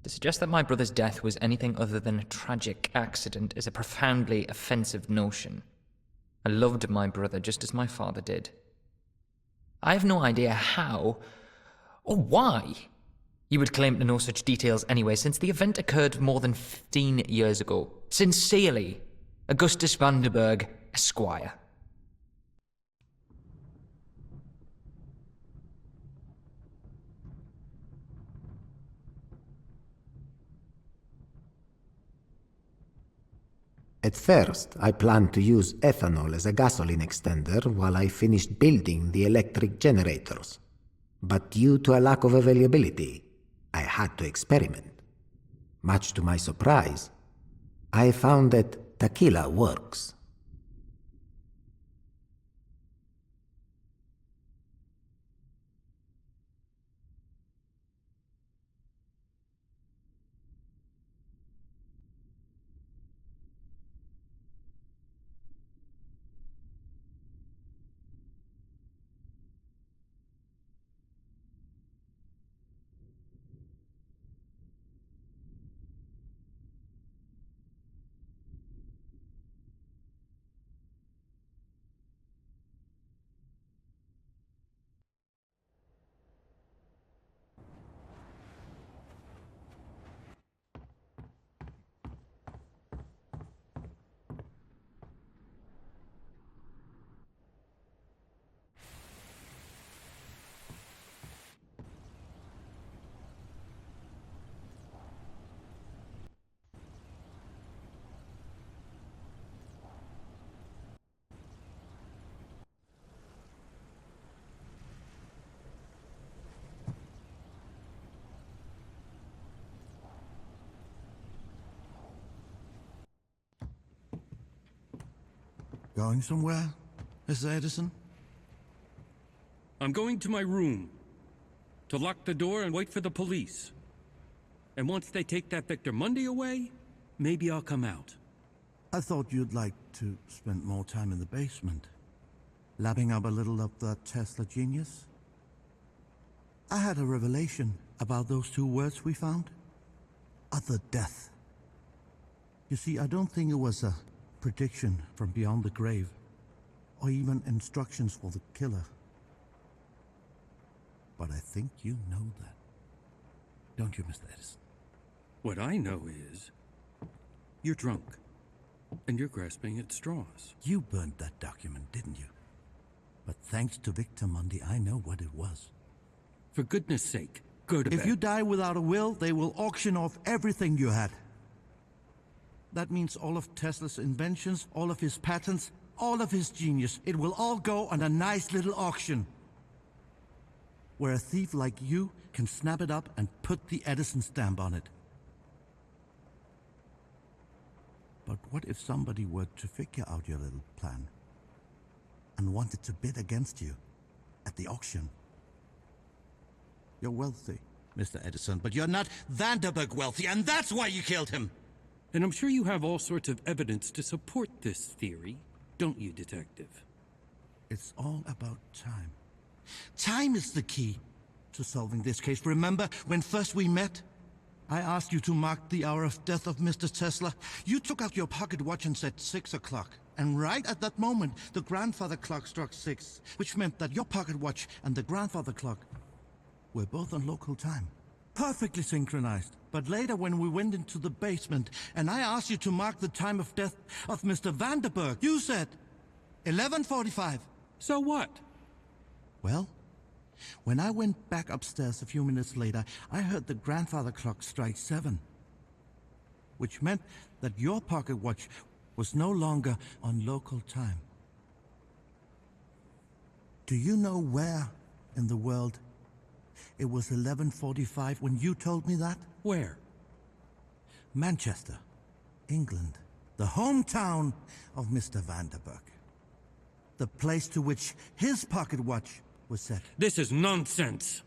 S17: To suggest that my brother's death was anything other than a tragic accident is a profoundly offensive notion. I loved my brother just as my father did. I have no idea how or why you would claim to know such details anyway, since the event occurred more than 15 years ago. Sincerely, Augustus Vanderberg, Esquire.
S12: At first, I planned to use ethanol as a gasoline extender while I finished building the electric generators. But due to a lack of availability, I had to experiment. Much to my surprise, I found that tequila works.
S1: Going somewhere, Mr. Edison?
S4: I'm going to my room to lock the door and wait for the police. And once they take that Victor Mundy away, maybe I'll come out.
S1: I thought you'd like to spend more time in the basement, lapping up a little of that Tesla genius. I had a revelation about those two words we found. Other death. You see, I don't think it was a prediction from beyond the grave, or even instructions for the killer. But I think you know that. Don't you, Mr. Edison?
S4: What I know is, you're drunk, and you're grasping at straws.
S1: You burned that document, didn't you? But thanks to Victor Mundy, I know what it was.
S4: For goodness sake,
S1: go to bed. If you die without a will, they will auction off everything you had. That means all of Tesla's inventions, all of his patents, all of his genius. It will all go on a nice little auction, where a thief like you can snap it up and put the Edison stamp on it. But what if somebody were to figure out your little plan and wanted to bid against you at the auction? You're wealthy, Mr. Edison, but you're not Vanderburg wealthy, and that's why you killed him!
S4: And I'm sure you have all sorts of evidence to support this theory, don't you, Detective?
S1: It's all about time. Time is the key to solving this case. Remember when first we met? I asked you to mark the hour of death of Mr. Tesla. You took out your pocket watch and said 6 o'clock. And right at that moment, the grandfather clock struck 6, which meant that your pocket watch and the grandfather clock were both on local time. Perfectly synchronized. But later when we went into the basement and I asked you to mark the time of death of Mr. Vanderburg, you said 11:45.
S4: So what?
S1: Well, when I went back upstairs a few minutes later, I heard the grandfather clock strike 7, which meant that your pocket watch was no longer on local time. Do you know where in the world it was 11:45 when you told me that?
S4: Where?
S1: Manchester, England, the hometown of Mr. Vanderburg. The place to which his pocket watch was set.
S4: This is nonsense.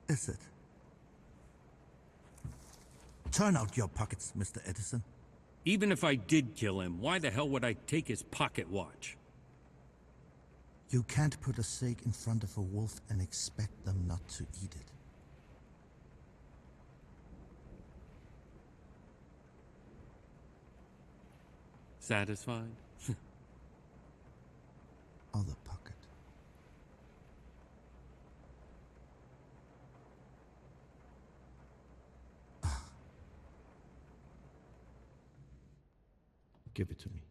S1: Is it? Turn out your pockets, Mr. Edison.
S4: Even if I did kill him, why the hell would I take his pocket watch?
S1: You can't put a steak in front of a wolf and expect them not to eat it.
S4: Satisfied?
S1: Other pocket. Give it to me.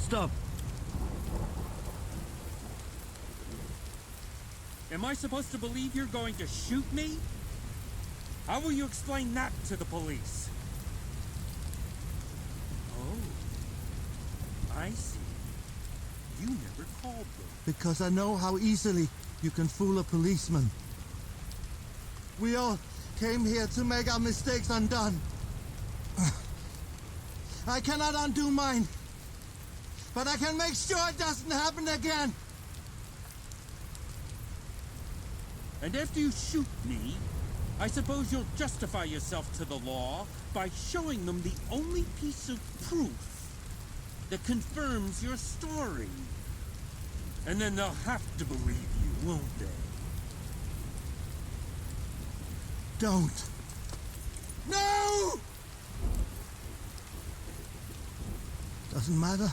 S1: Stop.
S4: Am I supposed to believe you're going to shoot me? How will you explain that to the police? Oh, I see. You never called them.
S1: Because I know how easily you can fool a policeman. We all came here to make our mistakes undone. I cannot undo mine, but I can make sure it doesn't happen again.
S4: And after you shoot me, I suppose you'll justify yourself to the law by showing them the only piece of proof that confirms your story. And then they'll have to believe you, won't they?
S1: Don't. No! Doesn't matter.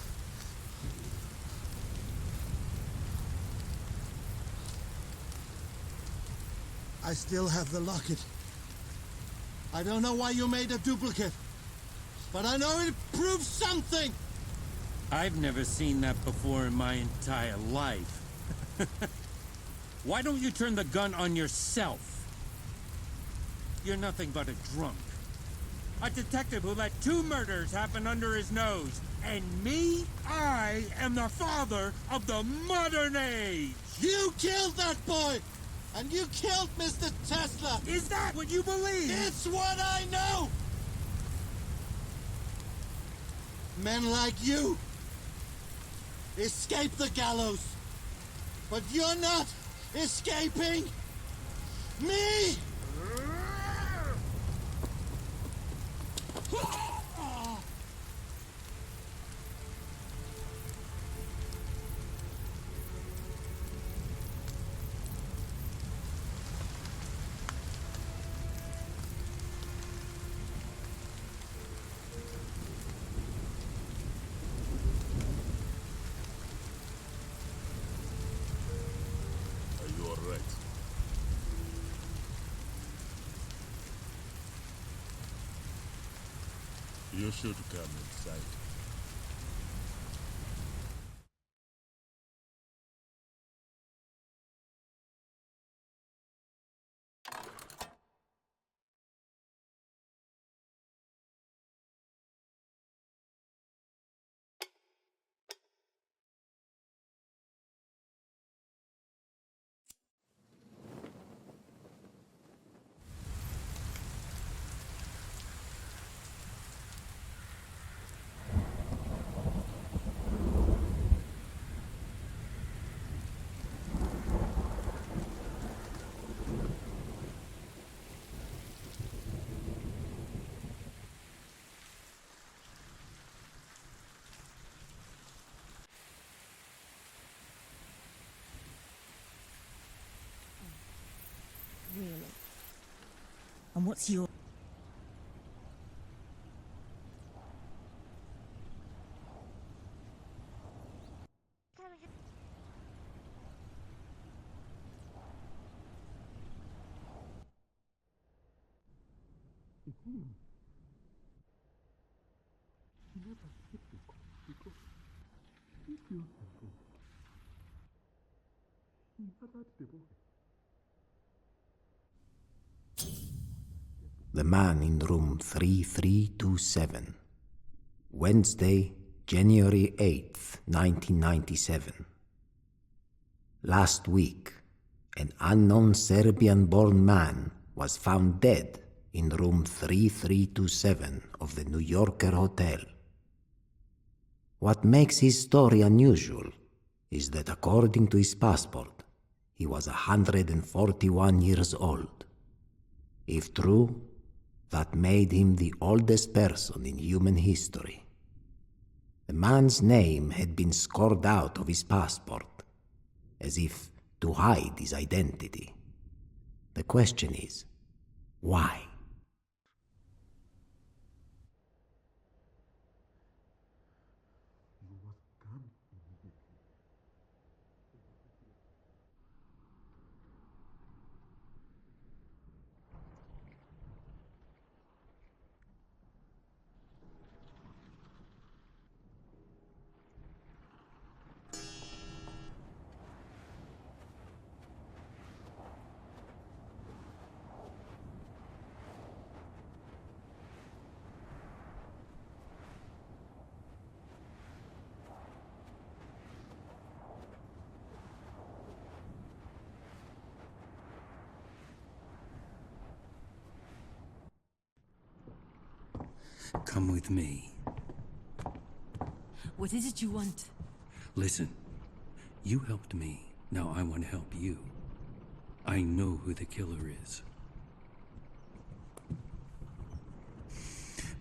S1: I still have the locket. I don't know why you made a duplicate, but I know it proves something!
S4: I've never seen that before in my entire life. Why don't you turn the gun on yourself?
S18: You're nothing but a drunk. A detective who let 2 murders happen under his nose. And me? I am the father of the modern age!
S19: You killed that boy! And you killed Mr. Tesla!
S18: Is that what you believe?
S19: It's what I know! Men like you escape the gallows. But you're not escaping me!
S3: You should come inside.
S2: Really? And what's your...
S12: The man in room 3327. Wednesday, January 8th, 1997. Last week, an unknown Serbian-born man was found dead in room 3327 of the New Yorker Hotel. What makes his story unusual is that according to his passport, he was 141 years old. If true, that made him the oldest person in human history. The man's name had been scored out of his passport, as if to hide his identity. The question is, why?
S4: Come with me.
S5: What is it you want?
S4: Listen, you helped me. Now I want to help you. I know who the killer is.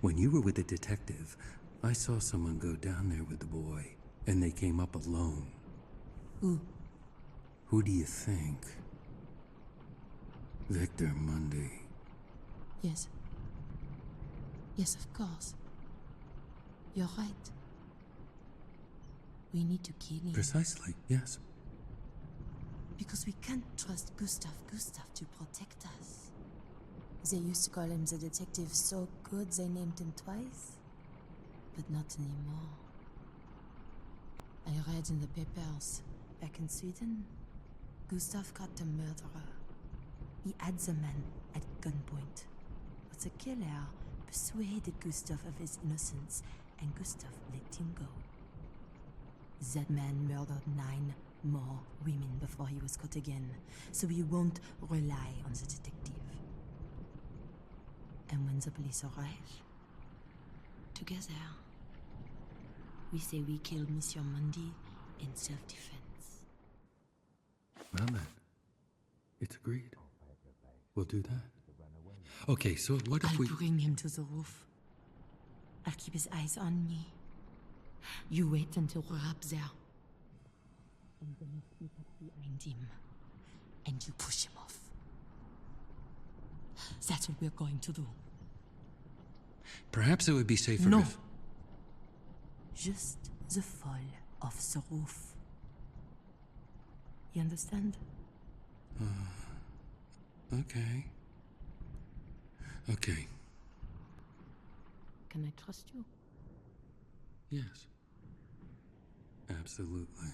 S4: When you were with the detective, I saw someone go down there with the boy, and they came up alone.
S5: Who?
S4: Who do you think? Victor Mundy.
S6: Yes. Yes, of course. You're right. We need to kill him.
S4: Precisely, yes.
S6: Because we can't trust Gustav to protect us. They used to call him the detective so good they named him twice. But not anymore. I read in the papers, back in Sweden, Gustav got the murderer. He had the man at gunpoint.
S9: Tequila persuaded Gustav of his innocence, and Gustav let him go. That man murdered 9 more women before he was caught again, so we won't rely on the detective. And when the police arrive, together, we say we killed Monsieur Mundy in self-defense.
S4: Well then, it's agreed. We'll do that. Okay, so what if we...
S9: I'll bring him to the roof. I'll keep his eyes on me. You wait until we're up there. And then you sneak up behind him. And you push him off. That's what we're going to do.
S4: Perhaps it would be safer
S9: No.
S4: if...
S9: Just the fall of the roof. You understand?
S4: Okay. Okay.
S9: Can I trust you?
S4: Yes. Absolutely.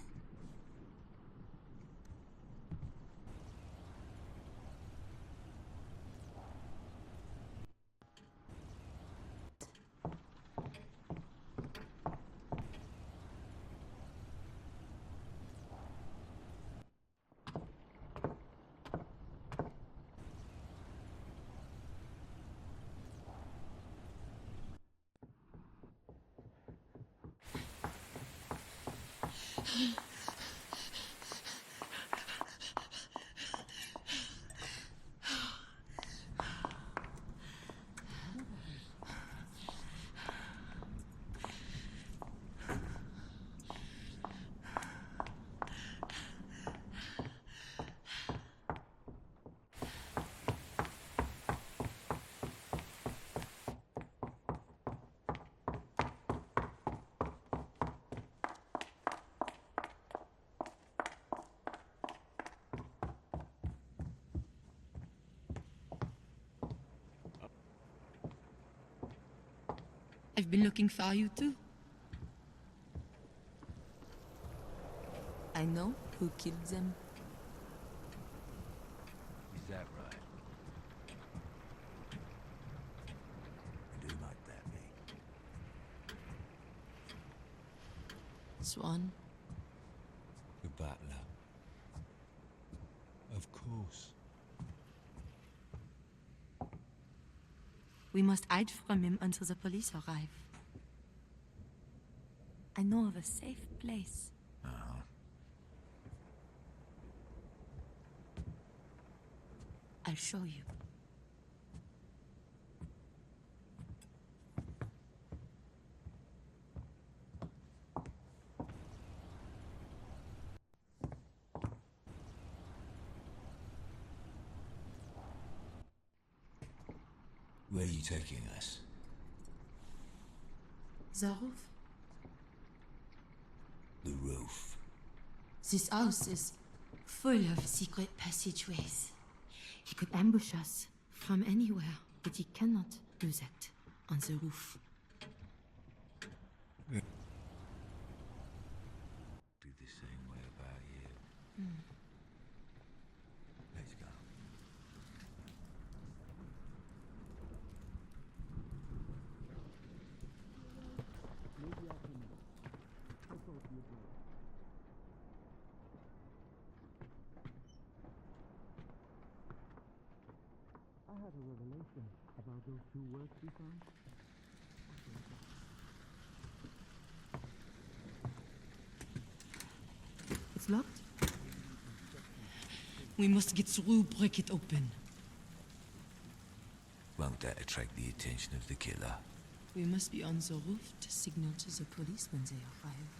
S5: I've been looking for you too. I know who killed them.
S8: Is that right? I do like that, mate.
S5: Swan.
S15: The butler. Of course.
S5: We must hide from him until the police arrive. I know of a safe place. I'll show you.
S15: Where are you taking us?
S5: The roof.
S15: The roof.
S5: This house is full of secret passageways. He could ambush us from anywhere, but he cannot do that on the roof.
S15: Do the same way about you. Let's go.
S1: I had a revelation about those 2 words we found.
S5: It's locked. We must get through, break it open.
S15: Won't that attract the attention of the killer?
S5: We must be on the roof to signal to the police when they arrive.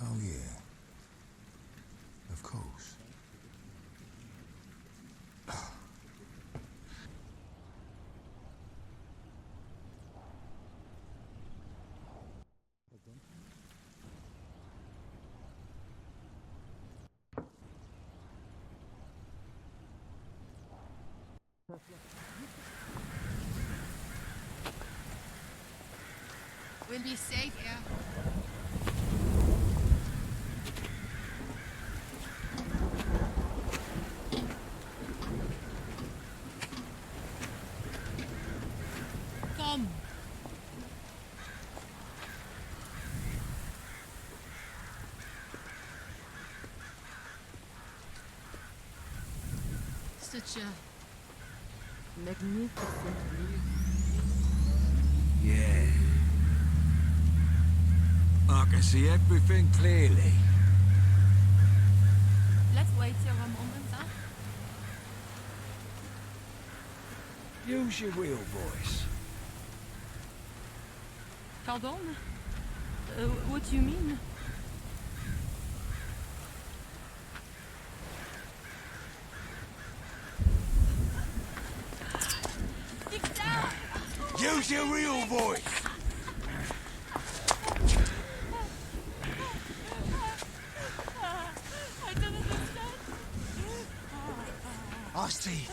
S15: Oh, yeah. Of course.
S5: We'll be safe here. Come. Such a magnificent view.
S15: Yeah. I can see everything clearly.
S5: Let's wait here a moment, huh?
S15: Use your real voice.
S5: Pardon? What do you mean?
S15: Use your real voice!
S5: I don't understand.
S15: I see.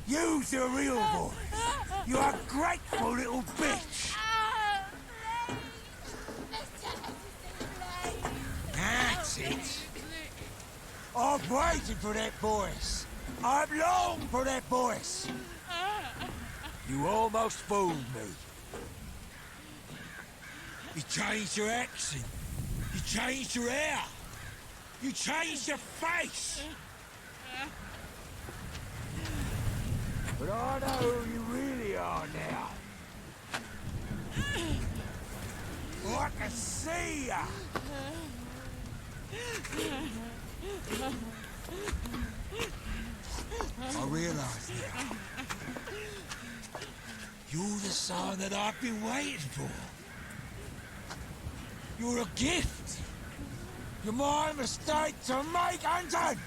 S15: Use your real voice! You ungrateful little bitch! That's it! I've waited for that voice! I've longed for that voice! You almost fooled me. You changed your accent. You changed your hair. You changed your face. But I know who you really are now. I can see ya. I realise now. You're the son that I've been waiting for. You're a gift. You're my mistake to make undone.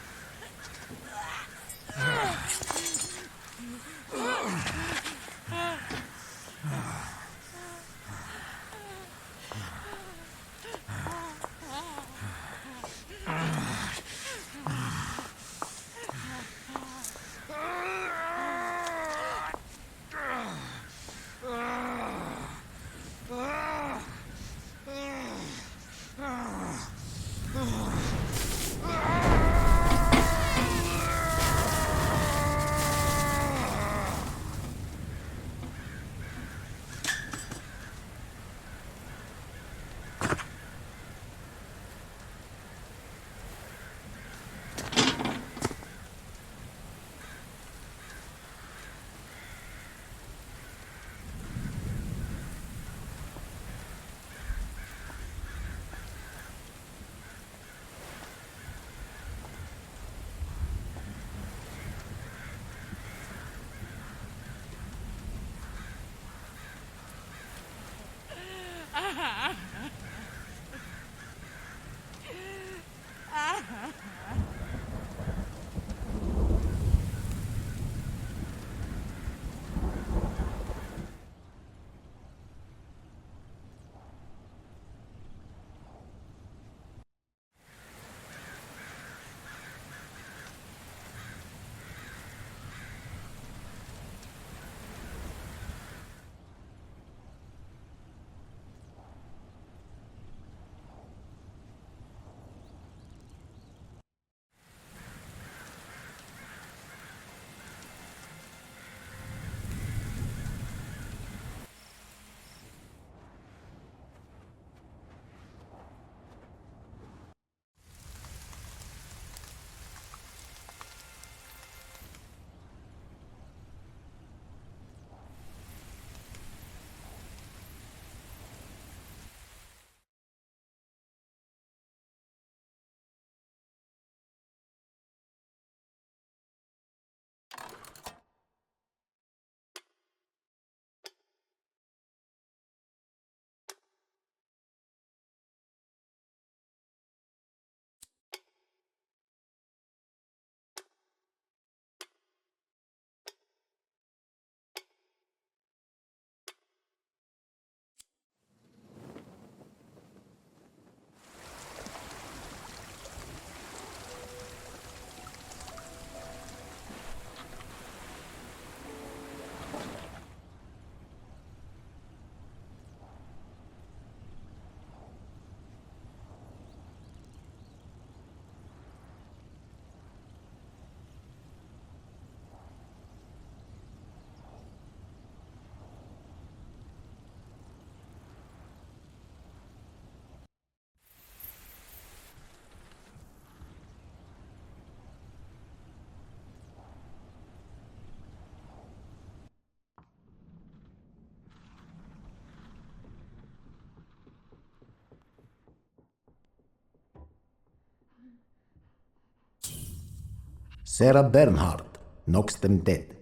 S12: Sarah Bernhardt knocks them dead.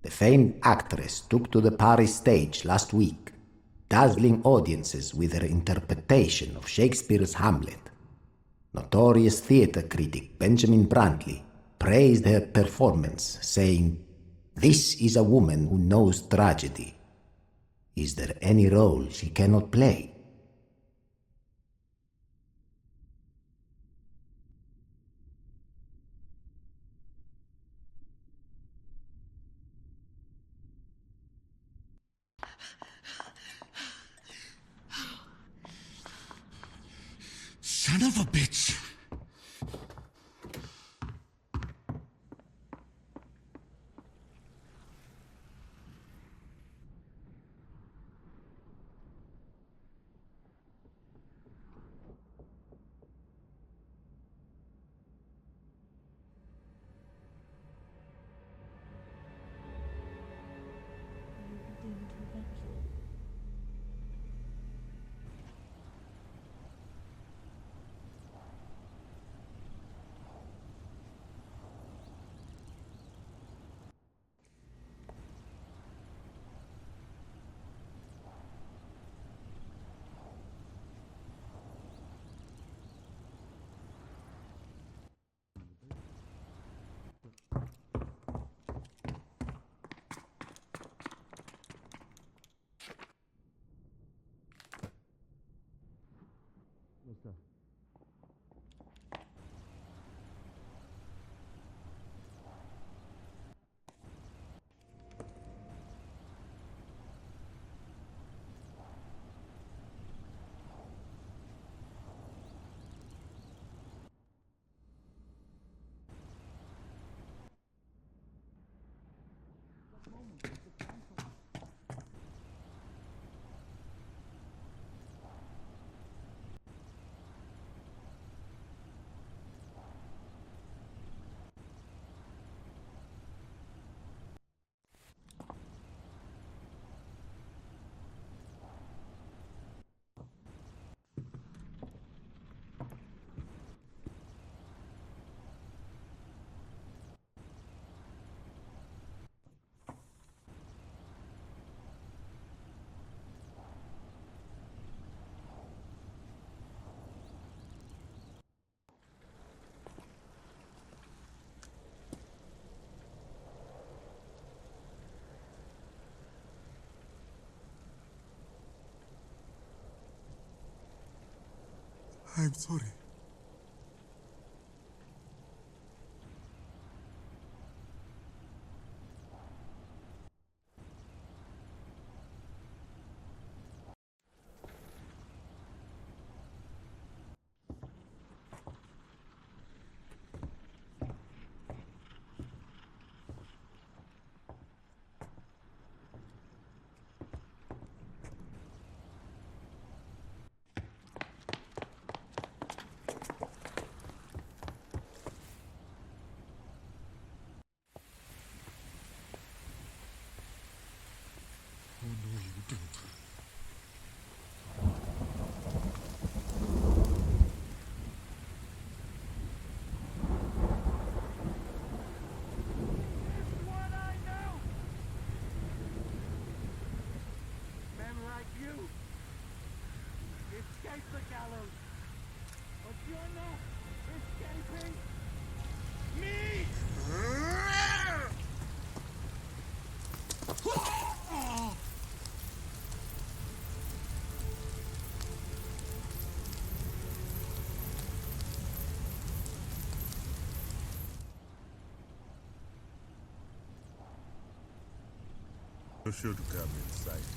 S12: The famed actress took to the Paris stage last week, dazzling audiences with her interpretation of Shakespeare's Hamlet. Notorious theatre critic Benjamin Brantley praised her performance, saying, "This is a woman who knows tragedy. Is there any role she cannot play?"
S15: Son of a bitch! I'm sorry. Oh no, you don't.
S13: Men like you escape the gallows, but you're not escaping me!
S3: You should come inside.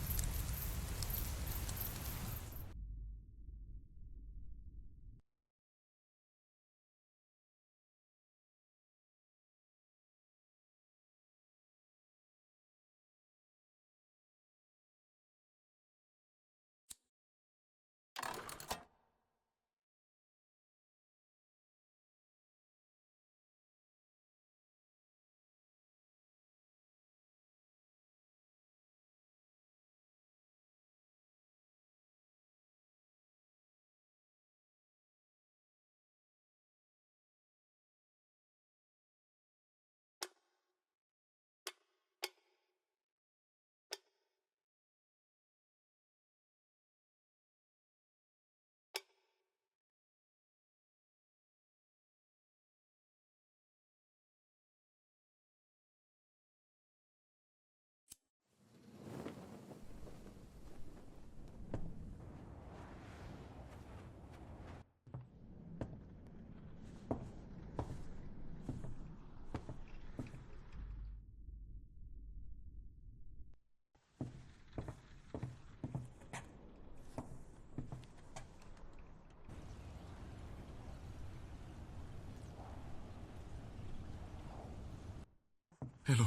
S3: Hello,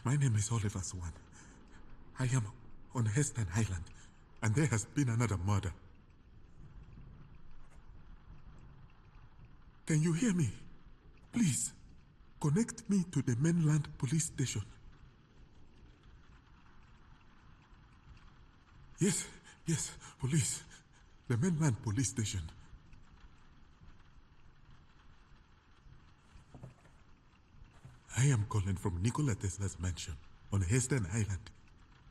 S3: my name is Oliver Swan. I am on Heston Island, and there has been another murder. Can you hear me? Please, connect me to the mainland police station. Yes, police. The mainland police station. I am calling from Nikola Tesla's mansion on Heston Island.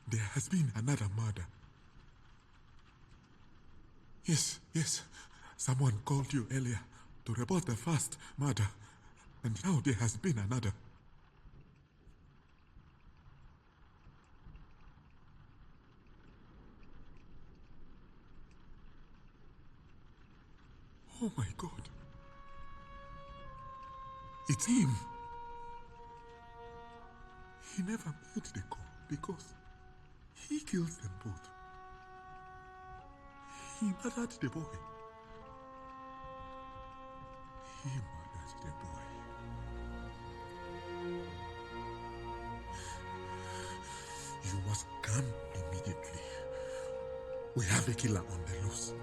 S3: There has been another murder. Yes. Someone called you earlier to report the first murder, and now there has been another. Oh my God. It's him. He never made the call because he kills them both. He murdered the boy. You must come immediately. We have a killer on the loose.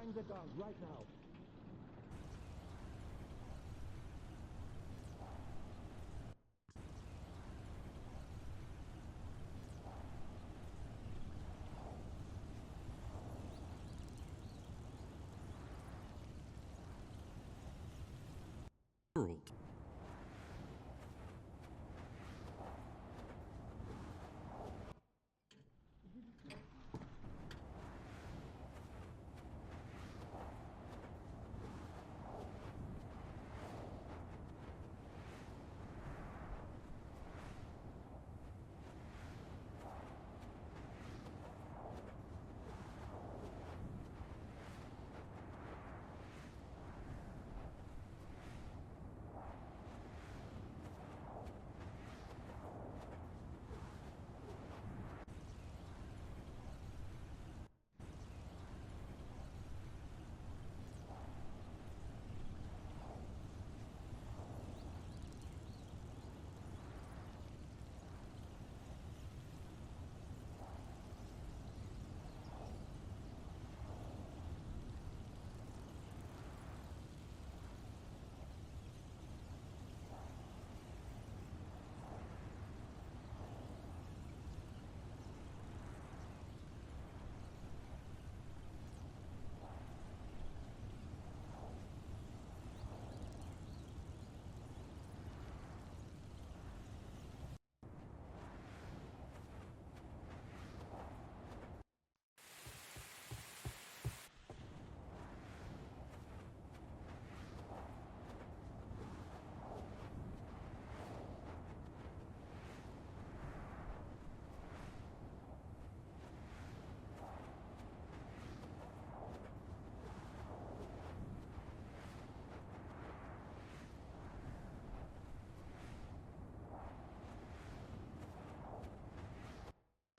S18: Find the dog right now.
S4: World.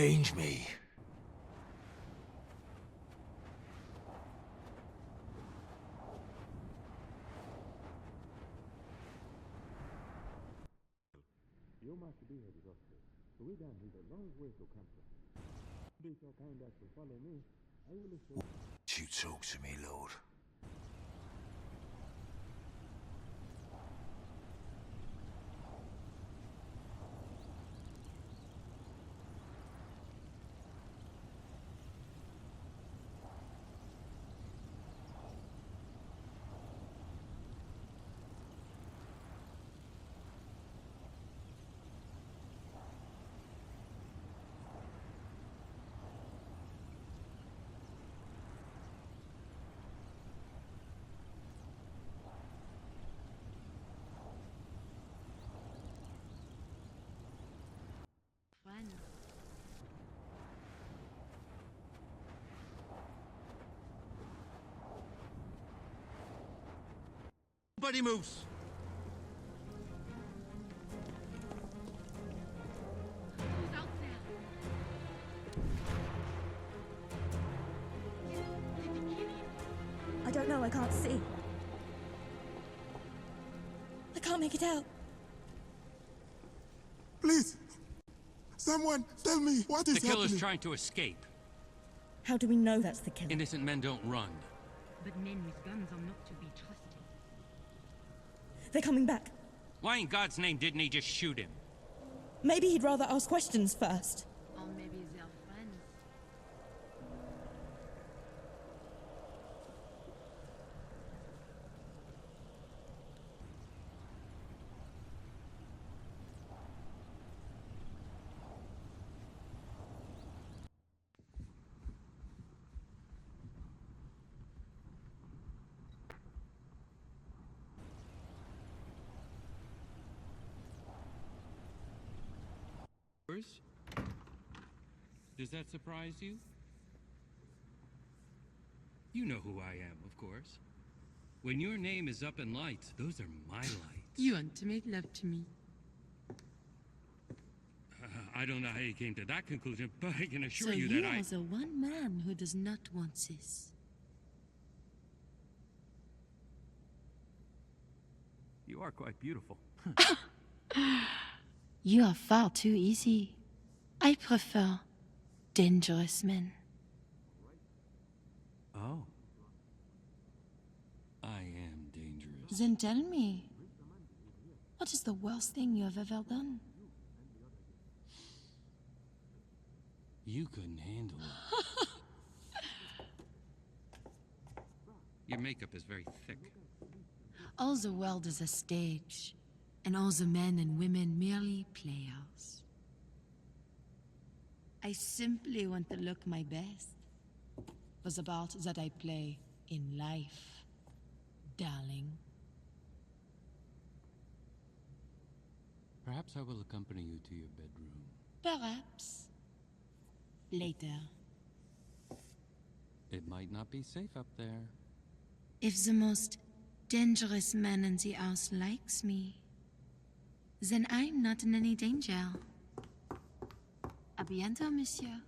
S8: Change me.
S3: You must be exhausted. So we done is a long way to come from. Be so kind as to follow me. I will show you.
S8: You talk to me, Lord.
S5: Friend.
S18: Nobody moves.
S5: Who's out there?
S2: I don't know, I can't see. I can't make it out.
S3: Please! Someone, tell me, what is
S4: The killer's
S3: happening?
S4: trying to escape.
S2: How do we know that's the killer?
S4: Innocent men don't run.
S5: But men with guns are not to be trusted.
S2: They're coming back.
S4: Why in God's name didn't he just shoot him?
S2: Maybe he'd rather ask questions first.
S5: Or maybe they're friends.
S4: Does that surprise you? You know who I am, of course. When your name is up in lights, those are my lights.
S5: You want to make love to me?
S4: I don't know how you came to that conclusion, but I can assure
S5: So
S4: you
S5: you
S4: that
S5: are the one man who does not want this.
S4: You are quite beautiful.
S6: You are far too easy. I prefer dangerous men.
S4: Oh.
S6: Then tell me, what is the worst thing you have ever done?
S4: You couldn't handle it. Your makeup is very thick.
S5: All the world is a stage, and all the men and women merely players. I simply want to look my best for the part that I play in life, darling.
S4: Perhaps I will accompany you to your bedroom.
S5: Perhaps. Later.
S4: It might not be safe up there.
S5: If the most dangerous man in the house likes me, then I'm not in any danger. À bientôt, monsieur.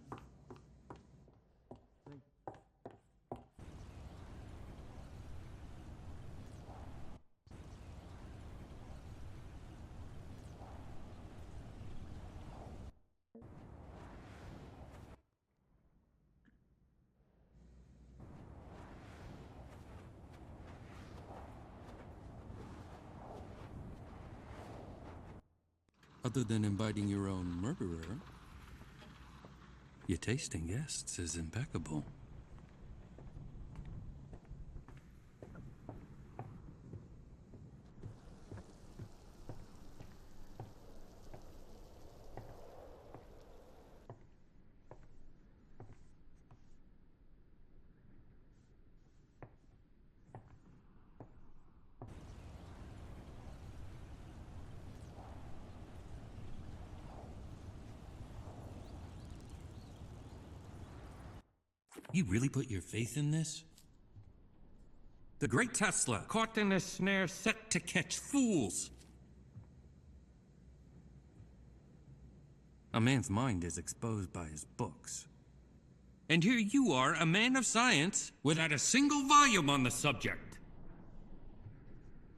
S4: Other than inviting your own murderer, your taste in guests is impeccable. You really put your faith in this? The great Tesla, caught in a snare set to catch fools. A man's mind is exposed by his books. And here you are, a man of science, without a single volume on the subject.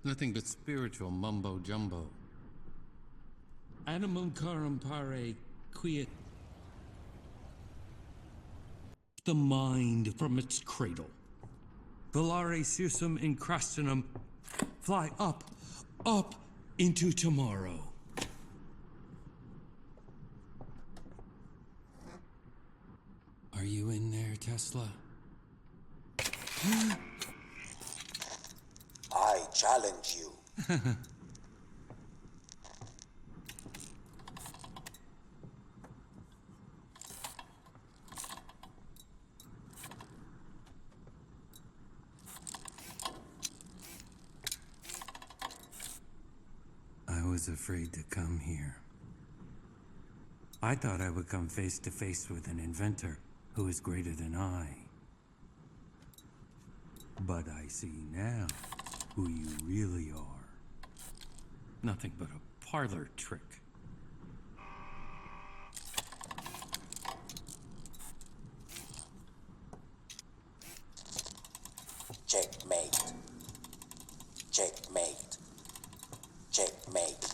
S4: Nothing but spiritual mumbo-jumbo. Animum carum pare quiet. The mind from its cradle. Volare sursum incrustinum. Fly up, up into tomorrow. Are you in there, Tesla?
S8: I challenge you.
S4: I was afraid to come here. I thought I would come face to face with an inventor who is greater than I. But I see now who you really are. Nothing but a parlor trick.
S8: Checkmate. Checkmate. Checkmate.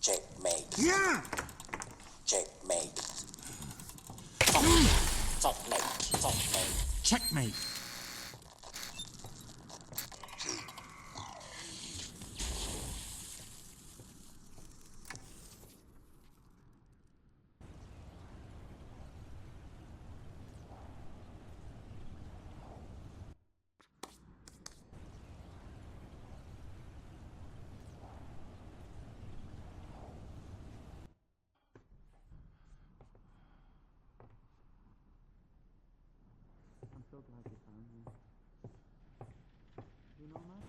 S8: Checkmate.
S18: Yeah!
S8: Checkmate. Checkmate. Checkmate.
S18: Checkmate.
S16: I'm so glad you found me. You know much?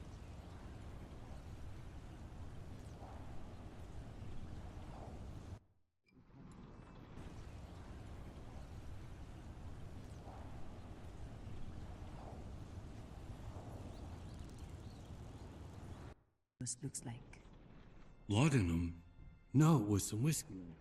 S11: This looks like.
S4: Laudanum? No, it was some whiskey.